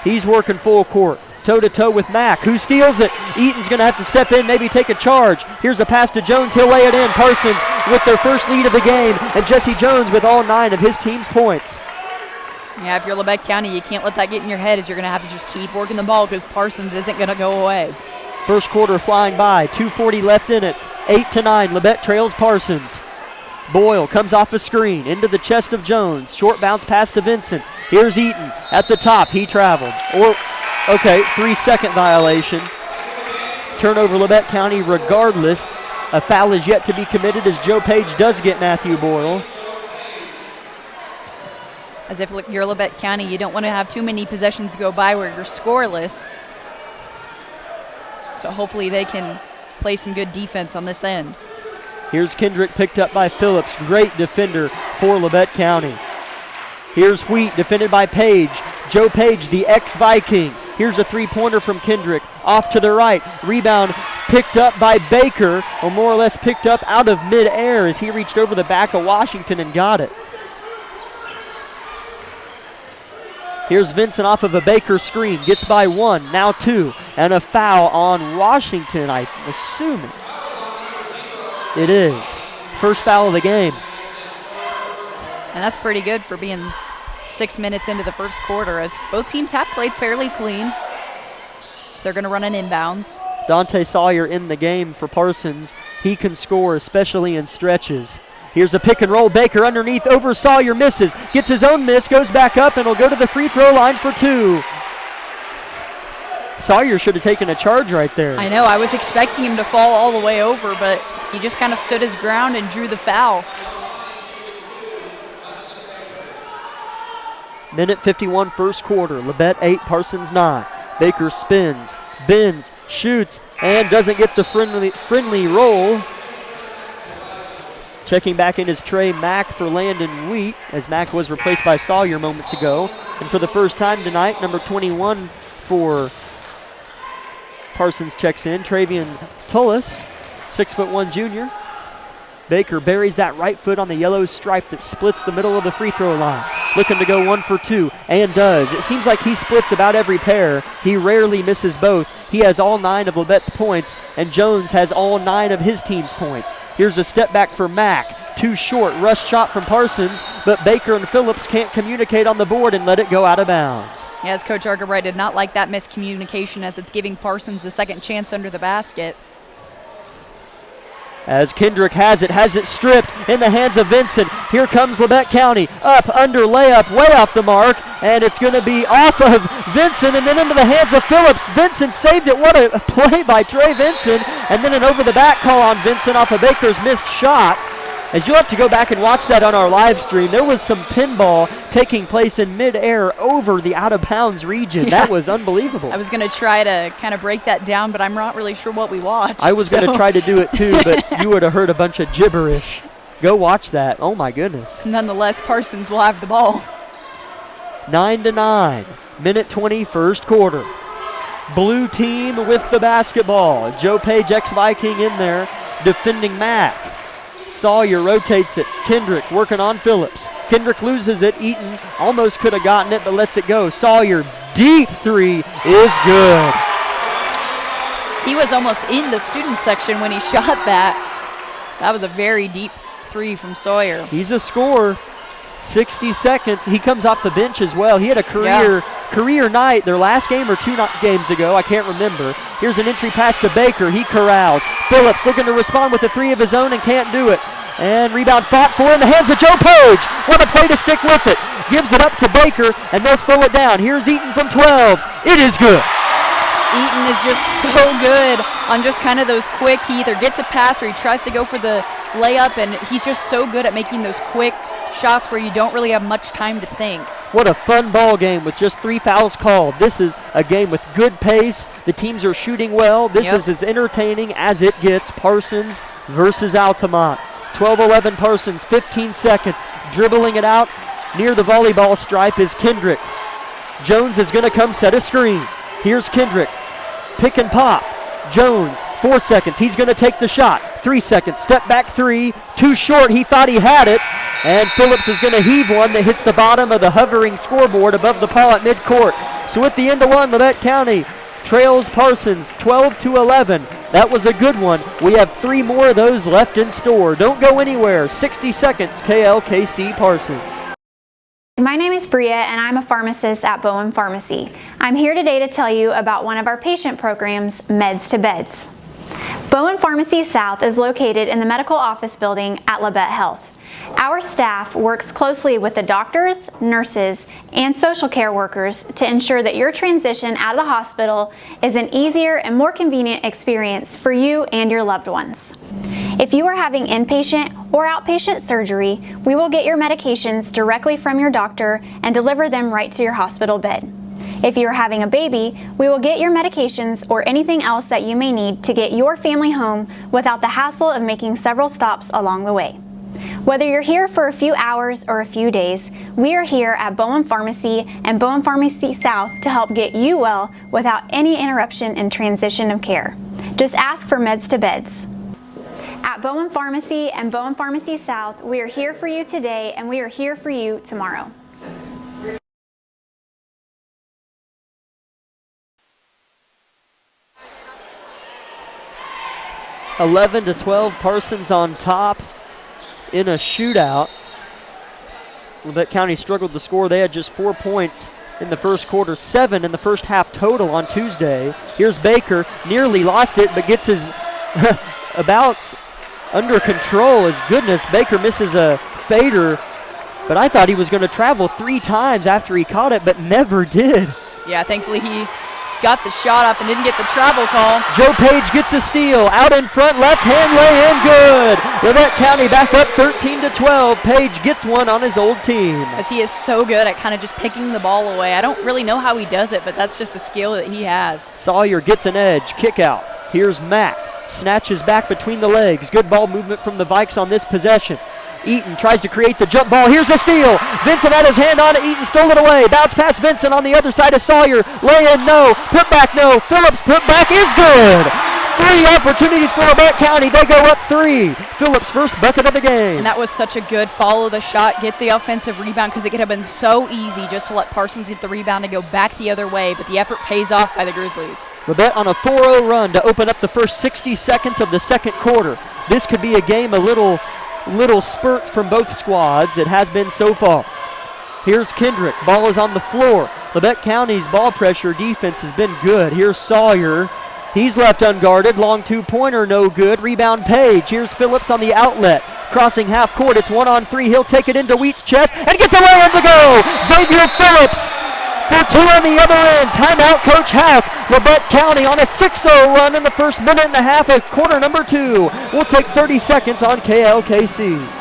He's working full court. Toe-to-toe with Mack. Who steals it? Eaton's going to have to step in, maybe take a charge. Here's a pass to Jones. He'll lay it in. Parsons with their first lead of the game. And Jesse Jones with all 9 of his team's points. Yeah, if you're Labette County, you can't let that get in your head, as you're going to have to just keep working the ball because Parsons isn't going to go away. First quarter flying by. 2:40 left in it. 8-9. Labette trails Parsons. Boyle comes off a screen into the chest of Jones. Short bounce pass to Vincent. Here's Eaton at the top. He traveled. 3-second violation. Turnover Labette County regardless. A foul is yet to be committed as Joe Page does get Matthew Boyle. As if you're Labette County, you don't want to have too many possessions go by where you're scoreless. So hopefully they can play some good defense on this end. Here's Kendrick picked up by Phillips. Great defender for Labette County. Here's Wheat defended by Page. Joe Page, the ex-Viking. Here's a three-pointer from Kendrick. Off to the right. Rebound picked up by Baker, or more or less picked up out of midair as he reached over the back of Washington and got it. Here's Vincent off of a Baker screen. Gets by 1, now 2. And a foul on Washington, I'm assuming. It is. First foul of the game. And that's pretty good for being 6 minutes into the first quarter, as both teams have played fairly clean. So they're going to run an inbounds. Dante Sawyer in the game for Parsons. He can score, especially in stretches. Here's a pick and roll. Baker underneath over Sawyer, misses. Gets his own miss, goes back up, and will go to the free throw line for 2. Sawyer should have taken a charge right there. I know. I was expecting him to fall all the way over, but he just kind of stood his ground and drew the foul. Minute 51 first quarter. Labette 8, Parsons 9. Baker spins, bends, shoots, and doesn't get the friendly roll. Checking back in is Trey Mack for Landon Wheat, as Mack was replaced by Sawyer moments ago. And for the first time tonight, number 21 for Parsons checks in. Travian Tullis, 6'1" junior. Baker buries that right foot on the yellow stripe that splits the middle of the free throw line. Looking to go 1 for 2, and does. It seems like he splits about every pair. He rarely misses both. He has all 9 of Labette's points, and Jones has all 9 of his team's points. Here's a step back for Mack. Too short, rush shot from Parsons, but Baker and Phillips can't communicate on the board and let it go out of bounds. Yes, Coach Argerbright did not like that miscommunication, as it's giving Parsons a second chance under the basket. As Kendrick has it stripped in the hands of Vincent. Here comes Labette County, up, under, layup, way off the mark, and it's going to be off of Vincent and then into the hands of Phillips. Vincent saved it. What a play by Trey Vincent, and then an over-the-back call on Vincent off of Baker's missed shot. As you'll have to go back and watch that on our live stream, there was some pinball taking place in midair over the out-of-bounds region. Yeah. That was unbelievable. I was going to try to kind of break that down, but I'm not really sure what we watched. I was going to try to do it too, but you would have heard a bunch of gibberish. Go watch that. Oh, my goodness. Nonetheless, Parsons will have the ball. 9-9. Minute 20, first quarter. Blue team with the basketball. Joe Page, ex-Viking, in there defending Mack. Sawyer rotates it. Kendrick working on Phillips. Kendrick loses it. Eaton almost could have gotten it, but lets it go. Sawyer, deep 3 is good. He was almost in the student section when he shot that. That was a very deep 3 from Sawyer. He's a scorer. 60 seconds. He comes off the bench as well. He had a career night, their last game or 2 games ago. I can't remember. Here's an entry pass to Baker. He corrals. Phillips looking to respond with a 3 of his own and can't do it. And rebound fought for in the hands of Joe Page. What a play to stick with it. Gives it up to Baker, and they'll slow it down. Here's Eaton from 12. It is good. Eaton is just so good on just kind of those quick. He either gets a pass or he tries to go for the layup, and he's just so good at making those quick shots where you don't really have much time to think. What a fun ball game with just 3 fouls called. This is a game with good pace. The teams are shooting well. This is as entertaining as it gets. Parsons versus Altamont. 12-11 Parsons, 15 seconds. Dribbling it out Near the volleyball stripe is Kendrick. Jones is going to come set a screen. Here's Kendrick. Pick and pop. Jones, 4 seconds. He's going to take the shot. 3 seconds. Step back three. Too short. He thought he had it. And Phillips is going to heave one that hits the bottom of the hovering scoreboard above the pole at midcourt. So at the end of one, Labette County trails Parsons 12-11. That was a good one. We have 3 more of those left in store. Don't go anywhere. 60 seconds, KLKC Parsons. My name is Bria and I'm a pharmacist at Bowen Pharmacy. I'm here today to tell you about one of our patient programs, Meds to Beds. Bowen Pharmacy South is located in the medical office building at Labette Health. Our staff works closely with the doctors, nurses, and social care workers to ensure that your transition out of the hospital is an easier and more convenient experience for you and your loved ones. If you are having inpatient or outpatient surgery, we will get your medications directly from your doctor and deliver them right to your hospital bed. If you are having a baby, we will get your medications or anything else that you may need to get your family home without the hassle of making several stops along the way. Whether you're here for a few hours or a few days, we are here at Bowen Pharmacy and Bowen Pharmacy South to help get you well without any interruption in transition of care. Just ask for Meds to Beds. At Bowen Pharmacy and Bowen Pharmacy South, we are here for you today and we are here for you tomorrow. (11-12), Parsons on top in a shootout. Labette County struggled to score. They had just 4 points in the first quarter, 7 in the first half total on Tuesday. Here's Baker, nearly lost it, but gets his abouts under control. His goodness, Baker misses a fader, but I thought he was going to travel 3 times after he caught it, but never did. Yeah, thankfully he got the shot up and didn't get the travel call. Joe Page gets a steal. Out in front, left hand lay in, good. Labette County back up 13-12. Page gets one on his old team. Because he is so good at kind of just picking the ball away. I don't really know how he does it, but that's just a skill that he has. Sawyer gets an edge, kick out. Here's Mack, snatches back between the legs. Good ball movement from the Vikes on this possession. Eaton tries to create the jump ball. Here's a steal. Vincent had his hand on it. Eaton stole it away. Bounce past Vincent on the other side of Sawyer. Lay in, no. Put back, no. Phillips put back is good. 3 opportunities for Labette County. They go up 3. Phillips' first bucket of the game. And that was such a good follow the shot, get the offensive rebound, because it could have been so easy just to let Parsons get the rebound and go back the other way, but the effort pays off by the Grizzlies. Labette on a 4-0 run to open up the first 60 seconds of the second quarter. This could be a game a little spurts from both squads. It has been so far. Here's Kendrick. Ball is on the floor. Labette County's ball pressure defense has been good. Here's Sawyer. He's left unguarded. Long 2-pointer, no good. Rebound Page. Here's Phillips on the outlet. Crossing half court. It's 1-on-3. He'll take it into Wheat's chest and get the lay-in to go. Xavier Phillips for 2 on the other end. Timeout, Coach Hack. Labette County on a 6-0 run in the first minute and a half of quarter number 2. We'll take 30 seconds on KLKC.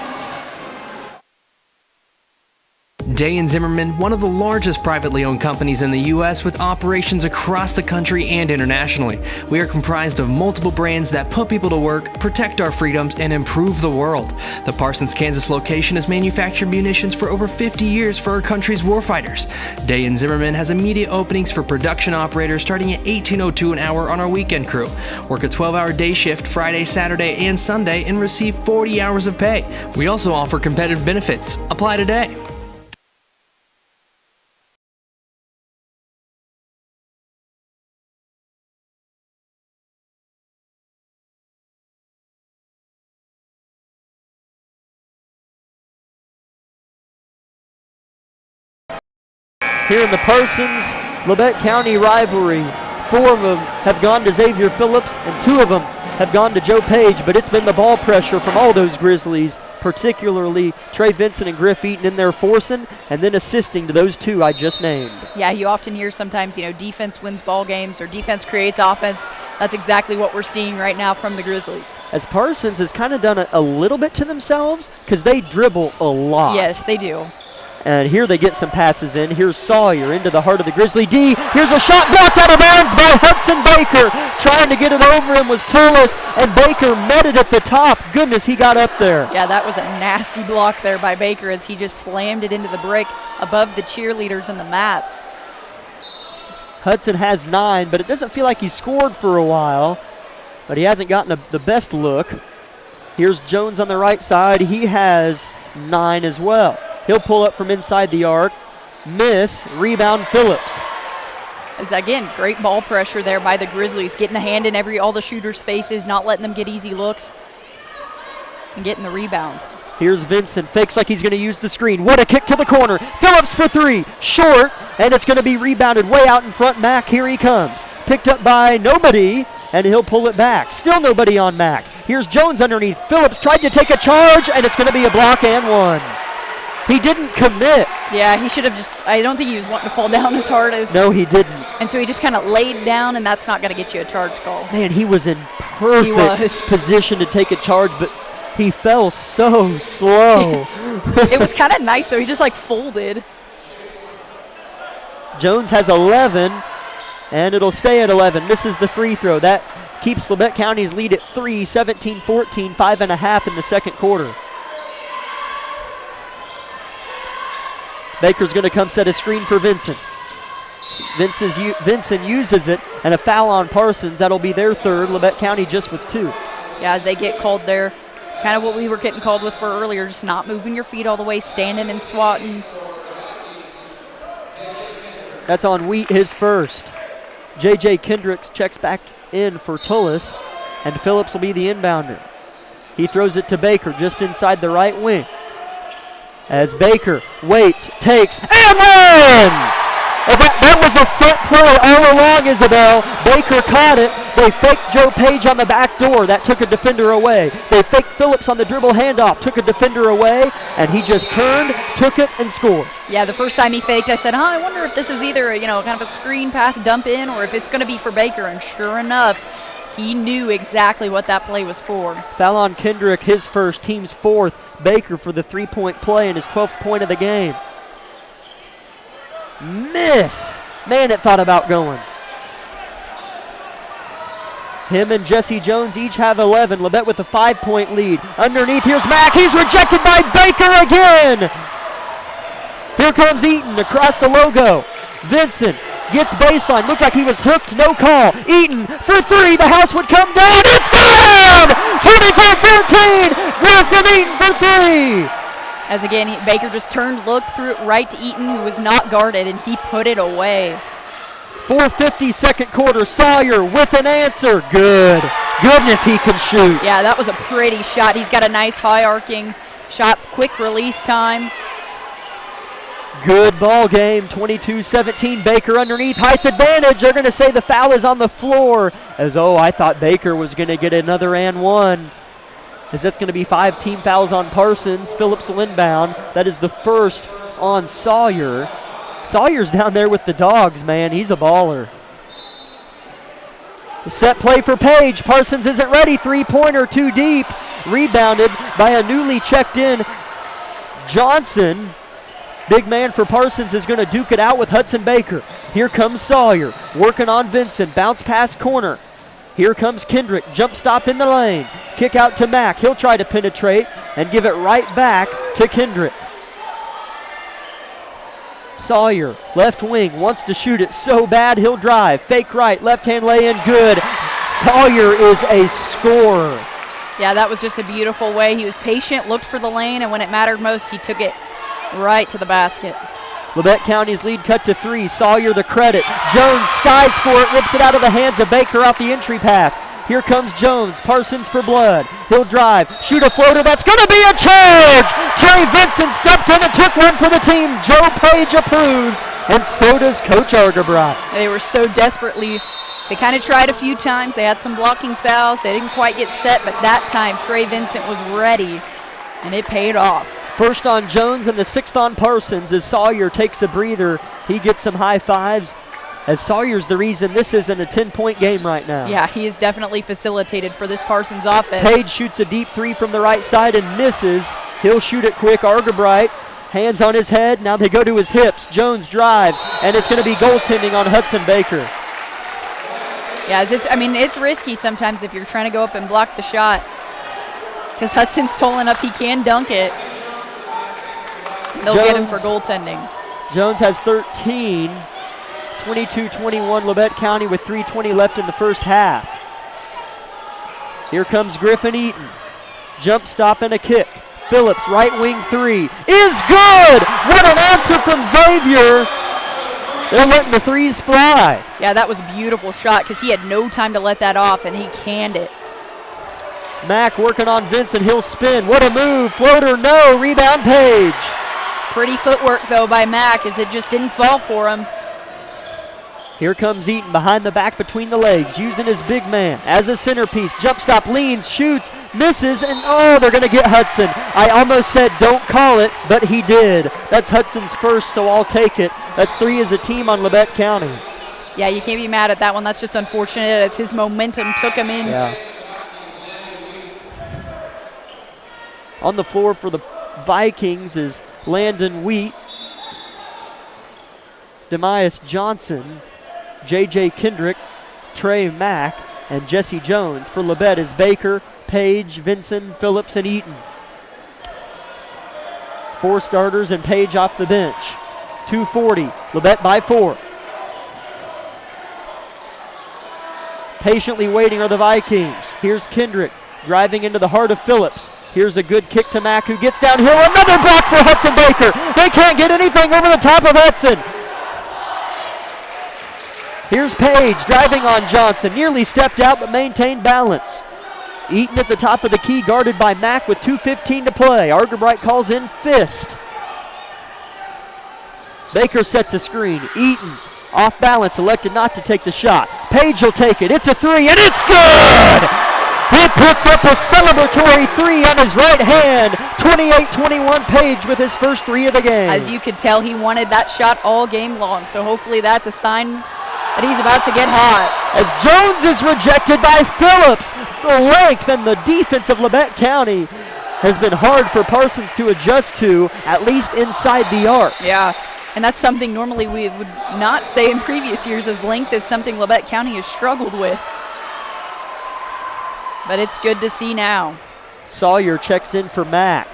Day & Zimmerman, one of the largest privately owned companies in the U.S. with operations across the country and internationally. We are comprised of multiple brands that put people to work, protect our freedoms, and improve the world. The Parsons, Kansas location has manufactured munitions for over 50 years for our country's warfighters. Day & Zimmerman has immediate openings for production operators starting at $18.02 an hour on our weekend crew. Work a 12-hour day shift Friday, Saturday, and Sunday and receive 40 hours of pay. We also offer competitive benefits. Apply today. Here in the Parsons Labette County rivalry, 4 of them have gone to Xavier Phillips and 2 of them have gone to Joe Page, but it's been the ball pressure from all those Grizzlies, particularly Trey Vincent and Griff Eaton in there forcing and then assisting to those 2 I just named. Yeah, you often hear sometimes, defense wins ball games or defense creates offense. That's exactly what we're seeing right now from the Grizzlies. As Parsons has kind of done a little bit to themselves because they dribble a lot. Yes, they do. And here they get some passes in. Here's Sawyer into the heart of the Grizzly D. Here's a shot blocked out of bounds by Hudson Baker. Trying to get it over him was Tullis, and Baker met it at the top. Goodness, he got up there. Yeah, that was a nasty block there by Baker as he just slammed it into the brick above the cheerleaders and the mats. Hudson has 9, but it doesn't feel like he scored for a while. But he hasn't gotten the best look. Here's Jones on the right side. He has 9 as well. He'll pull up from inside the arc. Miss. Rebound Phillips. As again, great ball pressure there by the Grizzlies, getting a hand in all the shooters' faces, not letting them get easy looks, and getting the rebound. Here's Vincent, fakes like he's going to use the screen. What a kick to the corner. Phillips for 3, short, and it's going to be rebounded way out in front. Mack, here he comes. Picked up by nobody, and he'll pull it back. Still nobody on Mack. Here's Jones underneath. Phillips tried to take a charge, and it's going to be a block and 1. He didn't commit. Yeah, he should have just, I don't think he was wanting to fall down as hard as. No, he didn't. And so he just kind of laid down, and that's not going to get you a charge call. Man, he was in perfect position to take a charge, but he fell so slow. It was kind of nice, though. He just, folded. Jones has 11, and it'll stay at 11. Misses the free throw. That keeps Labette County's lead at 3, 17-14, 5.5 in the second quarter. Baker's going to come set a screen for Vincent. Vincent uses it, and a foul on Parsons. That'll be their 3rd. Labette County just with 2. Yeah, as they get called there, kind of what we were getting called with for earlier, just not moving your feet all the way, standing and swatting. That's on Wheat, his first. J.J. Kendricks checks back in for Tullis, and Phillips will be the inbounder. He throws it to Baker just inside the right wing. As Baker waits, takes, and one! That was a set play all along, Isabel. Baker caught it. They faked Joe Page on the back door. That took a defender away. They faked Phillips on the dribble handoff, took a defender away, and he just turned, took it, and scored. Yeah, the first time he faked, I said, I wonder if this is either kind of a screen pass dump in or if it's going to be for Baker. And sure enough, he knew exactly what that play was for. Foul on Kendrick, his first, team's 4th. Baker for the 3-point play and his 12th point of the game. Miss. Man, it thought about going. Him and Jesse Jones each have 11. Labette with a 5-point lead. Underneath, here's Mack. He's rejected by Baker again. Here comes Eaton across the logo. Vincent gets baseline. Looked like he was hooked. No call. Eaton for 3. The house would come down. It's good! 22-14. Griffin Eaton for 3. As again, Baker just turned, looked, threw it right to Eaton, who was not guarded, and he put it away. 4:50 second quarter. Sawyer with an answer. Good. Goodness, he can shoot. Yeah, that was a pretty shot. He's got a nice high arcing shot, quick release time. Good ball game, 22-17. Baker underneath, height advantage. They're going to say the foul is on the floor. I thought Baker was going to get another and 1. As that's going to be 5 team fouls on Parsons. Phillips will inbound. That is the first on Sawyer. Sawyer's down there with the dogs, man. He's a baller. The set play for Page. Parsons isn't ready. 3-pointer, too deep. Rebounded by a newly checked in Johnson. Big man for Parsons is going to duke it out with Hudson Baker. Here comes Sawyer, working on Vincent. Bounce pass corner. Here comes Kendrick. Jump stop in the lane. Kick out to Mack. He'll try to penetrate and give it right back to Kendrick. Sawyer, left wing, wants to shoot it so bad he'll drive. Fake right, left hand lay in, good. Sawyer is a scorer. Yeah, that was just a beautiful way. He was patient, looked for the lane, and when it mattered most, he took it right to the basket. Labette County's lead cut to 3. Sawyer the credit. Jones skies for it, rips it out of the hands of Baker off the entry pass. Here comes Jones. Parsons for blood. He'll drive, shoot a floater. That's going to be a charge! Terry Vincent stepped in and took one for the team. Joe Page approves, and so does Coach Argebright. They were so desperately, they kind of tried a few times. They had some blocking fouls. They didn't quite get set, but that time Trey Vincent was ready, and it paid off. First on Jones and the 6th on Parsons as Sawyer takes a breather. He gets some high fives as Sawyer's the reason this isn't a 10-point game right now. Yeah, he is definitely facilitated for this Parsons offense. Page shoots a deep 3 from the right side and misses. He'll shoot it quick. Argebright Hands on his head, now they go to his hips. Jones drives, and it's going to be goaltending on Hudson Baker. Yeah, it's risky sometimes if you're trying to go up and block the shot, because Hudson's tall enough he can dunk it. They'll get him for goaltending. Jones has 13, 22-21 Labette County with 3:20 left in the first half. Here comes Griffin Eaton. Jump stop and a kick. Phillips, right wing three, is good! What an answer from Xavier! They're letting the threes fly. Yeah, that was a beautiful shot because he had no time to let that off, and he canned it. Mack working on Vincent. He'll spin. What a move. Floater, no. Rebound, Page. Pretty footwork, though, by Mack, as it just didn't fall for him. Here comes Eaton behind the back between the legs, using his big man as a centerpiece. Jump stop, leans, shoots, misses, and they're going to get Hudson. I almost said don't call it, but he did. That's Hudson's first, so I'll take it. That's 3 as a team on Labette County. Yeah, you can't be mad at that one. That's just unfortunate as his momentum took him in. Yeah. On the floor for the Vikings is Landon Wheat, Demias Johnson, J.J. Kendrick, Trey Mack, and Jesse Jones. For Labette is Baker, Page, Vinson, Phillips, and Eaton. 4 starters and Page off the bench. 2:40, Labette by 4. Patiently waiting are the Vikings. Here's Kendrick driving into the heart of Phillips. Here's a good kick to Mack, who gets downhill. Another block for Hudson Baker. They can't get anything over the top of Hudson. Here's Page driving on Johnson. Nearly stepped out but maintained balance. Eaton at the top of the key, guarded by Mack with 2:15 to play. Argerbright calls in fist. Baker sets a screen. Eaton off balance, elected not to take the shot. Page will take it. It's a 3, and it's good! He puts up a celebratory 3 on his right hand. 28-21 Page with his first 3 of the game. As you could tell, he wanted that shot all game long, so hopefully that's a sign that he's about to get hot. As Jones is rejected by Phillips. The length and the defense of Labette County has been hard for Parsons to adjust to, at least inside the arc. Yeah, and that's something normally we would not say in previous years, as length is something Labette County has struggled with. But it's good to see now. Sawyer checks in for Mack.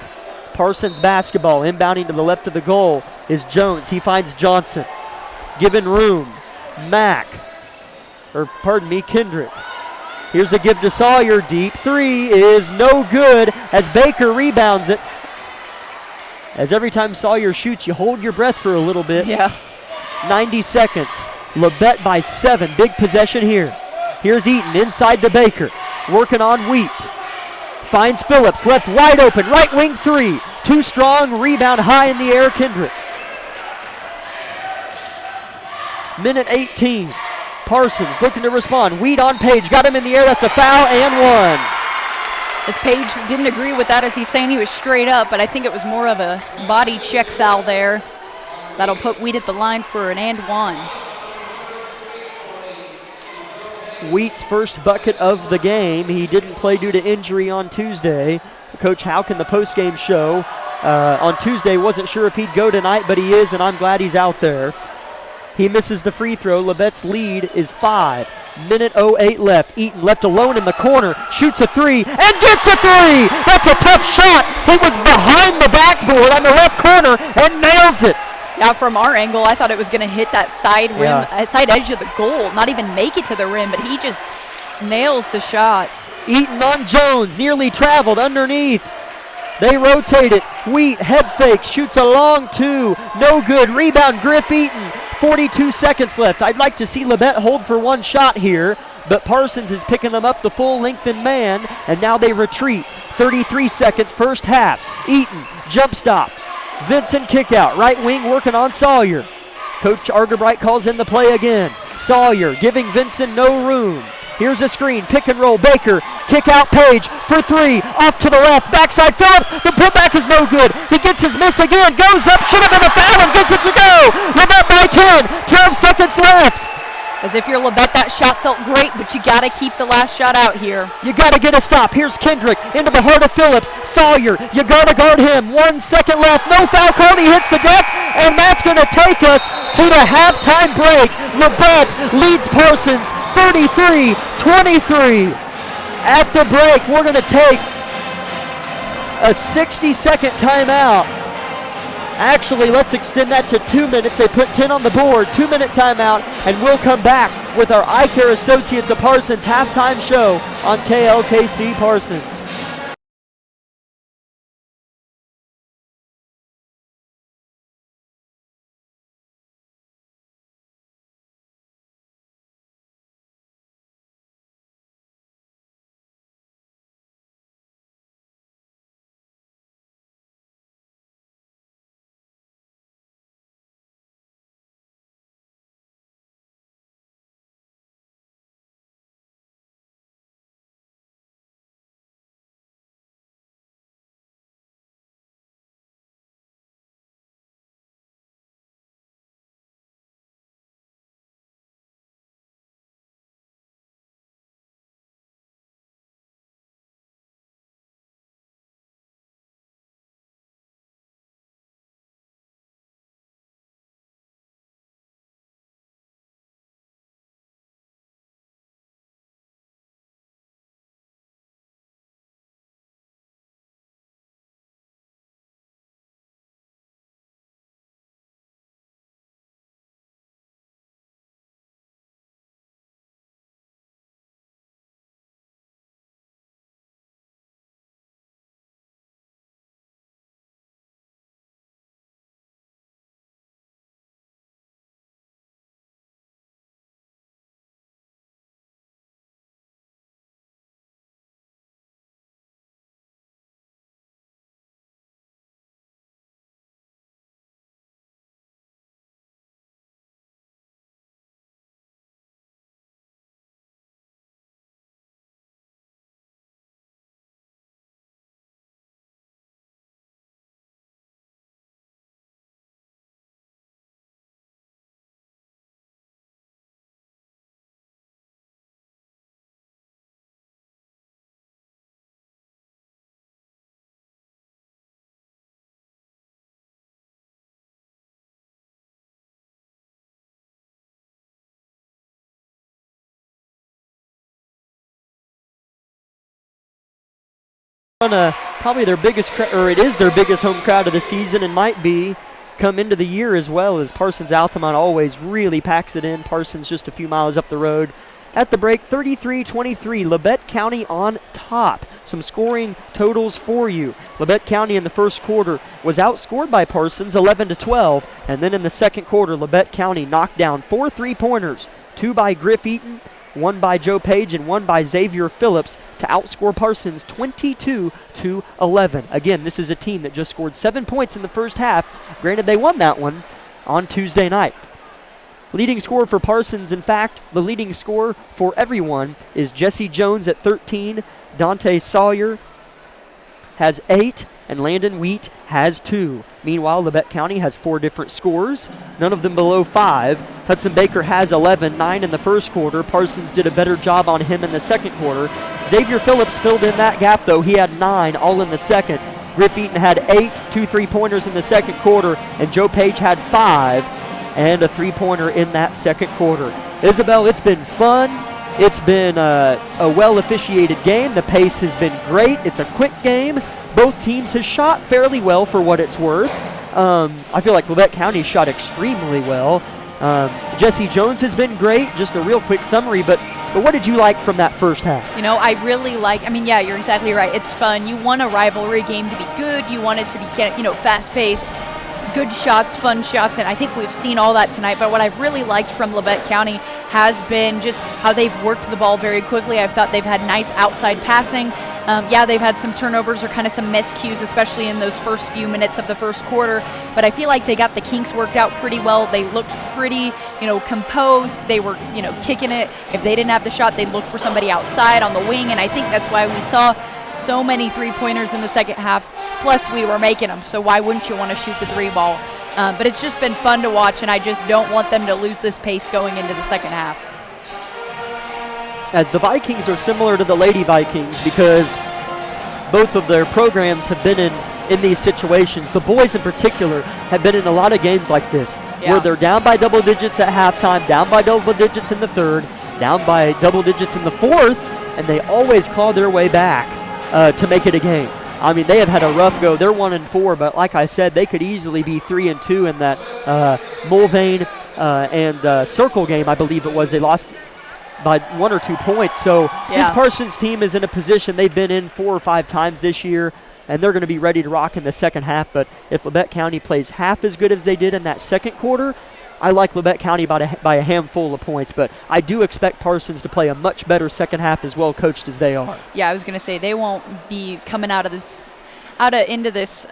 Parsons basketball, inbounding to the left of the goal is Jones. He finds Johnson. Given room, Kendrick. Here's a give to Sawyer, deep 3 is no good as Baker rebounds it. As every time Sawyer shoots, you hold your breath for a little bit. Yeah. 90 seconds, Labette by 7, big possession here. Here's Eaton inside to Baker, working on Wheat. Finds Phillips, left wide open, right wing 3. Too strong, rebound high in the air, Kendrick. Minute 18. Parsons looking to respond. Wheat on Page, got him in the air, that's a foul and 1. As Page didn't agree with that, as he's saying he was straight up, but I think it was more of a body check foul there. That'll put Wheat at the line for an and 1. Wheat's first bucket of the game. He didn't play due to injury on Tuesday. Coach Houck in the postgame show on Tuesday wasn't sure if he'd go tonight, but he is, and I'm glad he's out there. He misses the free throw. Labette's lead is 5. Minute 08 left. Eaton left alone in the corner, shoots a 3, and gets a 3! That's a tough shot. He was behind the backboard on the left corner and nails it. Yeah, from our angle, I thought it was going to hit that side rim, side edge of the goal, not even make it to the rim, but he just nails the shot. Eaton on Jones, nearly traveled underneath. They rotate it. Wheat, head fake, shoots a long 2. No good. Rebound, Griff Eaton. 42 seconds left. I'd like to see Labette hold for one shot here, but Parsons is picking them up the full length in man, and now they retreat. 33 seconds, first half. Eaton, jump stop. Vincent kick out, right wing working on Sawyer. Coach Argerbright calls in the play again. Sawyer giving Vincent no room. Here's a screen, pick and roll, Baker, kick out Page for 3, off to the left, backside Phillips, the putback is no good. He gets his miss again, goes up, should have been a foul and gets it to go. Labette by 10, 12 seconds left. As if you're Labette, that shot felt great, but you got to keep the last shot out here. You got to get a stop. Here's Kendrick into the heart of Phillips. Sawyer, you got to guard him. 1 second left. No foul call. He hits the deck, and that's going to take us to the halftime break. Labette leads Parsons 33-23. At the break, we're going to take a 60-second timeout. Actually, let's extend that to 2 minutes. They put 10 on the board. 2-minute timeout, and we'll come back with our Eye Care Associates of Parsons halftime show on KLKC Parsons. Probably their biggest, it is their biggest home crowd of the season, and might be come into the year as well, as Parsons Altamont always really packs it in. Parsons just a few miles up the road. At the break, 33-23, Labette County on top. Some scoring totals for you. Labette County in the first quarter was outscored by Parsons 11-12, and then in the second quarter, Labette County knocked down 4 3-pointers, 2 by Griff Eaton, 1 by Joe Page, and 1 by Xavier Phillips to outscore Parsons 22-11. Again, this is a team that just scored 7 points in the first half. Granted, they won that one on Tuesday night. Leading scorer for Parsons, in fact, the leading scorer for everyone is Jesse Jones at 13. Dante Sawyer has 8, and Landon Wheat has 2. Meanwhile, Labette County has 4 different scorers, none of them below 5. Hudson Baker has 11, 9 in the first quarter. Parsons did a better job on him in the second quarter. Xavier Phillips filled in that gap, though. He had 9, all in the second. Griff Eaton had 8, 2 3-pointers in the second quarter, and Joe Page had 5 and a 3-pointer in that second quarter. Isabel, it's been fun. It's been a well-officiated game. The pace has been great. It's a quick game. Both teams have shot fairly well for what it's worth. I feel like Labette County shot extremely well. Jesse Jones has been great. Just a real quick summary, but what did you like from that first half? You know, I really like, yeah, you're exactly right. It's fun. You want a rivalry game to be good. You want it to be, fast-paced, good shots, fun shots, and I think we've seen all that tonight. But what I've really liked from Labette County has been just how they've worked the ball very quickly. I've thought they've had nice outside passing. They've had some turnovers or kind of some miscues, especially in those first few minutes of the first quarter. But I feel like they got the kinks worked out pretty well. They looked pretty, composed. They were, kicking it. If they didn't have the shot, they'd look for somebody outside on the wing. And I think that's why we saw so many 3-pointers in the second half. Plus, we were making them. So why wouldn't you want to shoot the 3 ball? But it's just been fun to watch, and I just don't want them to lose this pace going into the second half. As the Vikings are similar to the Lady Vikings because both of their programs have been in these situations. The boys in particular have been in a lot of games like this where they're down by double digits at halftime, down by double digits in the third, down by double digits in the fourth, and they always claw their way back to make it a game. I mean, they have had a rough go. They're 1-4, but like I said, they could easily be 3-2 in that Mulvane and Circle game, I believe it was. They lost by 1 or 2 points. So this Parsons team is in a position they've been in 4 or 5 times this year, and they're going to be ready to rock in the second half. But if Labette County plays half as good as they did in that second quarter, I like Labette County by a handful of points, but I do expect Parsons to play a much better second half as well coached as they are. Yeah, I was going to say they won't be coming into this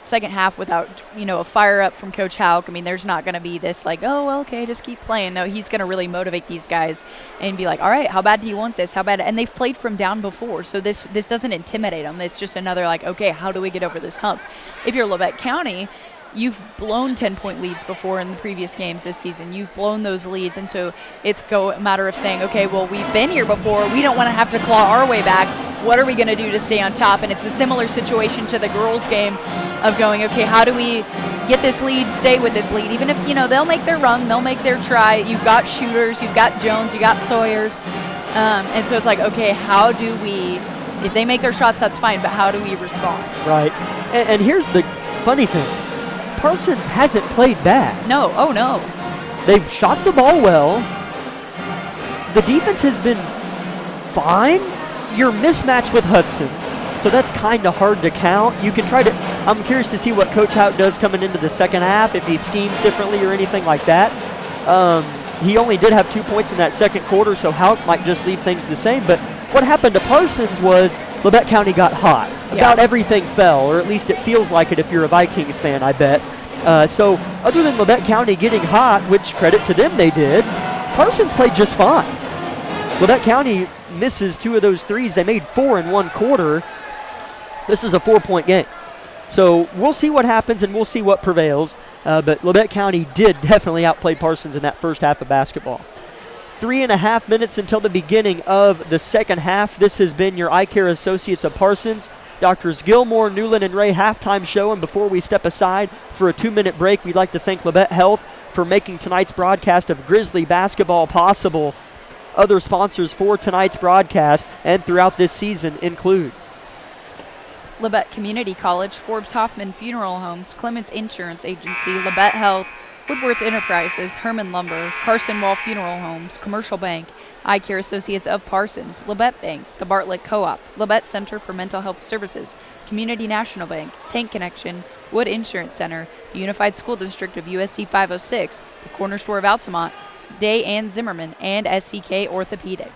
second half without, a fire up from Coach Hauk. I mean, there's not going to be this like, oh, well, okay, just keep playing. No, he's going to really motivate these guys and be like, all right, how bad do you want this? How bad? And they've played from down before, so this doesn't intimidate them. It's just another like, okay, how do we get over this hump? If you're Labette County, you've blown 10-point leads before in the previous games this season. You've blown those leads, and so it's a matter of saying, okay, well, we've been here before. We don't want to have to claw our way back. What are we going to do to stay on top? And it's a similar situation to the girls' game of going, okay, how do we get this lead, stay with this lead? Even if, they'll make their run, they'll make their try. You've got shooters, you've got Jones, you got Sawyers. And so it's like, okay, how do we, if they make their shots, that's fine, but how do we respond? Right. And here's the funny thing. Parsons hasn't played bad. No, oh no. They've shot the ball well. The defense has been fine. You're mismatched with Hudson, so that's kind of hard to count. You can try to, I'm curious to see what Coach Hauk does coming into the second half, if he schemes differently or anything like that. He only did have 2 points in that second quarter, so Hauk might just leave things the same. But what happened to Parsons was Labette County got hot. About everything fell, or at least it feels like it if you're a Vikings fan, I bet. So other than Labette County getting hot, which credit to them they did, Parsons played just fine. Labette County misses 2 of those threes. They made 4 in 1 quarter. This is a 4-point game. So we'll see what happens and we'll see what prevails. But Labette County did definitely outplay Parsons in that first half of basketball. 3.5 minutes until the beginning of the second half. This has been your Eye Care Associates of Parsons. Doctors Gilmore, Newland, and Ray halftime show. And before we step aside for a 2-minute break, we'd like to thank Labette Health for making tonight's broadcast of Grizzly basketball possible. Other sponsors for tonight's broadcast and throughout this season include Labette Community College, Forbes Hoffman Funeral Homes, Clements Insurance Agency, Labette Health, Woodworth Enterprises, Herman Lumber, Carson Wall Funeral Homes, Commercial Bank, Eye Care Associates of Parsons, Labette Bank, the Bartlett Co-op, Labette Center for Mental Health Services, Community National Bank, Tank Connection, Wood Insurance Center, the Unified School District of USC 506, the Corner Store of Altamont, Day and Zimmerman, and SCK Orthopedic.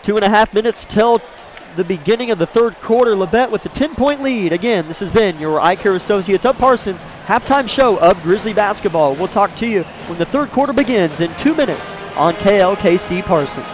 2.5 minutes till the beginning of the third quarter. Labette with a 10-point lead. Again, this has been your Eye Care Associates of Parsons halftime show of Grizzly basketball. We'll talk to you when the third quarter begins in 2 minutes on KLKC Parsons.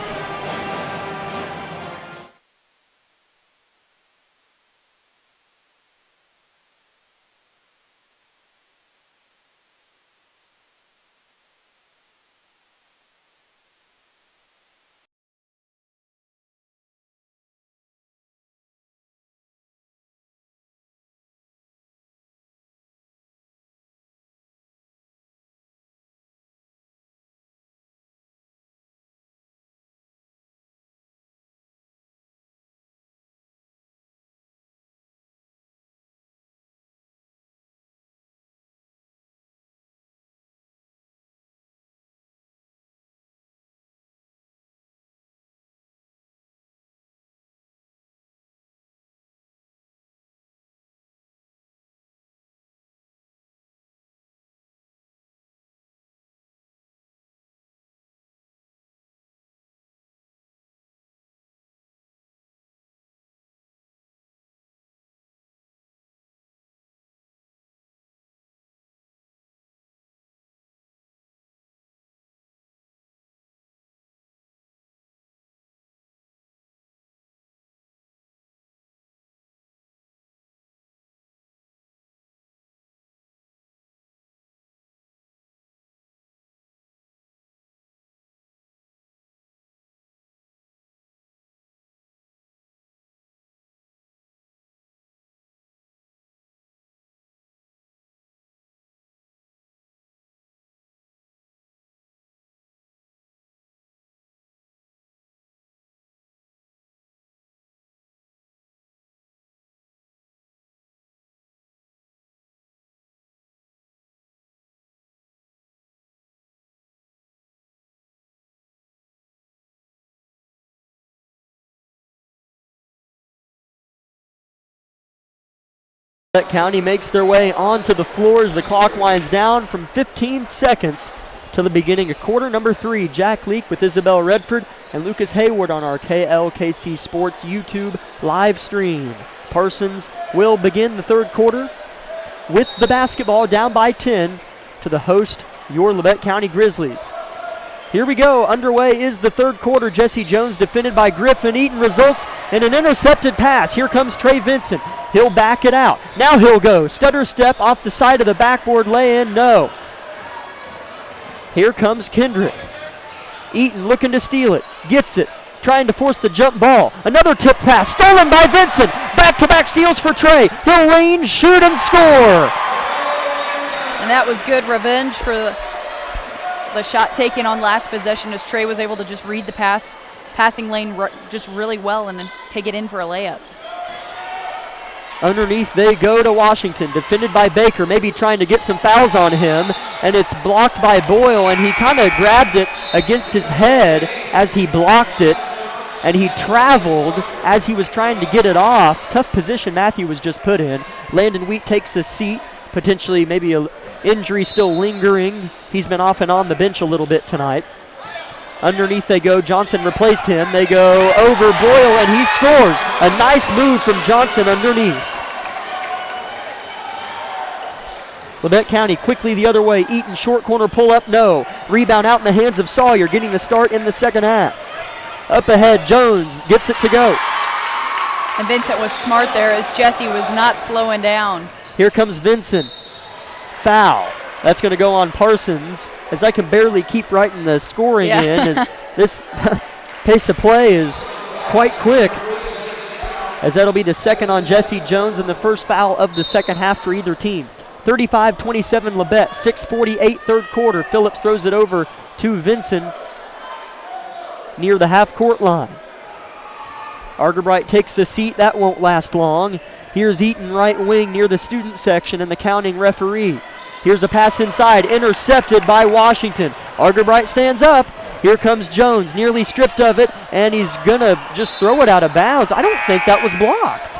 County makes their way onto the floor as the clock winds down from 15 seconds to the beginning of quarter number 3. Jack Leak with Isabel Redford and Lucas Hayward on our KLKC Sports YouTube live stream. Parsons will begin the third quarter with the basketball down by 10 to the host, your Labette County Grizzlies. Here we go. Underway is the third quarter. Jesse Jones defended by Griffin. Eaton results in an intercepted pass. Here comes Trey Vincent. He'll back it out. Now he'll go. Stutter step off the side of the backboard. Lay in. No. Here comes Kendrick. Eaton looking to steal it. Gets it. Trying to force the jump ball. Another tip pass. Stolen by Vincent. Back-to-back steals for Trey. He'll lean, shoot, and score. And that was good revenge for the shot taken on last possession as Trey was able to just read the passing lane just really well and then take it in for a layup. Underneath they go to Washington, defended by Baker, maybe trying to get some fouls on him, and it's blocked by Boyle, and he kind of grabbed it against his head as he blocked it, and he traveled as he was trying to get it off. Tough position Matthew was just put in. Landon Wheat takes a seat, potentially maybe an injury still lingering. He's been off and on the bench a little bit tonight. Underneath they go. Johnson replaced him. They go over Boyle, and he scores. A nice move from Johnson underneath. Labette County quickly the other way. Eaton short corner pull up, no. Rebound out in the hands of Sawyer, getting the start in the second half. Up ahead, Jones gets it to go. And Vincent was smart there as Jesse was not slowing down. Here comes Vincent. Foul. That's going to go on Parsons, as I can barely keep writing the scoring in, as this pace of play is quite quick, as that'll be the second on Jesse Jones and the first foul of the second half for either team. 35-27 Labette, 6:48 third quarter. Phillips throws it over to Vincent near the half-court line. Argerbright takes the seat. That won't last long. Here's Eaton right wing near the student section and the counting referee. Here's a pass inside, intercepted by Washington. Argerbright stands up. Here comes Jones, nearly stripped of it, and he's gonna just throw it out of bounds. I don't think that was blocked.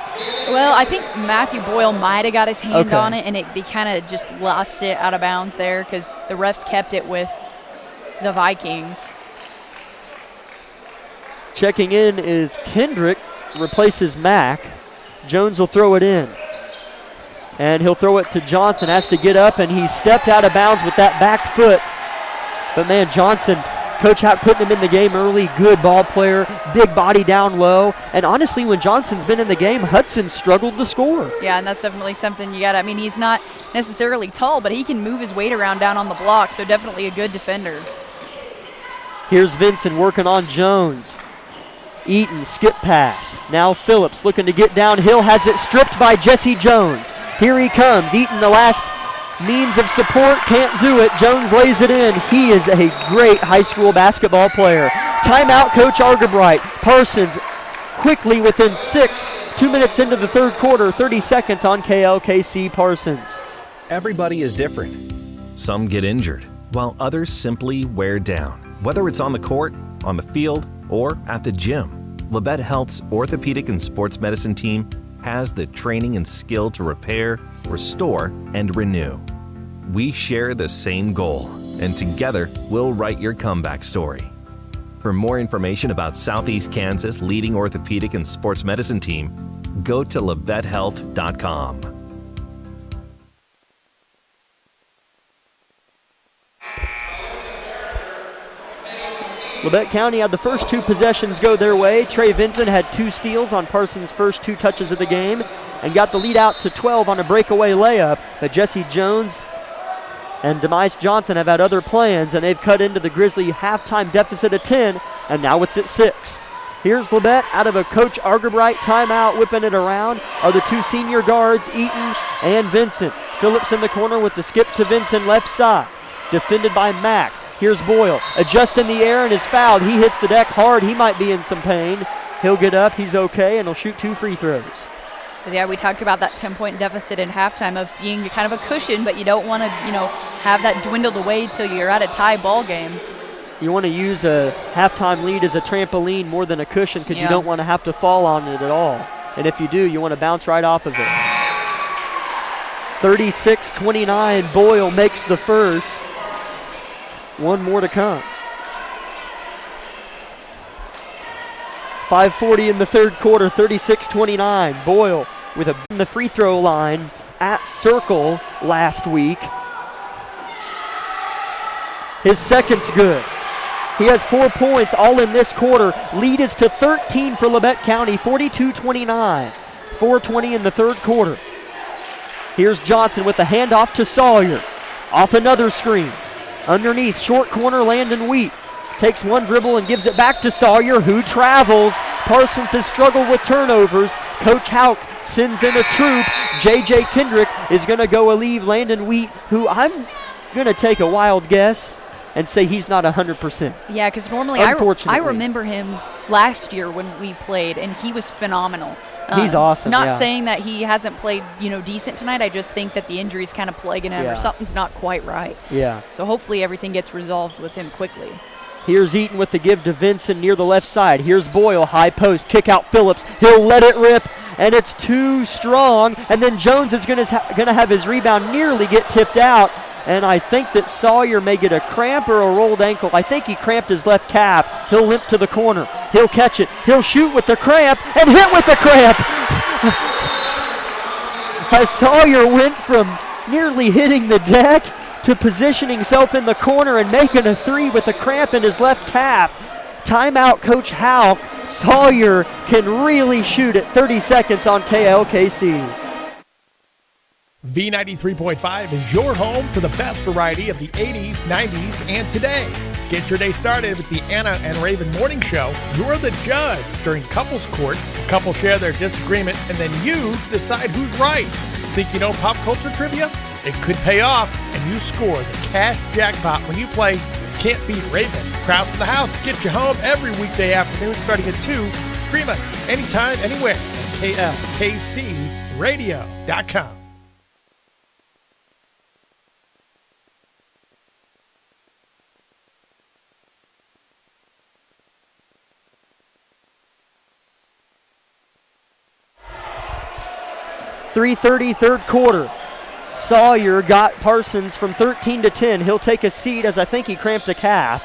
Well, I think Matthew Boyle might have got his hand on it, and he kind of just lost it out of bounds there because the refs kept it with the Vikings. Checking in is Kendrick, replaces Mack. Jones will throw it in. And he'll throw it to Johnson, has to get up, and he stepped out of bounds with that back foot. But man, Johnson, Coach Hack putting him in the game early, good ball player, big body down low. And honestly, when Johnson's been in the game, Hudson struggled to score. Yeah, and that's definitely something you got to, I mean, he's not necessarily tall, but he can move his weight around down on the block, so definitely a good defender. Here's Vincent working on Jones. Eaton, skip pass. Now Phillips looking to get downhill, has it stripped by Jesse Jones. Here he comes. Eaton, the last means of support, can't do it. Jones lays it in. He is a great high school basketball player. Timeout, Coach Argerbright. Parsons quickly within 6, 2 minutes into the third quarter, 30 seconds on KLKC Parsons. Everybody is different. Some get injured, while others simply wear down. Whether it's on the court, on the field, or at the gym, Labette Health's orthopedic and sports medicine team has the training and skill to repair, restore, and renew. We share the same goal, and together we'll write your comeback story. For more information about Southeast Kansas' leading orthopedic and sports medicine team, go to labettehealth.com. Labette County had the first 2 possessions go their way. Trey Vincent had 2 steals on Parsons' first 2 touches of the game and got the lead out to 12 on a breakaway layup. But Jesse Jones and Demise Johnson have had other plans, and they've cut into the Grizzly halftime deficit of 10, and now it's at 6. Here's Labette out of a Coach Argerbright timeout, whipping it around are the 2 senior guards, Eaton and Vincent. Phillips in the corner with the skip to Vincent left side, defended by Mack. Here's Boyle, adjust in the air and is fouled. He hits the deck hard. He might be in some pain. He'll get up, he's okay, and he'll shoot 2 free throws. Yeah, we talked about that 10-point deficit in halftime of being kind of a cushion, but you don't want to, have that dwindled away till you're at a tie ball game. You want to use a halftime lead as a trampoline more than a cushion because you don't want to have to fall on it at all. And if you do, you want to bounce right off of it. 36-29, Boyle makes the first. One more to come. 5:40 in the third quarter, 36-29. Boyle with the free throw line at Circle last week. His second's good. He has 4 points all in this quarter. Lead is to 13 for Labette County, 42-29. 4:20 in the third quarter. Here's Johnson with the handoff to Sawyer. Off another screen. Underneath, short corner, Landon Wheat. Takes one dribble and gives it back to Sawyer, who travels. Parsons has struggled with turnovers. Coach Hauk sends in a troop. J.J. Kendrick is going to go leave Landon Wheat, who I'm going to take a wild guess and say he's not 100%. Yeah, because normally I remember him last year when we played, and he was phenomenal. He's awesome. Not saying that he hasn't played, decent tonight. I just think that the injury's kind of plaguing him, or something's not quite right. Yeah. So hopefully everything gets resolved with him quickly. Here's Eaton with the give to Vincent near the left side. Here's Boyle, high post, kick out Phillips. He'll let it rip, and it's too strong. And then Jones is going to have his rebound nearly get tipped out. And I think that Sawyer may get a cramp or a rolled ankle. I think he cramped his left calf. He'll limp to the corner. He'll catch it. He'll shoot with the cramp and hit with the cramp. As Sawyer went from nearly hitting the deck to positioning himself in the corner and making a three with a cramp in his left calf. Timeout, Coach Hauk. Sawyer can really shoot at 30 seconds on KLKC. V93.5 is your home for the best variety of the 80s, 90s, and today. Get your day started with the Anna and Raven Morning Show. You're the judge during couples court. Couples share their disagreement, and then you decide who's right. Think you know pop culture trivia? It could pay off, and you score the cash jackpot when you play Can't Beat Raven. Krause in the House gets you home every weekday afternoon starting at 2. Stream us anytime, anywhere at KLKCradio.com. .330 third quarter. Sawyer got Parsons from 13 to 10. He'll take a seat as I think he cramped a calf.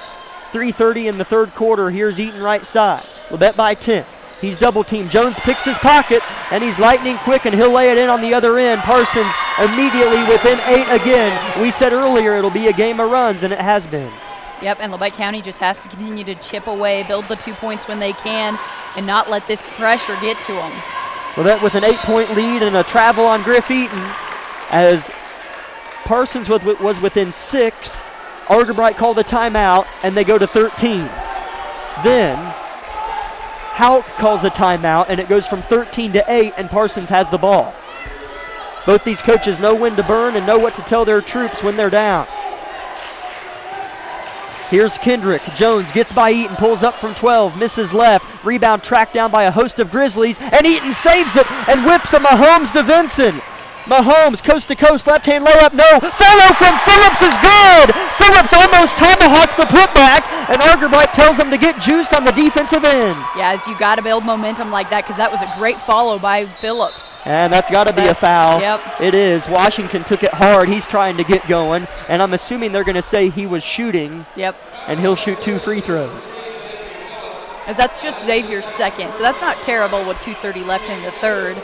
3:30 in the third quarter. Here's Eaton right side. Labette by 10. He's double teamed. Jones picks his pocket, and he's lightning quick, and he'll lay it in on the other end. Parsons immediately within 8 again. We said earlier it'll be a game of runs, and it has been. Yep, and Labette County just has to continue to chip away, build the 2 points when they can, and not let this pressure get to them. Labette with an 8-point lead and a travel on Griff Eaton as Parsons was within 6. Argerbright called a timeout, and they go to 13. Then Hauk calls a timeout, and it goes from 13 to 8, and Parsons has the ball. Both these coaches know when to burn and know what to tell their troops when they're down. Here's Kendrick. Jones gets by Eaton, pulls up from 12, misses left. Rebound tracked down by a host of Grizzlies, and Eaton saves it and whips a Mahomes to Vincent. Mahomes, coast to coast, left-hand layup, no. Follow from Phillips is good. Phillips almost tomahawked the putback, and Argerbright tells him to get juiced on the defensive end. Yeah, as you got to build momentum like that, because that was a great follow by Phillips. And that's got to be a foul. Yep. It is. Washington took it hard. He's trying to get going, and I'm assuming they're going to say he was shooting. Yep. And he'll shoot 2 free throws. As that's just Xavier's second, so that's not terrible with 2:30 left in the third.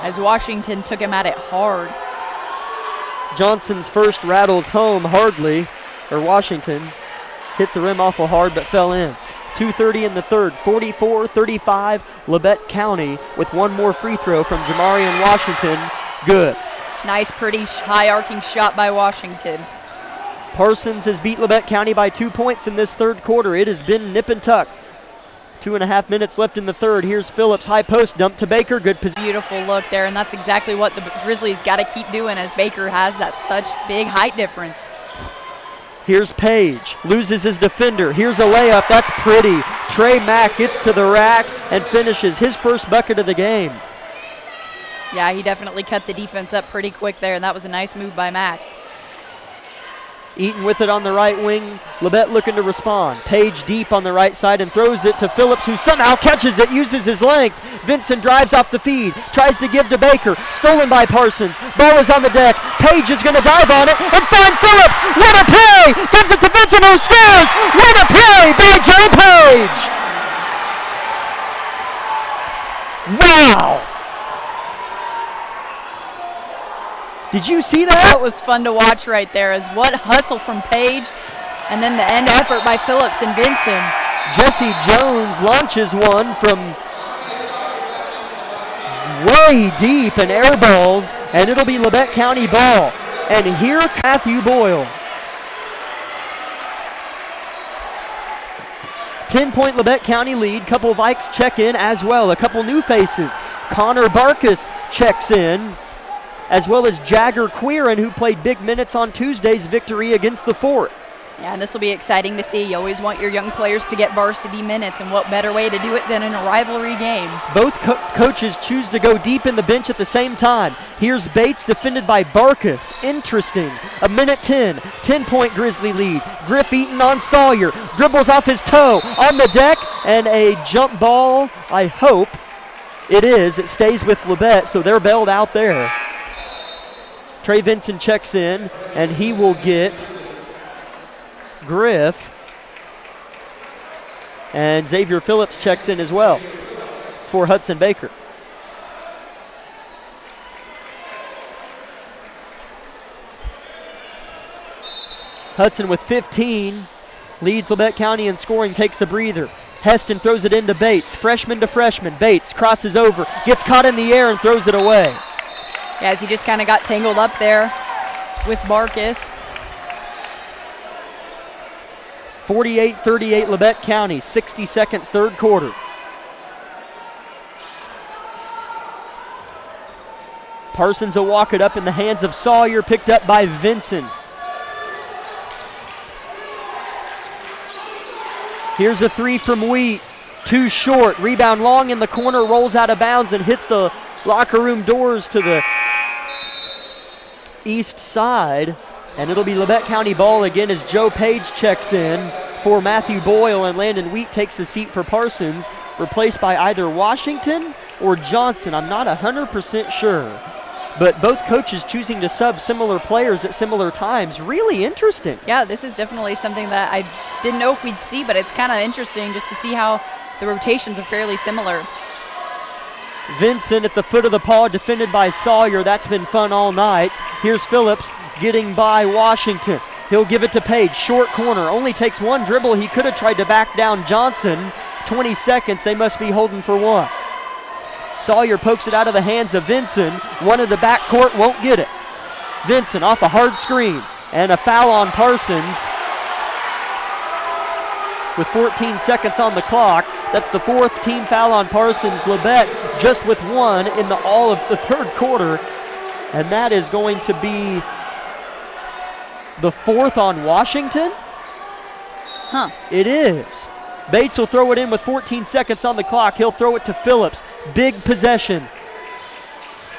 As Washington took him at it hard. Johnson's first rattles home hardly, or Washington hit the rim awful hard but fell in. 2:30 in the third, 44-35, Labette County with one more free throw from Jamarian Washington. Good. Nice, pretty high arcing shot by Washington. Parsons has beat Labette County by 2 points in this third quarter. It has been nip and tuck. 2.5 minutes left in the third. Here's Phillips, high post, dump to Baker. Good position. Beautiful look there, and that's exactly what the Grizzlies got to keep doing as Baker has that such big height difference. Here's Page, loses his defender. Here's a layup, that's pretty. Trey Mack gets to the rack and finishes his first bucket of the game. Yeah, he definitely cut the defense up pretty quick there, and that was a nice move by Mack. Eaton with it on the right wing. Labette looking to respond. Page deep on the right side and throws it to Phillips, who somehow catches it, uses his length. Vincent drives off the feed, tries to give to Baker. Stolen by Parsons. Ball is on the deck. Page is going to dive on it and find Phillips. What a play! Gives it to Vincent, who scores! What a play by Joe Page! Wow! Did you see that? That was fun to watch right there. As what hustle from Page, and then the end effort by Phillips and Vincent. Jesse Jones launches one from way deep and air balls, and it'll be Labette County ball. And here, Matthew Boyle. 10-point Labette County lead. Couple Vikes check in as well. A couple new faces. Connor Barkus checks in, as well as Jagger Quirin, who played big minutes on Tuesday's victory against the Fort. Yeah, and this will be exciting to see. You always want your young players to get varsity minutes, and what better way to do it than in a rivalry game. Both coaches choose to go deep in the bench at the same time. Here's Bates defended by Barkus. Interesting. A minute 10. 10-point Grizzly lead. Griff Eaton on Sawyer. Dribbles off his toe on the deck, and a jump ball, I hope it is. It stays with Labette, so they're bailed out there. Trey Vinson checks in, and he will get Griff. And Xavier Phillips checks in as well for Hudson Baker. Hudson with 15 leads Labette County in scoring, takes a breather. Heston throws it into Bates, freshman to freshman. Bates crosses over, gets caught in the air and throws it away. Yeah, as he just kind of got tangled up there with Barkus. 48-38 Labette County, 60 seconds, third quarter. Parsons will walk it up in the hands of Sawyer, picked up by Vinson. Here's a three from Wheat, too short. Rebound long in the corner, rolls out of bounds and hits the locker room doors to the east side, and it'll be Labette County ball again as Joe Page checks in for Matthew Boyle, and Landon Wheat takes a seat for Parsons, replaced by either Washington or Johnson. I'm not 100% sure, but both coaches choosing to sub similar players at similar times. Really interesting. Yeah, this is definitely something that I didn't know if we'd see, but it's kind of interesting just to see how the rotations are fairly similar. Vincent at the foot of the paw, defended by Sawyer. That's been fun all night. Here's Phillips getting by Washington. He'll give it to Page, short corner. Only takes one dribble. He could have tried to back down Johnson. 20 seconds, they must be holding for one. Sawyer pokes it out of the hands of Vincent. One in the backcourt, won't get it. Vincent off a hard screen, and a foul on Parsons. With 14 seconds on the clock, that's the fourth team foul on Parsons. Labette just with one in all of the third quarter, and that is going to be the fourth on Washington? Huh. It is. Bates will throw it in with 14 seconds on the clock. He'll throw it to Phillips. Big possession.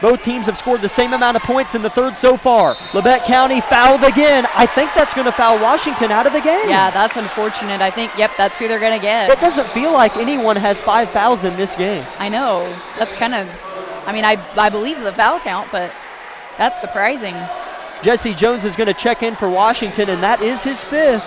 Both teams have scored the same amount of points in the third so far. Labette County fouled again. I think that's going to foul Washington out of the game. Yeah, that's unfortunate. I think, yep, that's who they're going to get. It doesn't feel like anyone has 5 fouls in this game. I know. That's kind of, I mean, I believe the foul count, but that's surprising. Jesse Jones is going to check in for Washington, and that is his 5th.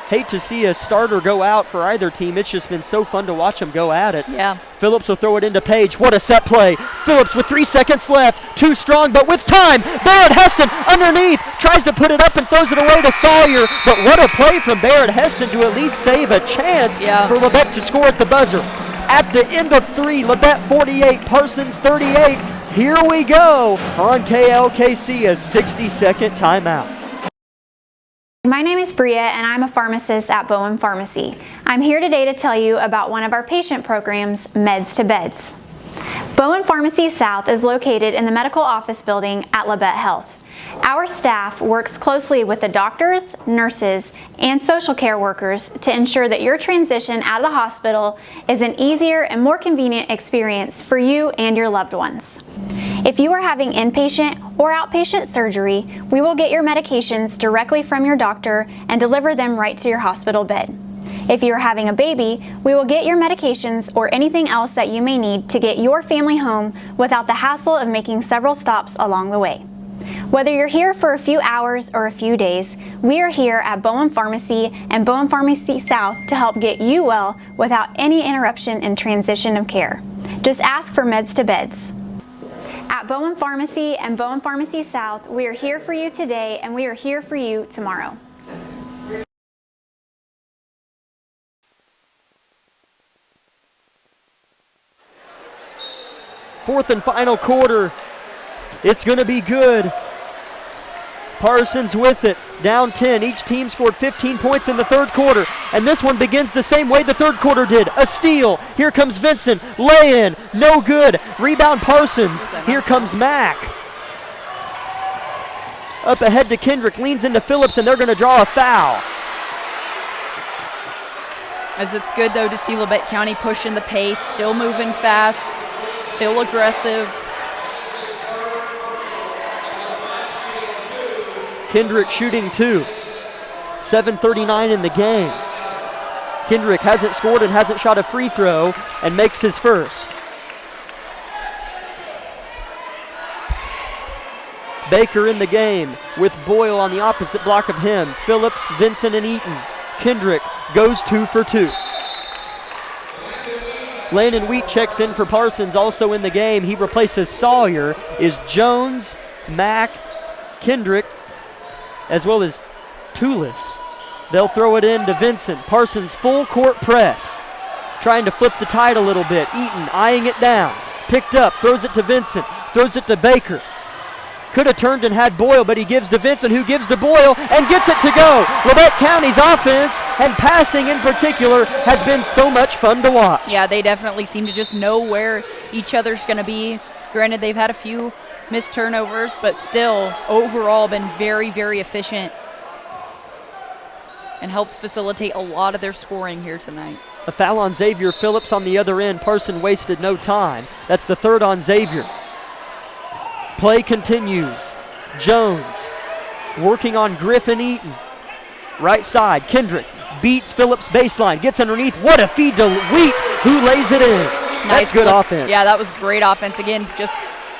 Hate to see a starter go out for either team. It's just been so fun to watch them go at it. Yeah. Phillips will throw it into Page. What a set play. Phillips with 3 seconds left. Too strong, but with time. Barrett Heston underneath. Tries to put it up and throws it away to Sawyer. But what a play from Barrett Heston to at least save a chance for Labette to score at the buzzer. At the end of 3, Labette 48, Parsons 38. Here we go on KLKC, a 60-second timeout. My name is Bria, and I'm a pharmacist at Bowen Pharmacy. I'm here today to tell you about one of our patient programs, Meds to Beds. Bowen Pharmacy South is located in the medical office building at Labette Health. Our staff works closely with the doctors, nurses, and social care workers to ensure that your transition out of the hospital is an easier and more convenient experience for you and your loved ones. If you are having inpatient or outpatient surgery, we will get your medications directly from your doctor and deliver them right to your hospital bed. If you are having a baby, we will get your medications or anything else that you may need to get your family home without the hassle of making several stops along the way. Whether you're here for a few hours or a few days, we are here at Bowen Pharmacy and Bowen Pharmacy South to help get you well without any interruption in transition of care. Just ask for Meds to Beds. At Bowen Pharmacy and Bowen Pharmacy South, we are here for you today and we are here for you tomorrow. Fourth and final quarter. It's going to be good. Parsons with it, down 10. Each team scored 15 points in the third quarter, and this one begins the same way the third quarter did. A steal. Here comes Vincent. Lay in. No good. Rebound Parsons. Here comes Mack. Up ahead to Kendrick. Leans into Phillips, and they're going to draw a foul. As it's good, though, to see Labette County pushing the pace, still moving fast, still aggressive. Kendrick shooting 2. 7:39 in the game. Kendrick hasn't scored and hasn't shot a free throw and makes his first. Baker in the game with Boyle on the opposite block of him. Phillips, Vincent, and Eaton. Kendrick goes 2 for 2. Landon Wheat checks in for Parsons, also in the game. He replaces Sawyer. Is Jones, Mack, Kendrick, as well as Toulis. They'll throw it in to Vincent. Parsons full court press. Trying to flip the tide a little bit. Eaton eyeing it down. Picked up, throws it to Vincent. Throws it to Baker. Could have turned and had Boyle, but he gives to Vincent, who gives to Boyle and gets it to go. Labette County's offense and passing in particular has been so much fun to watch. Yeah, they definitely seem to just know where each other's going to be. Granted, they've had a few missed turnovers, but still overall been very, very efficient and helped facilitate a lot of their scoring here tonight. A foul on Xavier Phillips on the other end. Parson wasted no time. That's the third on Xavier. Play continues. Jones working on Griffin Eaton. Right side, Kendrick beats Phillips baseline, gets underneath. What a feed to Wheat, who lays it in. That's good offense. Yeah, that was great offense. Again, just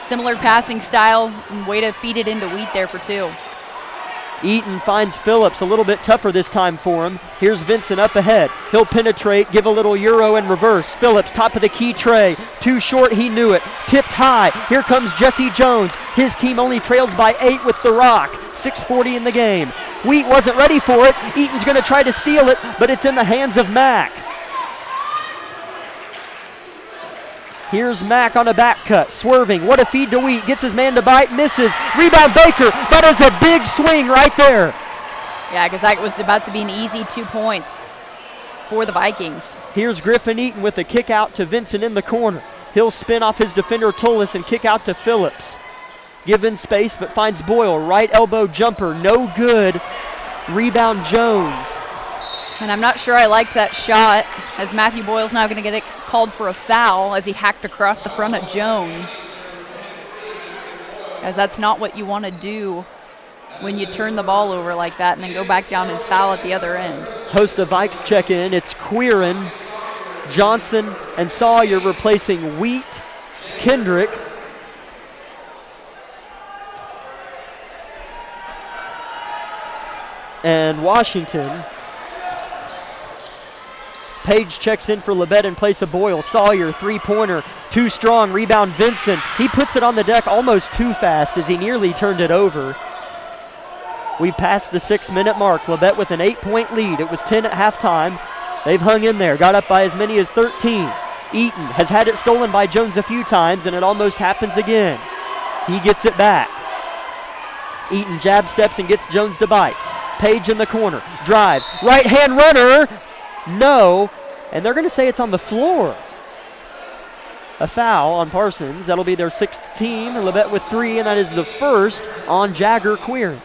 similar passing style and way to feed it into Wheat there for 2. Eaton finds Phillips, a little bit tougher this time for him. Here's Vincent up ahead. He'll penetrate, give a little euro and reverse. Phillips, top of the key tray. Too short, he knew it. Tipped high. Here comes Jesse Jones. His team only trails by 8 with the rock. 6:40 in the game. Wheat wasn't ready for it. Eaton's going to try to steal it, but it's in the hands of Mack. Here's Mack on a back cut, swerving. What a feed to Wheat. Gets his man to bite, misses. Rebound Baker. That is a big swing right there. Yeah, because that was about to be an easy 2 points for the Vikings. Here's Griffin Eaton with a kick out to Vincent in the corner. He'll spin off his defender Toulis and kick out to Phillips. Given space, but finds Boyle. Right elbow jumper, no good. Rebound Jones. And I'm not sure I liked that shot, as Matthew Boyle's now going to get it called for a foul as he hacked across the front of Jones. As that's not what you want to do when you turn the ball over like that and then go back down and foul at the other end. Host of Vikes check in. It's Quirin, Johnson, and Sawyer replacing Wheat, Kendrick, and Washington. Page checks in for Labette in place of Boyle. Sawyer, three-pointer, too strong. Rebound Vincent. He puts it on the deck almost too fast as he nearly turned it over. We passed the 6-minute mark. Labette with an 8-point lead. It was 10 at halftime. They've hung in there, got up by as many as 13. Eaton has had it stolen by Jones a few times, and it almost happens again. He gets it back. Eaton jab steps and gets Jones to bite. Page in the corner, drives, right-hand runner. No, and they're going to say it's on the floor. A foul on Parsons. That'll be their 6th team. Labette with 3, and that is the first on Jagger Queer.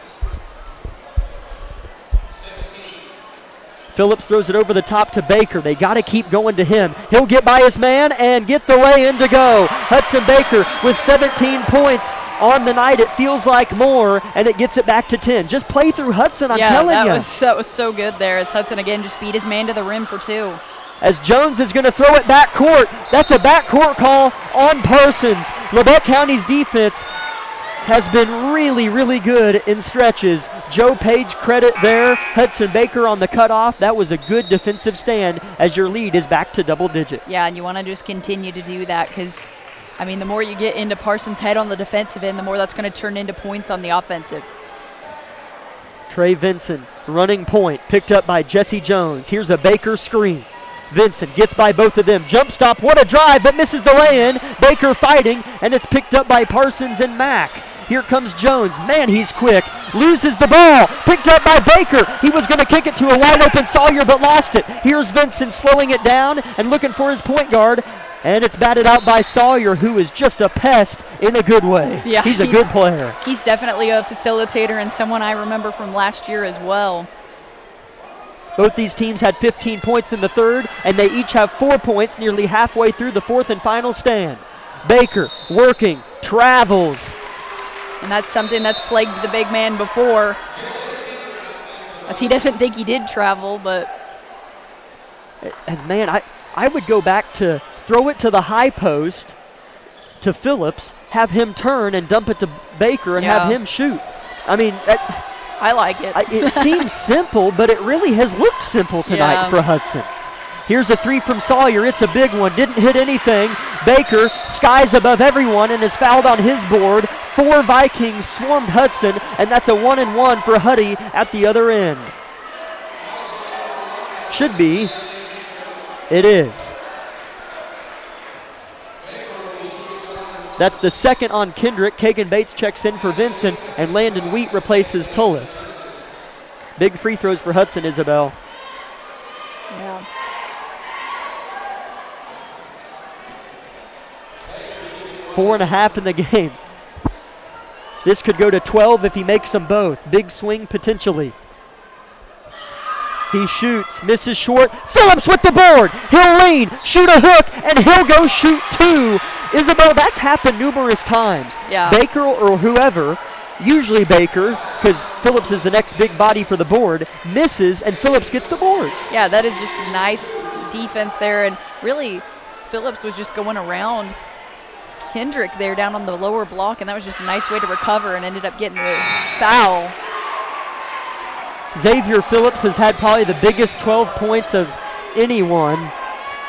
Phillips throws it over the top to Baker. They got to keep going to him. He'll get by his man and get the lay-in to go. Hudson Baker with 17 points on the night. It feels like more, and it gets it back to 10. Just play through Hudson, I'm telling you. That was so good there as Hudson again just beat his man to the rim for 2. As Jones is going to throw it back court. That's a backcourt call on Parsons. Labette County's defense has been really, really good in stretches. Joe Page credit there. Hudson Baker on the cutoff. That was a good defensive stand as your lead is back to double digits. Yeah, and you want to just continue to do that because, I mean, the more you get into Parsons' head on the defensive end, the more that's going to turn into points on the offensive. Trey Vinson, running point, picked up by Jesse Jones. Here's a Baker screen. Vinson gets by both of them. Jump stop, what a drive, but misses the lay-in. Baker fighting, and it's picked up by Parsons and Mack. Here comes Jones. Man, he's quick. Loses the ball. Picked up by Baker. He was going to kick it to a wide-open Sawyer, but lost it. Here's Vinson slowing it down and looking for his point guard. And it's batted out by Sawyer, who is just a pest in a good way. Yeah, he's a good player. He's definitely a facilitator and someone I remember from last year as well. Both these teams had 15 points in the third, and they each have 4 points nearly halfway through the fourth and final stand. Baker working, travels. And that's something that's plagued the big man before, as he doesn't think he did travel, but. As man, I would go back to throw it to the high post to Phillips, have him turn and dump it to Baker and have him shoot. I mean, I like it. It seems simple, but it really has looked simple tonight for Hudson. Here's a three from Sawyer. It's a big one. Didn't hit anything. Baker skies above everyone and is fouled on his board. 4 Vikings swarmed Hudson, and that's a 1-and-1 for Huddy at the other end. Should be. It is. That's the second on Kendrick. Kagan Bates checks in for Vincent, and Landon Wheat replaces Tullis. Big free throws for Hudson, Isabel. Yeah. 4.5 in the game. This could go to 12 if he makes them both. Big swing potentially. He shoots, misses short. Phillips with the board. He'll lean, shoot a hook, and he'll go shoot 2. Isabel, that's happened numerous times. Yeah. Baker or whoever, usually Baker, because Phillips is the next big body for the board, misses, and Phillips gets the board. Yeah, that is just nice defense there, and really Phillips was just going around Kendrick there down on the lower block, and that was just a nice way to recover and ended up getting the foul. Xavier Phillips has had probably the biggest 12 points of anyone.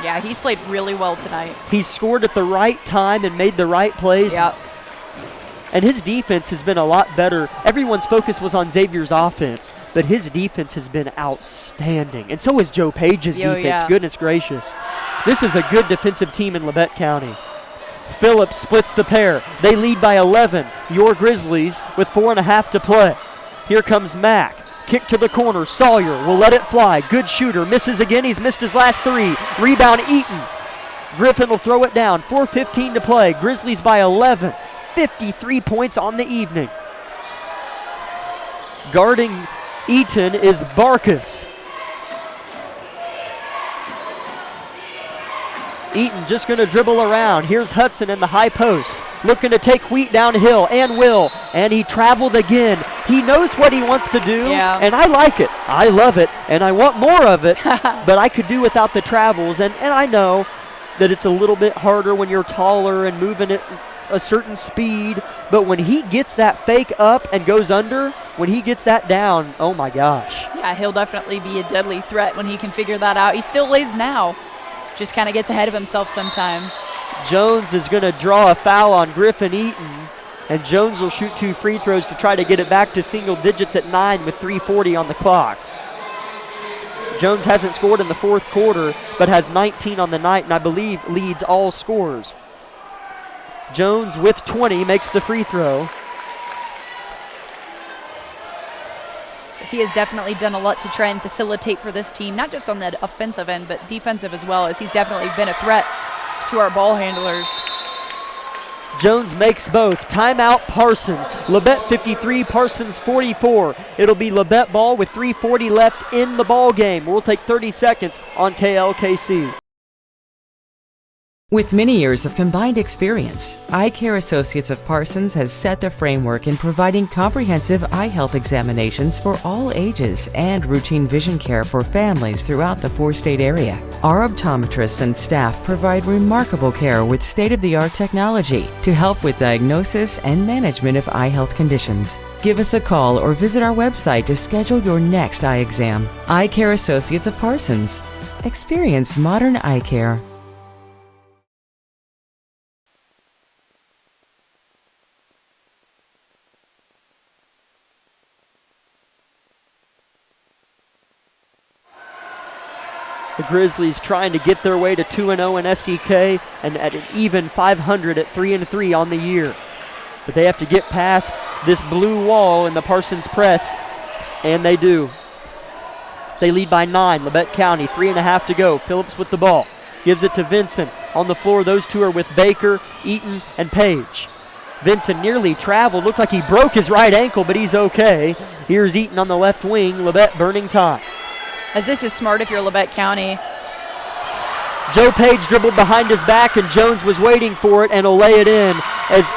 Yeah, he's played really well tonight. He scored at the right time and made the right plays. Yep. And his defense has been a lot better. Everyone's focus was on Xavier's offense, but his defense has been outstanding. And so is Joe Page's defense. Yeah. Goodness gracious. This is a good defensive team in Labette County. Phillips splits the pair. They lead by 11. Your Grizzlies with 4.5 to play. Here comes Mack. Kick to the corner. Sawyer will let it fly. Good shooter. Misses again. He's missed his last 3. Rebound Eaton. Griffin will throw it down. 4:15 to play. Grizzlies by 11. 53 points on the evening. Guarding Eaton is Barkus. Eaton just going to dribble around. Here's Hudson in the high post. Looking to take Wheat downhill, and will. And he traveled again. He knows what he wants to do, and I like it. I love it, and I want more of it, but I could do without the travels. And I know that it's a little bit harder when you're taller and moving at a certain speed, but when he gets that fake up and goes under, when he gets that down, oh my gosh. Yeah, he'll definitely be a deadly threat when he can figure that out. He still is now. Just kind of gets ahead of himself sometimes. Jones is going to draw a foul on Griffin Eaton, and Jones will shoot 2 free throws to try to get it back to single digits at 9 with 3:40 on the clock. Jones hasn't scored in the fourth quarter, but has 19 on the night, and I believe leads all scorers. Jones with 20 makes the free throw. He has definitely done a lot to try and facilitate for this team, not just on the offensive end, but defensive as well, as he's definitely been a threat to our ball handlers. Jones makes both. Timeout Parsons. Labette 53, Parsons 44. It'll be Labette ball with 3:40 left in the ball game. We'll take 30 seconds on KLKC. With many years of combined experience, Eye Care Associates of Parsons has set the framework in providing comprehensive eye health examinations for all ages and routine vision care for families throughout the four-state area. Our optometrists and staff provide remarkable care with state-of-the-art technology to help with diagnosis and management of eye health conditions. Give us a call or visit our website to schedule your next eye exam. Eye Care Associates of Parsons. Experience modern eye care. The Grizzlies trying to get their way to 2-0 in SEK and at an even 500 at 3-3 on the year. But they have to get past this blue wall in the Parsons press, and they do. They lead by 9, Labette County, 3.5 to go. Phillips with the ball, gives it to Vincent. On the floor, those two are with Baker, Eaton, and Page. Vincent nearly traveled, looked like he broke his right ankle, but he's okay. Here's Eaton on the left wing, Labette burning time. As this is smart if you're Labette County. Joe Page dribbled behind his back, and Jones was waiting for it, and will lay it in as,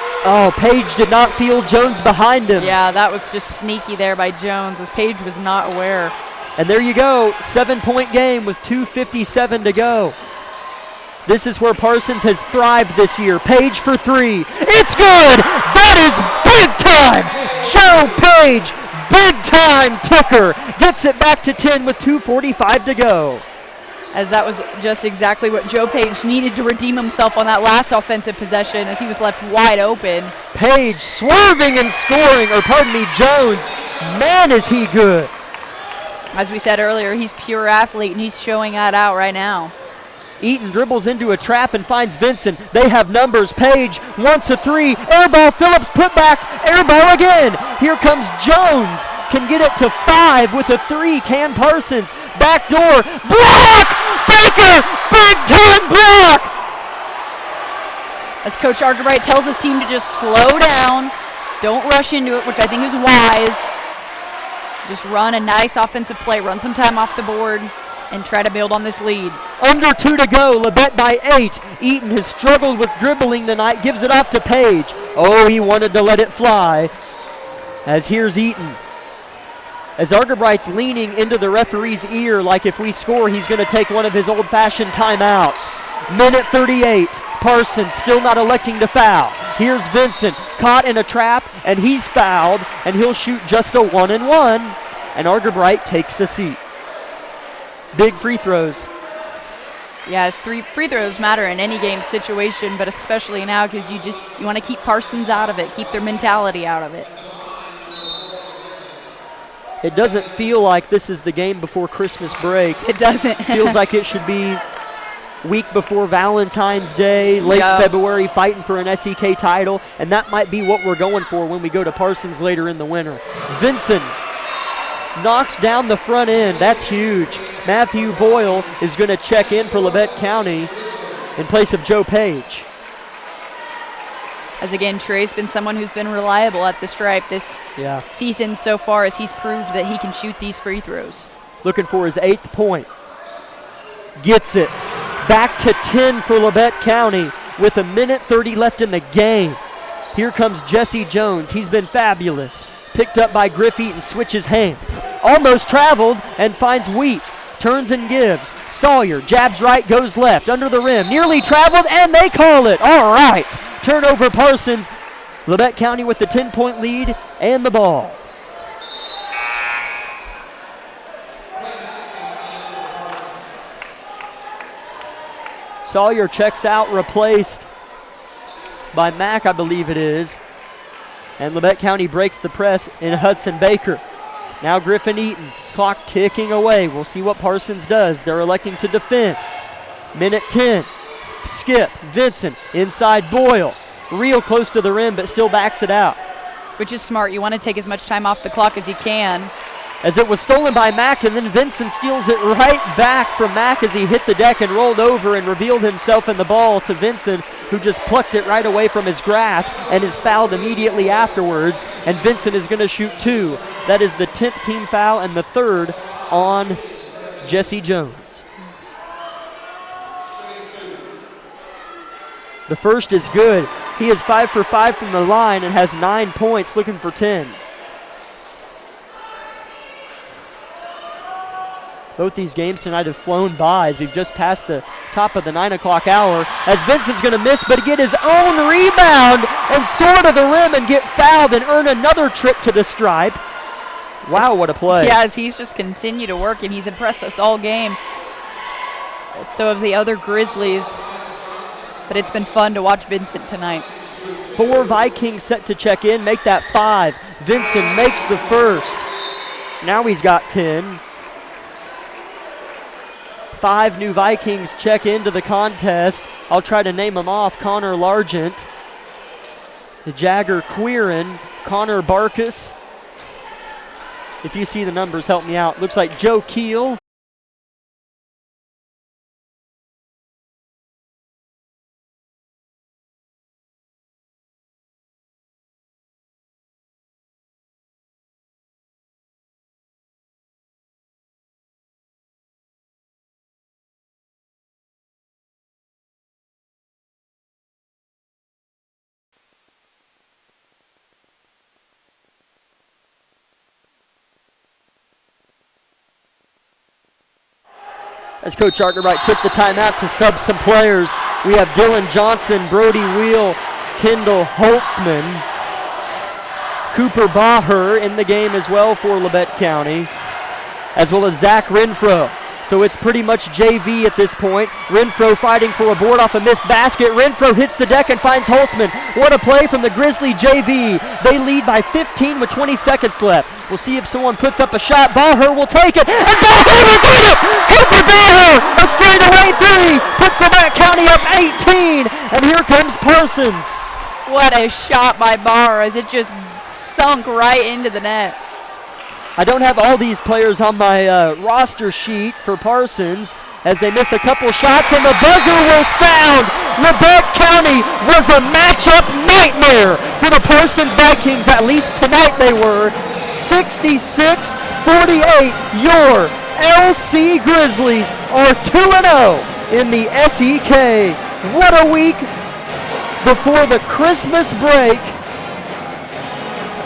Page did not feel Jones behind him. Yeah, that was just sneaky there by Jones, as Page was not aware. And there you go, 7-point game with 2:57 to go. This is where Parsons has thrived this year. Page for 3. It's good! That is big time! Joe Page, big time ticker. Gets it back to 10 with 2:45 to go. As that was just exactly what Joe Page needed to redeem himself on that last offensive possession, as he was left wide open. Page swerving and scoring, Jones. Man, is he good. As we said earlier, he's pure athlete, and he's showing that out right now. Eaton dribbles into a trap and finds Vincent. They have numbers. Page wants a 3. Air ball. Phillips put back. Air ball again. Here comes Jones. Can get it to 5 with a 3. Can Parsons. Back door. Block! Baker! Big time block! As Coach Argerbright tells his team to just slow down. Don't rush into it, which I think is wise. Just run a nice offensive play. Run some time off the board and try to build on this lead. Under 2 to go, Labette by 8. Eaton has struggled with dribbling tonight, gives it off to Page. Oh, he wanted to let it fly. As here's Eaton. As Argerbright's leaning into the referee's ear like if we score, he's going to take one of his old-fashioned timeouts. Minute 38, Parsons still not electing to foul. Here's Vincent, caught in a trap, and he's fouled, and he'll shoot just a 1-and-1, and Argerbright takes a seat. Big free throws. Yeah, his 3 free throws matter in any game situation, but especially now because you want to keep Parsons out of it, keep their mentality out of it. It doesn't feel like this is the game before Christmas break. It doesn't. Feels like it should be week before Valentine's Day, late February, fighting for an SEK title, and that might be what we're going for when we go to Parsons later in the winter. Vincent knocks down the front end. That's huge. Matthew Boyle is going to check in for Labette County in place of Joe Page. As again, Trey's been someone who's been reliable at the stripe this season so far, as he's proved that he can shoot these free throws. Looking for his 8th point. Gets it. Back to 10 for Labette County with a minute 30 left in the game. Here comes Jesse Jones. He's been fabulous. Picked up by Griffey and switches hands. Almost traveled and finds Wheat. Turns and gives. Sawyer jabs right, goes left, under the rim. Nearly traveled, and they call it. All right. Turnover Parsons. Labette County with the 10-point lead and the ball. Sawyer checks out, replaced by Mack, I believe it is. And Labette County breaks the press in Hudson Baker. Now Griffin Eaton, clock ticking away. We'll see what Parsons does. They're electing to defend. Minute 10. Skip, Vincent, inside Boyle. Real close to the rim, but still backs it out. Which is smart. You want to take as much time off the clock as you can. as it was stolen by Mack, and then Vincent steals it right back from Mack as he hit the deck and rolled over and revealed himself in the ball to Vincent, who just plucked it right away from his grasp and is fouled immediately afterwards. And Vincent is going to shoot 2. That is the 10th team foul and the 3rd on Jesse Jones. The first is good. He is 5 for 5 from the line and has 9 points, looking for 10. Both these games tonight have flown by as we've just passed the top of the 9 o'clock hour, as Vincent's going to miss but get his own rebound and soar to the rim and get fouled and earn another trip to the stripe. Wow, what a play. Yeah, as he's just continued to work, and he's impressed us all game. So have the other Grizzlies. But it's been fun to watch Vincent tonight. 4 Vikings set to check in, make that 5. Vincent makes the first. Now he's got 10. 5 new Vikings check into the contest. I'll try to name them off. Connor Largent, the Jagger Queeran, Connor Barkus. If you see the numbers, help me out. Looks like Joe Keel. As Coach Arterbright took the timeout to sub some players, we have Dylan Johnson, Brody Wheel, Kendall Holtzman, Cooper Baher in the game as well for Labette County, as well as Zach Renfro. So it's pretty much JV at this point. Renfro fighting for a board off a missed basket. Renfro hits the deck and finds Holtzman. What a play from the Grizzly JV. They lead by 15 with 20 seconds left. We'll see if someone puts up a shot. Baher will take it, and Baher will get it! Cooper Baher, a straightaway 3, puts Labette County up 18, and here comes Parsons. What a shot by Baher as it just sunk right into the net. I don't have all these players on my roster sheet for Parsons as they miss a couple shots and the buzzer will sound. Labette County was a matchup nightmare for the Parsons Vikings. At least tonight they were. 66-48. Your LC Grizzlies are 2-0 in the SEK. What a week before the Christmas break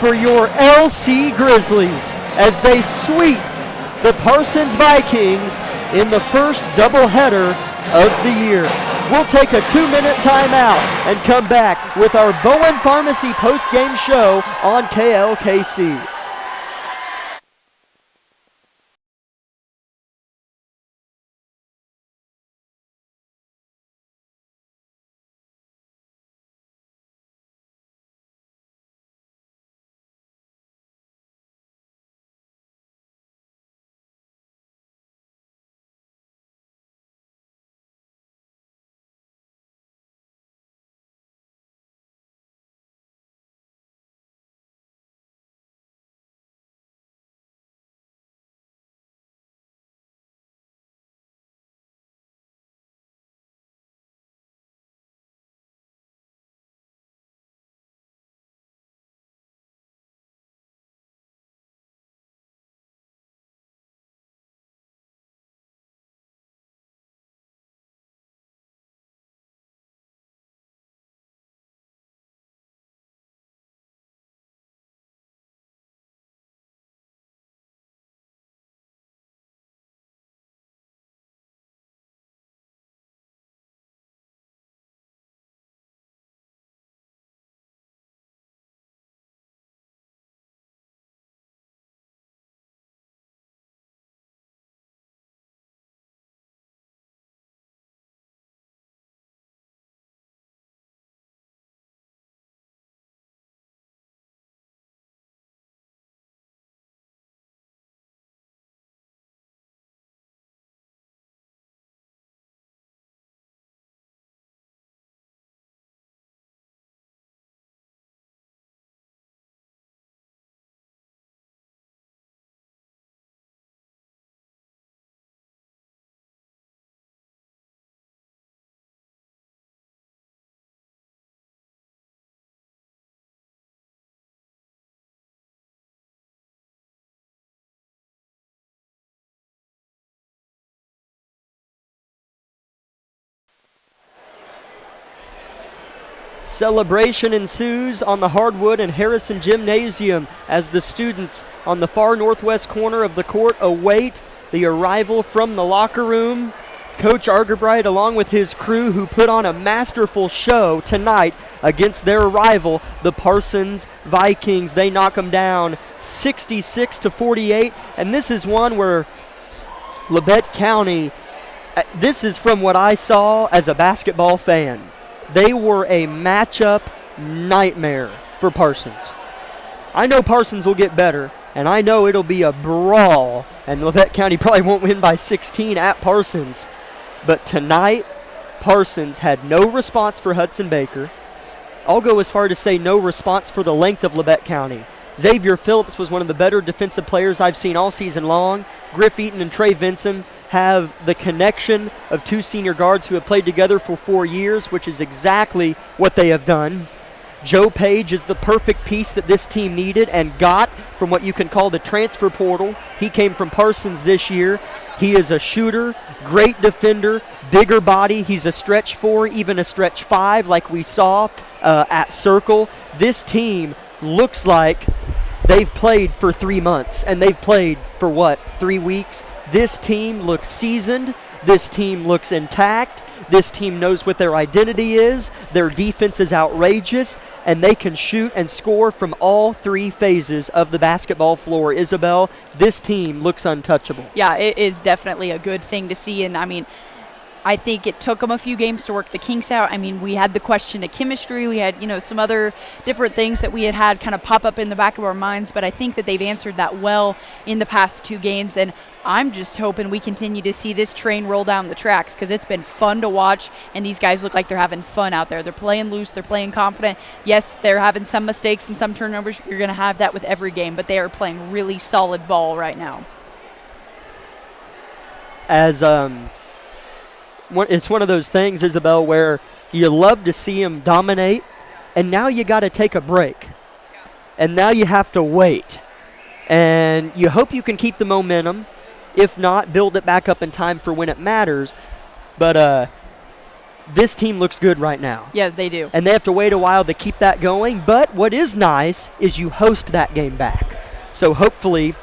for your LC Grizzlies as they sweep the Parsons Vikings in the first doubleheader of the year. We'll take a 2-minute timeout and come back with our Bowen Pharmacy post-game show on KLKC. Celebration ensues on the hardwood in Harrison Gymnasium as the students on the far northwest corner of the court await the arrival from the locker room. Coach Argerbright, along with his crew, who put on a masterful show tonight against their rival, the Parsons Vikings. They knock them down 66-48, and this is one where Labette County, this is from what I saw as a basketball fan. They were a matchup nightmare for Parsons. I know Parsons will get better, and I know it'll be a brawl, and Labette County probably won't win by 16 at Parsons. But tonight, Parsons had no response for Hudson Baker. I'll go as far to say no response for the length of Labette County. Xavier Phillips was one of the better defensive players I've seen all season long. Griff Eaton and Trey Vinson have the connection of two senior guards who have played together for 4 years, which is exactly what they have done. Joe Page is the perfect piece that this team needed and got from what you can call the transfer portal. He came from Parsons this year. He is a shooter, great defender, bigger body. He's a stretch 4, even a stretch 5 like we saw at Circle. This team looks like they've played for 3 months, and they've played for 3 weeks? This team looks seasoned. This team looks intact. This team knows what their identity is. Their defense is outrageous, and they can shoot and score from all 3 phases of the basketball floor. Isabel, this team looks untouchable. Yeah, it is definitely a good thing to see, and I mean, I think it took them a few games to work the kinks out. I mean, we had the question of chemistry. We had, some other different things that we had kind of pop up in the back of our minds, but I think that they've answered that well in the past 2 games, and I'm just hoping we continue to see this train roll down the tracks because it's been fun to watch, and these guys look like they're having fun out there. They're playing loose. They're playing confident. Yes, they're having some mistakes and some turnovers. You're going to have that with every game, but they are playing really solid ball right now. As it's one of those things, Isabel, where you love to see them dominate, and now you got to take a break. And now you have to wait. And you hope you can keep the momentum. If not, build it back up in time for when it matters. But this team looks good right now. Yes, they do. And they have to wait a while to keep that going. But what is nice is you host that game back. So hopefully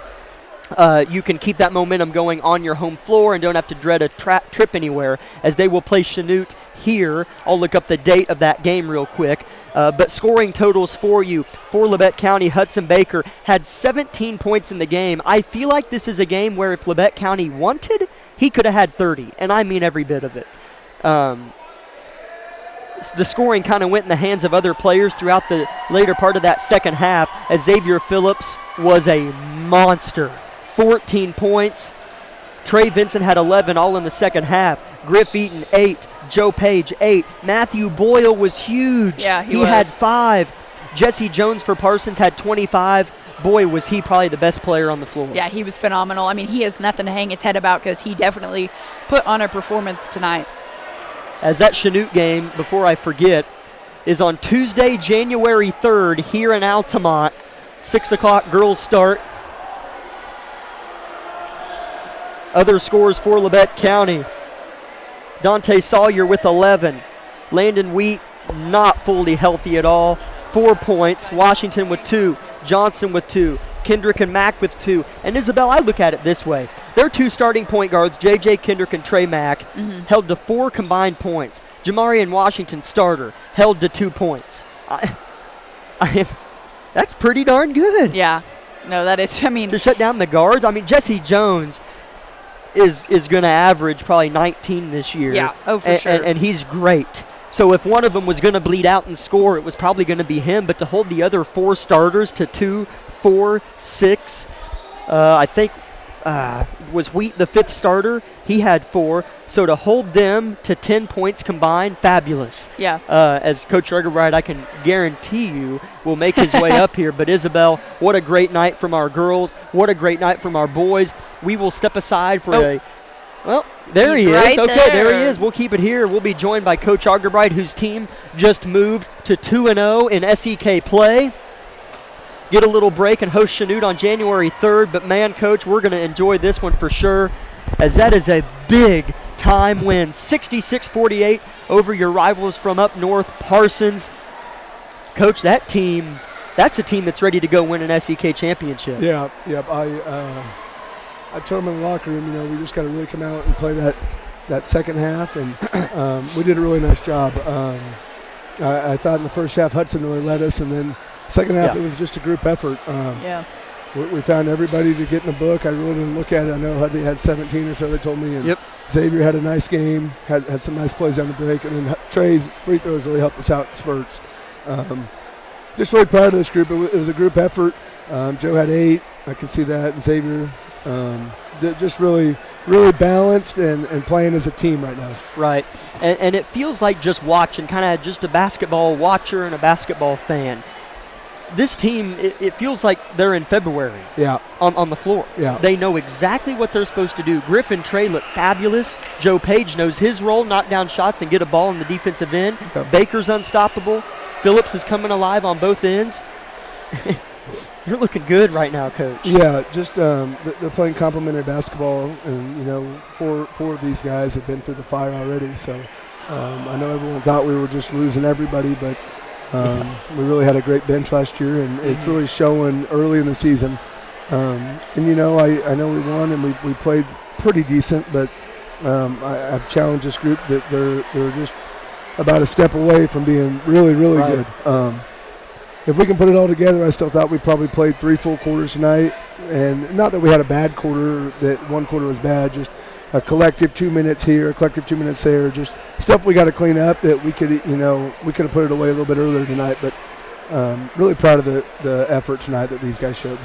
you can keep that momentum going on your home floor and don't have to dread a trip anywhere, as they will play Chanute here. I'll look up the date of that game real quick. But scoring totals for you. For Labette County, Hudson Baker had 17 points in the game. I feel like this is a game where if Labette County wanted, he could have had 30, and I mean every bit of it. The scoring kind of went in the hands of other players throughout the later part of that second half, as Xavier Phillips was a monster. 14 points. Trey Vinson had 11 all in the second half. Griff Eaton, 8. Joe Page, 8. Matthew Boyle was huge. Yeah, he had 5. Jesse Jones for Parsons had 25. Boy, was he probably the best player on the floor. Yeah, he was phenomenal. I mean, he has nothing to hang his head about because he definitely put on a performance tonight. As that Chanute game, before I forget, is on Tuesday, January 3rd here in Altamont. 6 o'clock girls start. Other scores for Labette County. Dante Sawyer with 11. Landon Wheat not fully healthy at all. 4 points. Washington with 2. Johnson with 2. Kendrick and Mack with 2. And Isabel, I look at it this way. Their 2 starting point guards, J.J. Kendrick and Trey Mack, held to 4 combined points. Jamarian Washington, starter, held to 2 points. That's pretty darn good. Yeah. No, that is, I mean. To shut down the guards. I mean, Jesse Jones is going to average probably 19 this year. Yeah, for sure. And he's great. So if one of them was going to bleed out and score, it was probably going to be him. But to hold the other 4 starters to 2, 4, 6, I think was Wheat the 5th starter? He had 4. So to hold them to 10 points combined, fabulous. Yeah. As Coach Rugerbride, I can guarantee you, will make his way up here. But Isabel, what a great night from our girls. What a great night from our boys. We will step aside for well, there he is. Right okay, there he is. We'll keep it here. We'll be joined by Coach Argerbright, whose team just moved to 2-0 in SEK play. Get a little break and host Chanute on January 3rd. But, man, Coach, we're going to enjoy this one for sure, as that is a big-time win. 66-48 over your rivals from up north, Parsons. Coach, that team, that's a team that's ready to go win an SEK championship. Yeah. I told them in the locker room, we just got to really come out and play that second half, and we did a really nice job. I thought in the first half Hudson really led us, and then second half it was just a group effort. We found everybody to get in the book. I really didn't look at it. I know Hudley had 17 or so, they told me, and Xavier had a nice game, had some nice plays on the break, and then Trey's free throws really helped us out in spurts. Just really proud of this group. It was a group effort. Joe had 8. I can see that. And Xavier just really balanced and playing as a team right now. Right. And it feels like just watching, kind of just a basketball watcher and a basketball fan. This team, it feels like they're in February on the floor. Yeah. They know exactly what they're supposed to do. Griffin Trey look fabulous. Joe Page knows his role, knock down shots and get a ball in the defensive end. Yep. Baker's unstoppable. Phillips is coming alive on both ends. You're looking good right now, Coach. Yeah, just they're playing complimentary basketball, and, 4 of these guys have been through the fire already. So I know everyone thought we were just losing everybody, but we really had a great bench last year, and it's really showing early in the season. I know we won, and we played pretty decent, but I've challenged this group that they're just about a step away from being really, really good. If we can put it all together, I still thought we probably played 3 full quarters tonight. And not that we had a bad quarter, that one quarter was bad, just a collective 2 minutes here, a collective 2 minutes there, just stuff we got to clean up that we could, we could have put it away a little bit earlier tonight. But really proud of the effort tonight that these guys showed.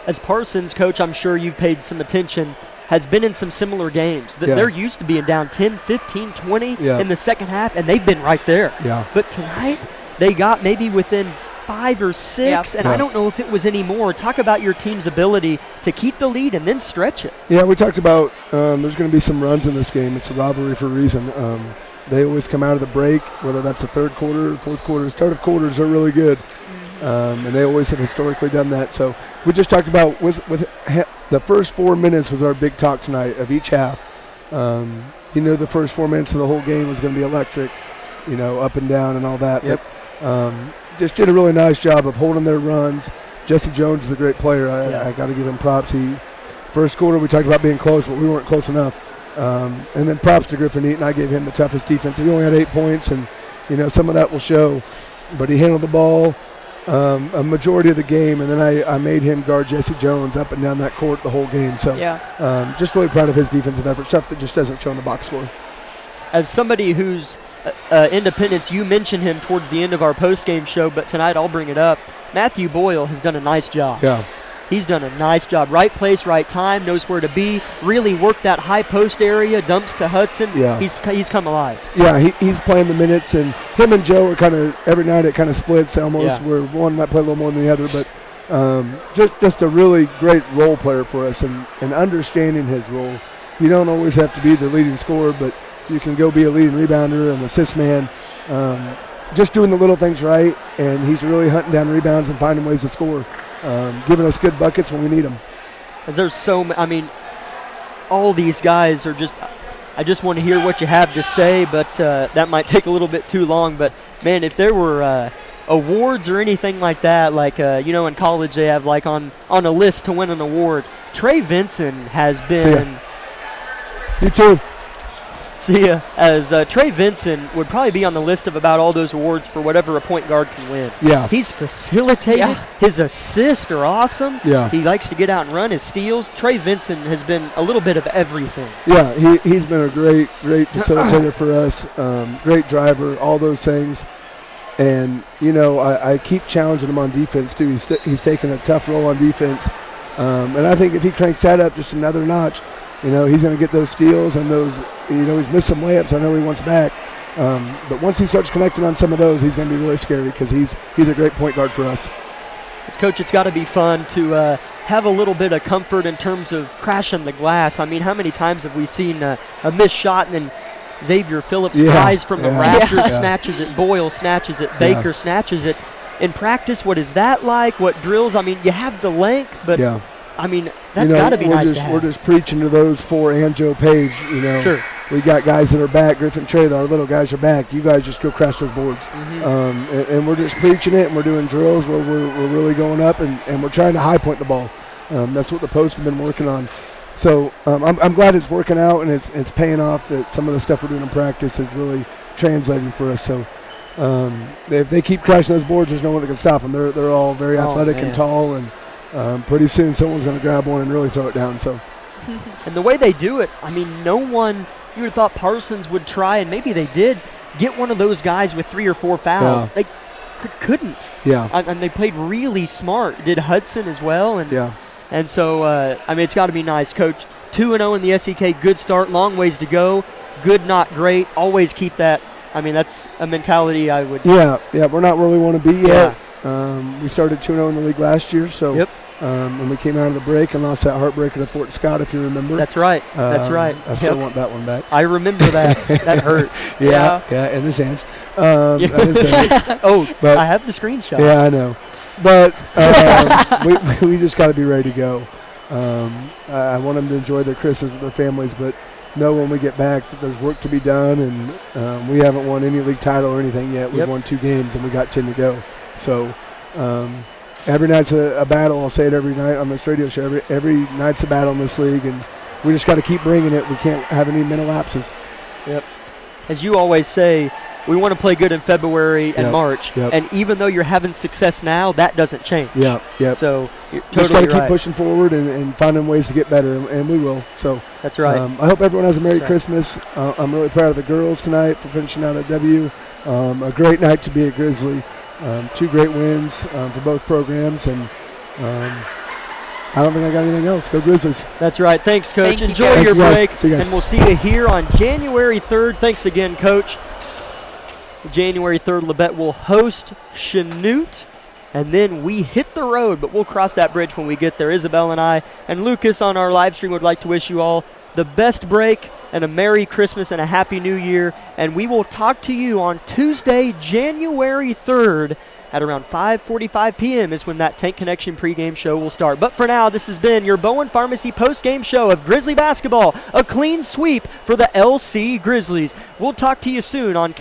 As Parsons, Coach, I'm sure you've paid some attention, has been in some similar games. They're used to being down 10, 15, 20 in the second half, and they've been right there. Yeah. But tonight, they got maybe within 5 or 6, and I don't know if it was any more. Talk about your team's ability to keep the lead and then stretch it. Yeah, we talked about there's going to be some runs in this game. It's a rivalry for a reason. They always come out of the break, whether that's the third quarter or fourth quarter. Third quarters are really good, and they always have historically done that. So we just talked about with the first 4 minutes was our big talk tonight of each half. The first 4 minutes of the whole game was going to be electric, up and down and all that. Yep. But, just did a really nice job of holding their runs. Jesse Jones is a great player. I got to give him props. First quarter we talked about being close, but we weren't close enough. And then props to Griffin Eaton. I gave him the toughest defense. He only had 8 points, and some of that will show. But he handled the ball a majority of the game, and then I made him guard Jesse Jones up and down that court the whole game. So just really proud of his defensive effort, stuff that just doesn't show in the box score. As somebody who's Independence, you mentioned him towards the end of our post-game show, but tonight I'll bring it up. Matthew Boyle has done a nice job. Yeah. He's done a nice job. Right place, right time, knows where to be, really worked that high post area, dumps to Hudson. Yeah. He's come alive. Yeah, he's playing the minutes, and him and Joe are kind of, every night it kind of splits almost, where one might play a little more than the other, but just a really great role player for us, and understanding his role. You don't always have to be the leading scorer, but you can go be a leading rebounder and assist man. Just doing the little things right, and he's really hunting down rebounds and finding ways to score, giving us good buckets when we need them. As there's all these guys are just, I just want to hear what you have to say, but that might take a little bit too long. But, man, if there were awards or anything like that, like, in college they have, like, on a list to win an award, Trey Vinson has been. You too. See ya. As Trey Vinson would probably be on the list of about all those awards for whatever a point guard can win. Yeah. He's facilitated. Yeah. His assists are awesome. Yeah. He likes to get out and run his steals. Trey Vinson has been a little bit of everything. Yeah, he's been a great facilitator for us, great driver, all those things. And, I keep challenging him on defense, too. He's taken a tough role on defense. And I think if he cranks that up just another notch, he's going to get those steals and those, he's missed some layups. I know he wants back. But once he starts connecting on some of those, he's going to be really scary because he's a great point guard for us. As Coach, it's got to be fun to have a little bit of comfort in terms of crashing the glass. I mean, how many times have we seen a missed shot and then Xavier Phillips flies from the rafters, snatches it, Boyle snatches it, Baker snatches it. In practice, what is that like? What drills? I mean, you have the length, but I mean, that's got to be nice to have. We're just preaching to those 4 and Joe Page, Sure. we got guys that are back. Griffin Trey, our little guys are back. You guys just go crash those boards. And we're just preaching it, and we're doing drills where we're really going up, and we're trying to high point the ball. That's what the posts have been working on. So I'm glad it's working out, and it's paying off that some of the stuff we're doing in practice is really translating for us. So if they keep crashing those boards, there's no one that can stop them. They're all very athletic and tall, and pretty soon someone's going to grab one and really throw it down. So. And the way they do it, I mean, no one, you would have thought Parsons would try, and maybe they did, get one of those guys with 3 or 4 fouls. Yeah. They couldn't. Yeah. And they played really smart. Did Hudson as well. And so, I mean, it's got to be nice. Coach, 2-0 in the SEK, good start, long ways to go. Good, not great. Always keep that. I mean, that's a mentality I would. Yeah, we're not where we want to be yet. We started 2-0 in the league last year, so. Yep. And we came out of the break and lost that heartbreaker to Fort Scott, if you remember. That's right. That's right. I still want that one back. I remember that. That hurt. Yeah, in his hands. But I have the screenshot. Yeah, I know. But we just got to be ready to go. I want them to enjoy their Christmas with their families, but know when we get back that there's work to be done, and we haven't won any league title or anything yet. We've won 2 games, and we got 10 to go. So every night's a battle. I'll say it every night on this radio show. Every night's a battle in this league, and we just got to keep bringing it. We can't have any mental lapses. Yep. As you always say, we want to play good in February and March, and even though you're having success now, that doesn't change. Yeah. So you're just totally got to keep right. pushing forward and finding ways to get better, and we will. So that's right. I hope everyone has a Merry Christmas. I'm really proud of the girls tonight for finishing out at W. A great night to be a Grizzly. 2 great wins for both programs, and I don't think I got anything else. Go Grizzlies. That's right. Thanks, Coach. Thank Enjoy your break, See you guys. and we'll see you here on January 3rd. Thanks again, Coach. January 3rd, Labette will host Chanute, and then we hit the road, but we'll cross that bridge when we get there. Isabel and I and Lucas on our live stream would like to wish you all the best break and a Merry Christmas and a Happy New Year, and we will talk to you on Tuesday, January 3rd at around 5:45 p.m. is when that Tank Connection pregame show will start. But for now, this has been your Bowen Pharmacy postgame show of Grizzly basketball, a clean sweep for the LC Grizzlies. We'll talk to you soon on